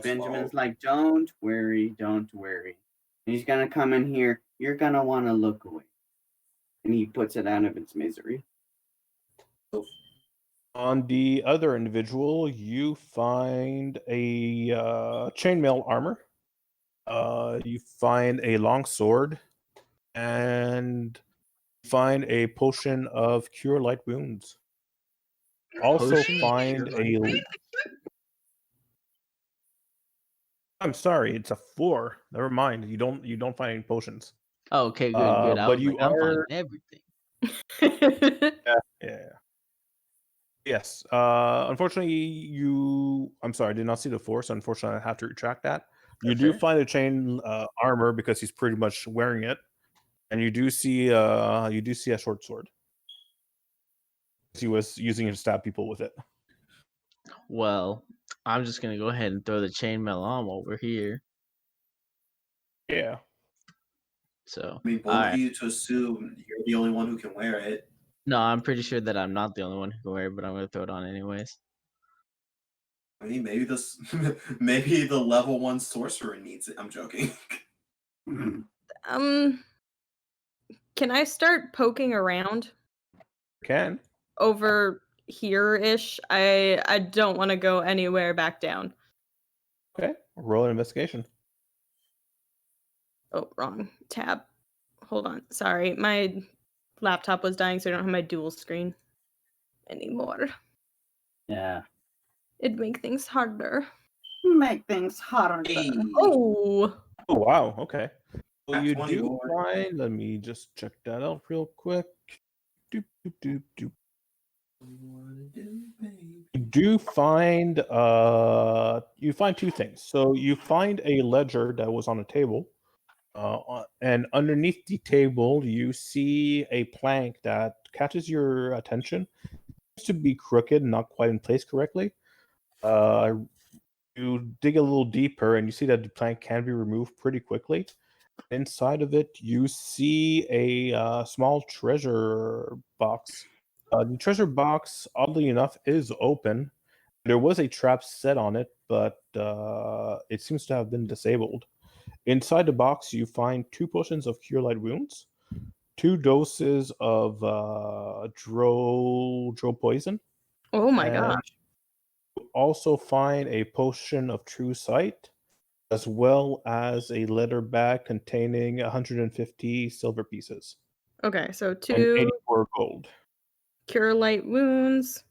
Benjamin's like, don't worry. And he's gonna come in here. You're gonna want to look away, and he puts it out of its misery. On the other individual, you find a chainmail armor. You find a long sword, and find a potion of cure light wounds. Also Potion of find Cure Light I'm sorry, it's a 4. Never mind. You don't find any potions. Oh, okay, good. I But was you like, I'm finding are everything. yeah. Yes. Unfortunately, I'm sorry, I did not see the 4, so unfortunately, I have to retract that. You That's do fair. find a chain armor because he's pretty much wearing it, and you do see a short sword. He was using it to stab people with it. Well, I'm just gonna go ahead and throw the chainmail on while we're here. Yeah. So, I mean, bold of you to assume you're the only one who can wear it. no, I'm pretty sure that I'm not the only one who can wear it, but I'm gonna throw it on anyways. I mean, maybe this, maybe the level 1 sorcerer needs it. I'm joking. Can I start poking around Can. over here-ish? I don't want to go anywhere back down. Okay. Roll an investigation. Oh, wrong tab. Hold on. Sorry, my laptop was dying, so I don't have my dual screen anymore. Yeah. It'd make things harder. Make things harder. Oh, Oh wow. Okay. So Nat you 20, do boy. find. Let me just check that out real quick. Doop, doop, doop, doop. You do find you find 2 things. So you find a ledger that was on a table, and underneath the table you see a plank that catches your attention. It seems to be crooked, not quite in place correctly. You dig a little deeper and you see that the plank can be removed pretty quickly. Inside of it, you see a small treasure box. The treasure box, oddly enough, is open. There was a trap set on it, but it seems to have been disabled. Inside the box, you find 2 potions of Cure Light Wounds, 2 doses of Dro poison, oh my and gosh. you also find a potion of True Sight, as well as a leather bag containing 150 silver pieces Okay, so and 2 84 gold. cure light wounds.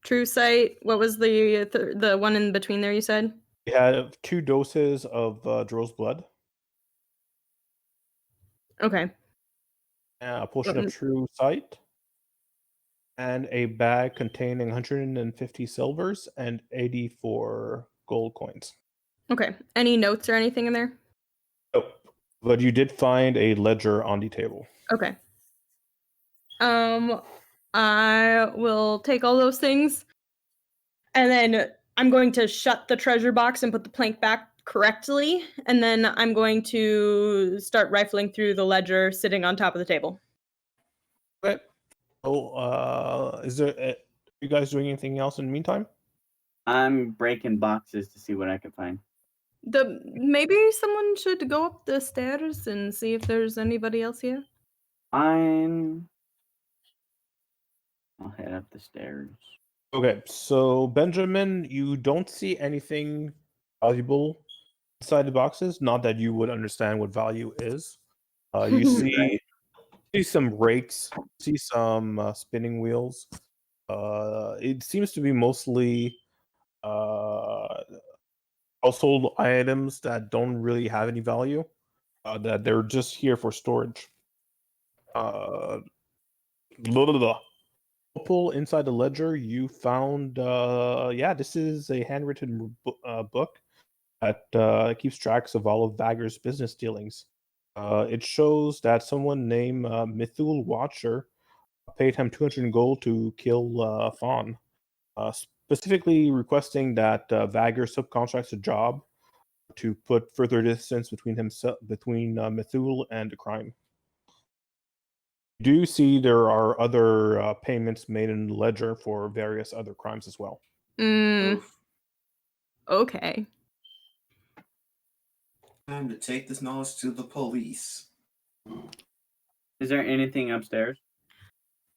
True sight. What was the one in between there? You said. We have 2 doses of Dro's blood, Okay. a potion of True Sight, and a bag containing 150 silvers and 84 gold coins. Okay. Any notes or anything in there? Nope. But you did find a ledger on the table. Okay. I will take all those things, and then I'm going to shut the treasure box and put the plank back correctly, and then I'm going to start rifling through the ledger sitting on top of the table. Okay. So, is there? Are you guys doing anything else in the meantime? I'm breaking boxes to see what I can find. Maybe someone should go up the stairs and see if there's anybody else here. I'll head up the stairs. Okay, so Benjamin, you don't see anything valuable inside the boxes. Not that you would understand what value is. You see some rakes, see some spinning wheels. It seems to be mostly household items that don't really have any value. That they're just here for storage. Blah, blah, blah. Opal, inside the ledger, you found this is a handwritten book that keeps tracks of all of Vagger's business dealings. It shows that someone named Mithul Watcher paid him 200 gold to kill Fawn, specifically requesting that Vagger subcontracts a job to put further distance between Mithul and the crime. You do see there are other payments made in the ledger for various other crimes as well. Okay. Time to take this knowledge to the police. Is there anything upstairs?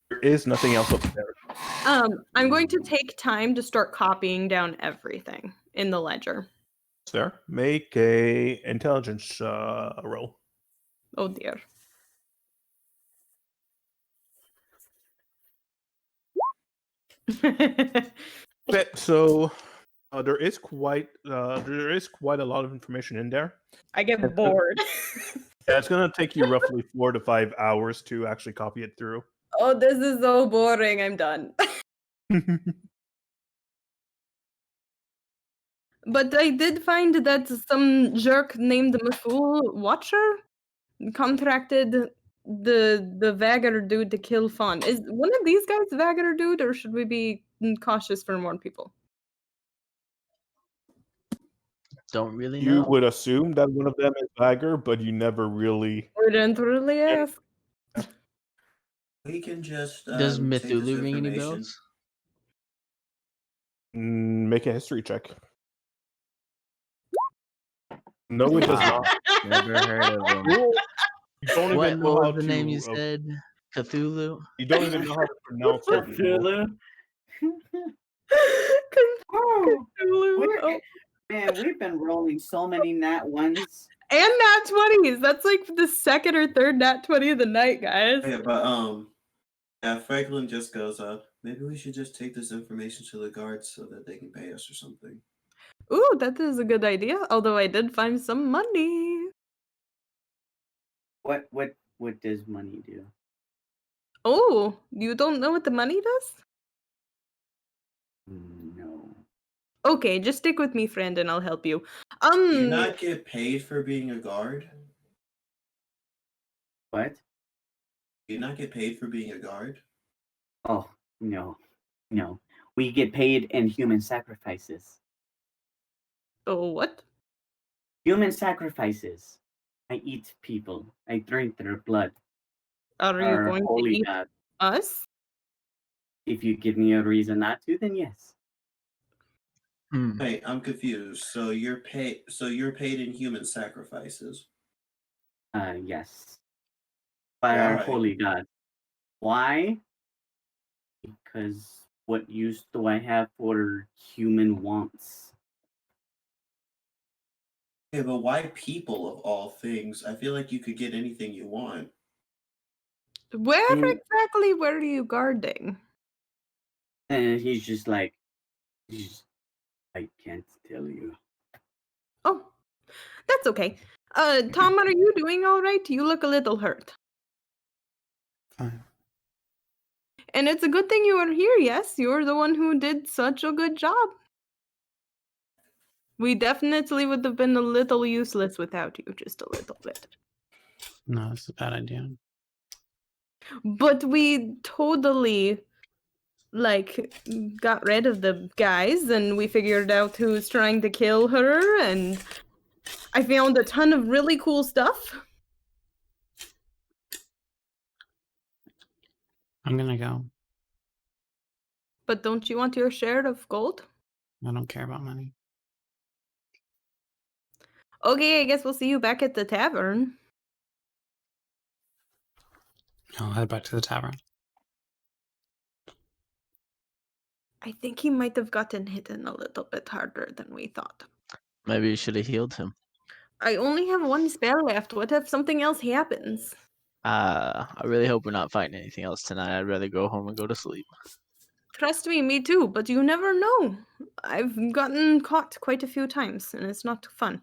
There is nothing else up there. I'm going to take time to start copying down everything in the ledger. Sir, make a intelligence roll. Oh dear. Okay, so There is quite a lot of information in there. I get bored. Yeah, it's gonna take you roughly 4 to 5 hours to actually copy it through. Oh, this is so boring. I'm done. But I did find that some jerk named Mafool Watcher contracted the Vagger dude to kill Fawn. Is one of these guys Vagger dude, or should we be cautious for more people? Don't really You know. would assume that one of them is Bagger, but you never really. We didn't really ask. We can just Does take this Cthulhu ring any information. bells? Make a history check. No, it does Wow. not. Never heard of him. You don't What even know how was the to. name you said? Cthulhu? You don't even know how to pronounce it. Cthulhu. Cthulhu. Oh. Man, we've been rolling so many nat ones. And nat 20s. That's like the second or third nat 20 of the night, guys. Yeah, but yeah, Franklin just goes, maybe we should just take this information to the guards so that they can pay us or something. Ooh, that is a good idea. Although I did find some money. What does money do? Oh, you don't know what the money does? No. Okay, just stick with me, friend, and I'll help you. Do you not get paid for being a guard? What? Do you not get paid for being a guard? Oh, no. We get paid in human sacrifices. Oh, what? Human sacrifices. I eat people. I drink their blood. Are you Our going to holy eat God. us? If you give me a reason not to, then yes. Hey, I'm confused. So you're paid in human sacrifices. Yes. By our Alright. holy God. Why? Because what use do I have for human wants? Yeah, but why people of all things? I feel like you could get anything you want. Where Mm. exactly were you guarding? And he's just like, I can't tell you. Oh, that's okay. Tom, are you doing all right? You look a little hurt. Fine. And it's a good thing you are here, yes? You're the one who did such a good job. We definitely would have been a little useless without you, just a little bit. No, that's a bad idea. But we totally, got rid of the guys, and we figured out who's trying to kill her, and I found a ton of really cool stuff. I'm gonna go. But don't you want your share of gold? I don't care about money. Okay, I guess we'll see you back at the tavern. I'll head back to the tavern. I think he might have gotten hit a little bit harder than we thought. Maybe you should have healed him. I only have one spell left. What if something else happens? I really hope we're not fighting anything else tonight. I'd rather go home and go to sleep. Trust me too, but you never know. I've gotten caught quite a few times, and it's not fun.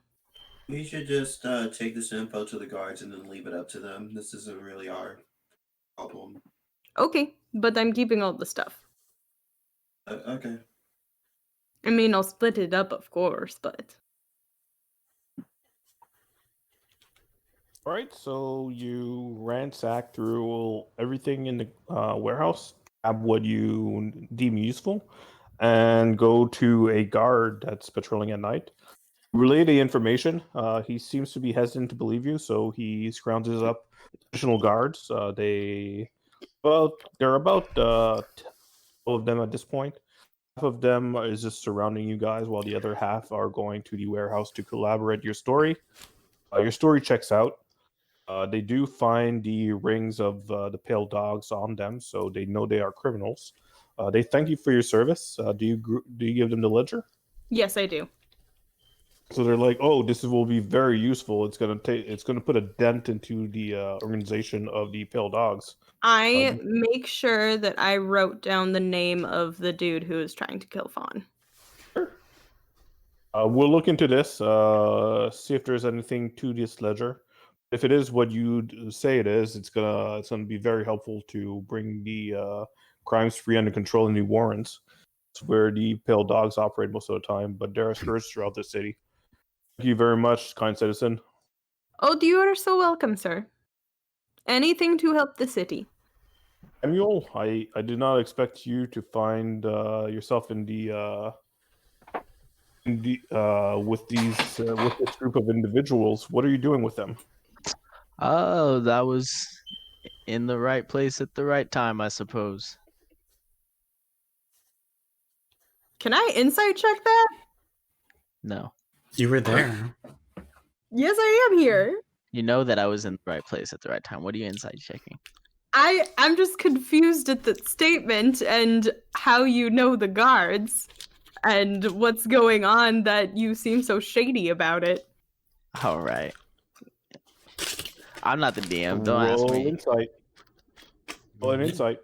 We should just take this info to the guards and then leave it up to them. This isn't really our problem. Okay, but I'm keeping all the stuff. Okay. I mean, I'll split it up, of course, but... All right, so you ransack through everything in the warehouse, grab what you deem useful, and go to a guard that's patrolling at night. Relay the information. He seems to be hesitant to believe you, so he scrounges up additional guards. There are about 12 of them at this point. Half of them is just surrounding you guys, while the other half are going to the warehouse to collaborate your story. Your story checks out. They do find the rings of the pale dogs on them, so they know they are criminals. They thank you for your service. Do you give them the ledger? Yes, I do. So they're like, "Oh, will be very useful. It's gonna put a dent into the organization of the pale dogs." I make sure that I wrote down the name of the dude who is trying to kill Fawn. Sure. We'll look into this. See if there's anything to this ledger. If it is what you say it is, it's gonna be very helpful to bring the crimes free under control in New Warrens. It's where the pale dogs operate most of the time, but there are scourges throughout the city. Thank you very much, kind citizen. Oh, you are so welcome, sir. Anything to help the city. Samuel, I did not expect you to find yourself in the with this group of individuals. What are you doing with them? Oh, that was in the right place at the right time, I suppose. Can I insight check that? No. You were there. Yes, I am here. You know that I was in the right place at the right time. What are you inside checking? I'm just confused at the statement and how you know the guards and what's going on that you seem so shady about it. All right. I'm not the DM. Don't ask Roll me. insight. Roll an insight.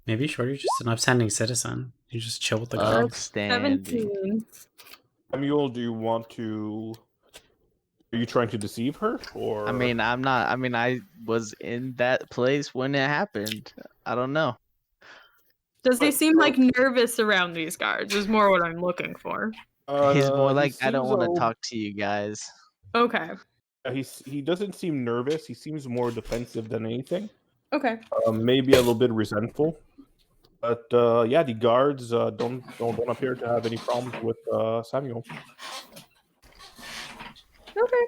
Maybe Shorty's just an upstanding citizen. You just chill with the guards. Upstanding. 17. Samuel, do you want to? Are you trying to deceive her, or? I mean, I'm not. I mean, I was in that place when it happened. I don't know. Does he seem like nervous around these guards? Is more what I'm looking for. He's more he like, I don't seems want to talk to you guys. Okay. He doesn't seem nervous. He seems more defensive than anything. Okay. Maybe a little bit resentful. But yeah, the guards don't appear to have any problems with Samuel. Okay.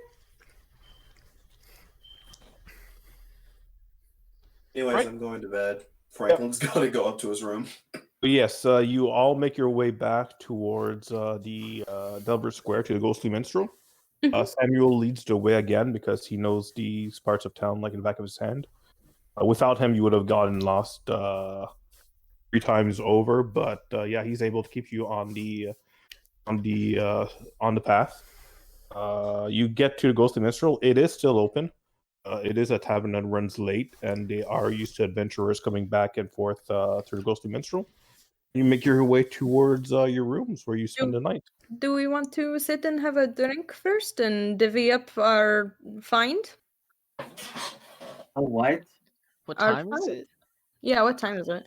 Anyways, Right. I'm going to bed. Franklin's going to go up to his room. But yes, you all make your way back towards the Delbert Square to the Ghostly Minstrel. Samuel leads the way again because he knows these parts of town like in the back of his hand. Without him, you would have gotten lost 3 times over. But yeah, he's able to keep you on the path. You get to the Ghostly Minstrel. It is still open. It is a tavern that runs late, and they are used to adventurers coming back and forth through the Ghostly Minstrel. You make your way towards your rooms where you spend the night. Do we want to sit and have a drink first and divvy up our find? A what? What Our time is find. it? Yeah, what time is it?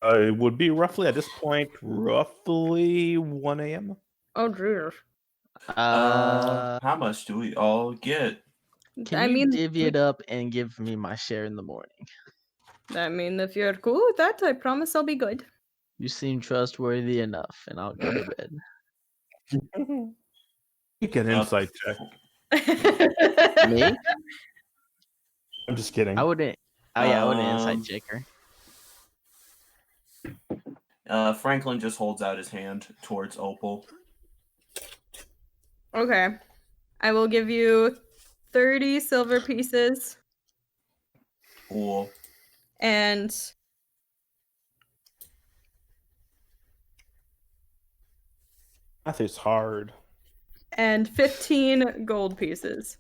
It would be roughly, at this point, roughly 1 a.m. Oh, dear. How much do we all get? Can I you mean, divvy it up and give me my share in the morning? if you're cool with that, I promise I'll be good. You seem trustworthy enough, and I'll go to bed. You get an insight check. Me? I'm just kidding. I wouldn't. Oh yeah, I wouldn't insight check her. Franklin just holds out his hand towards Opal. Okay. I will give you 30 silver pieces Cool. and Math is hard. 15 gold pieces.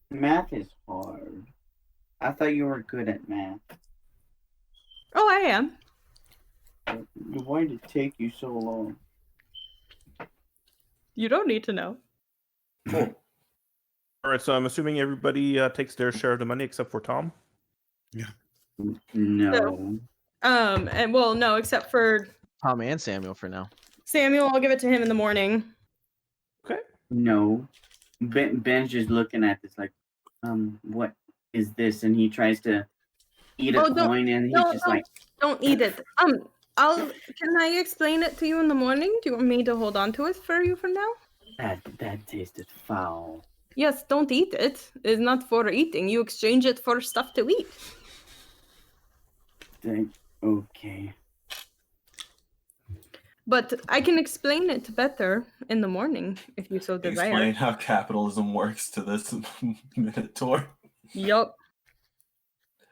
Math is hard. I thought you were good at math. Oh, I am. Why did it take you so long? You don't need to know. Cool. All right, so I'm assuming everybody takes their share of the money except for Tom. No. And well, no, except for Tom and Samuel for now. Samuel. I'll give it to him in the morning. Okay. No. Ben's just looking at this like, what is this? And he tries to eat a coin, and he's just like, don't eat it. Can I explain it to you in the morning? Do you want me to hold on to it for you for now? that tasted foul. Yes, don't eat it. It's not for eating. You exchange it for stuff to eat. Okay. But I can explain it better in the morning if you so desire. Explain how capitalism works to this minotaur. Yup.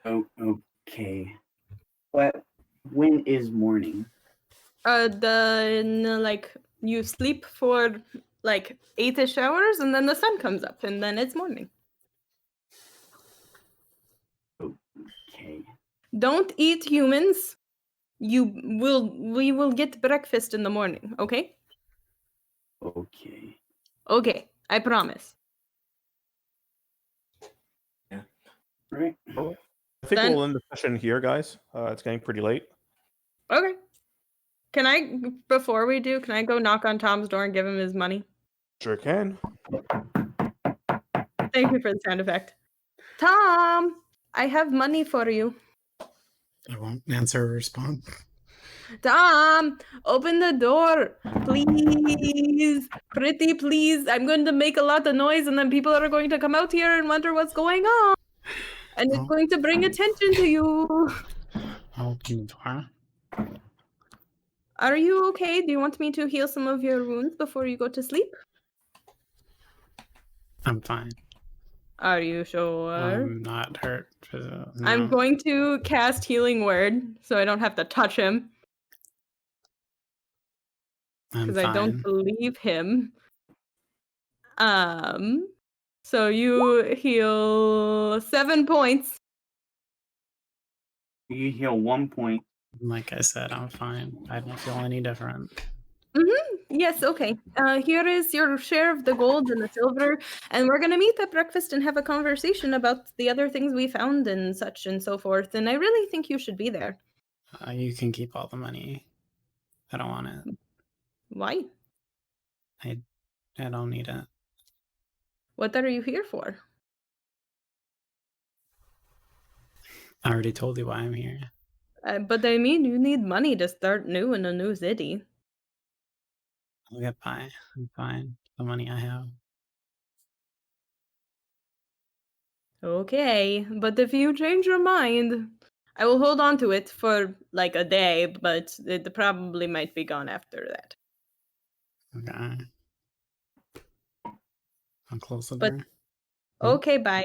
Oh, okay. But when is morning? You sleep for like 8-ish hours, and then the sun comes up, and then it's morning. Okay. Don't eat humans. We will get breakfast in the morning, okay? Okay. Okay, I promise. Right. I think Then- we'll end the session here, guys. It's getting pretty late. Okay. Can I, before we do, can I go knock on Tom's door and give him his money? Sure can. Thank you for the sound effect. Tom, I have money for you. I won't answer or respond. Tom, open the door, please. Pretty please. I'm going to make a lot of noise and then people are going to come out here and wonder what's going on. And it's Oh. going to bring attention to you. I'll open the door. Are you okay? Do you want me to heal some of your wounds before you go to sleep? I'm fine. Are you sure? I'm not hurt. I'm No. going to cast Healing Word so I don't have to touch him. I'm Because I don't fine. believe him. So you heal 7 points. You heal 1 point. Like I said, I'm fine. I don't feel any different. Yes, okay. Here is your share of the gold and the silver, and we're gonna meet at breakfast and have a conversation about the other things we found and such and so forth. And I really think you should be there. You can keep all the money. I don't want it. Why? I don't need it. What are you here for? I already told you why I'm here. But I mean, you need money to start new in a new city. I'll get by. I'm fine. The money I have. Okay, but if you change your mind, I will hold on to it for like a day, but it probably might be gone after that. Okay. I'll close the But- door. Okay, bye.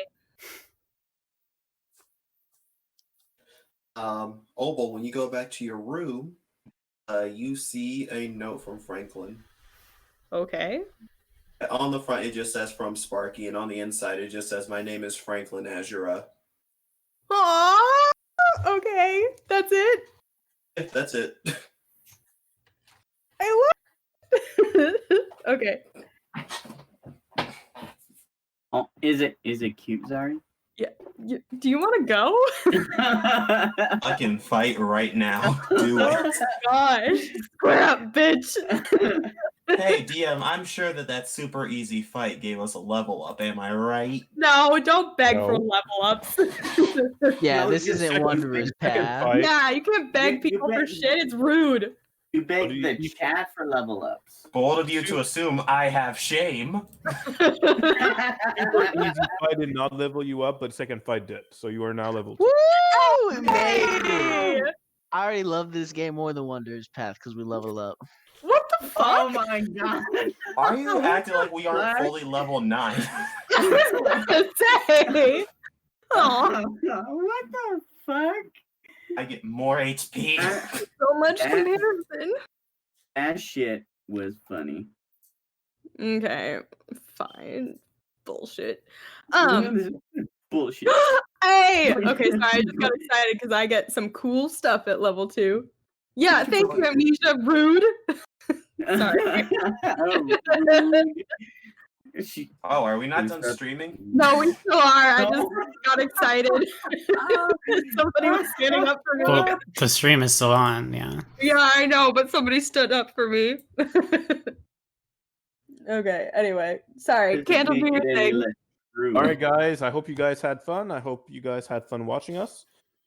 Opal, when you go back to your room, you see a note from Franklin. Okay. On the front, it just says from Sparky, and on the inside, it just says, "My name is Franklin Azura." Aww! Okay, that's it. That's it. I love Okay. Oh, is it cute, Zari? Do you want to go? I can fight right now. Do it. Gosh. Square up, bitch. Hey, DM, I'm sure that super easy fight gave us a level up. Am I right? No, don't beg for No. level ups. Yeah, No, this your isn't second Wondrous second Path. fight. Yeah, you can't beg You people for bet- shit. It's rude. You What beg do the you- chat for level ups. Bold of you to assume I have shame. Super easy fight did not level you up, but second fight did. So you are now level 2. Woo! We made Hey! it. I already love this game more than Wondrous Path because we level up. What the fuck? Oh my god. Why are you acting like we aren't fully level 9? I was gonna say. Aw, What the fuck? I get more HP. so much comparison. That shit was funny. Okay, fine. Bullshit. Bullshit. Hey! Okay, sorry, I just got excited because I get some cool stuff at level 2. Yeah, thank you, Amnesia. Rude. Sorry. Oh, are we not done streaming? No, we still are. I just No. got excited. Somebody was standing up for me. Well, the stream is still on, yeah. Yeah, I know, but somebody stood up for me. Okay, anyway. Sorry. Candle, do your thing. All right, guys. I hope you guys had fun. I hope you guys had fun watching us.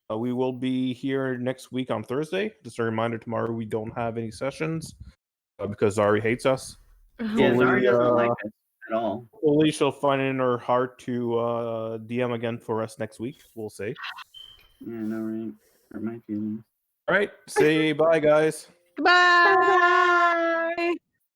We will be here next week on Thursday. Just a reminder, tomorrow we don't have any sessions because Zari hates us. Yeah, Zari doesn't like us at all. Hopefully she'll find it in her heart to DM again for us next week. We'll see. Yeah, no, right. Hurt my feelings. All right. Say bye, guys. Bye.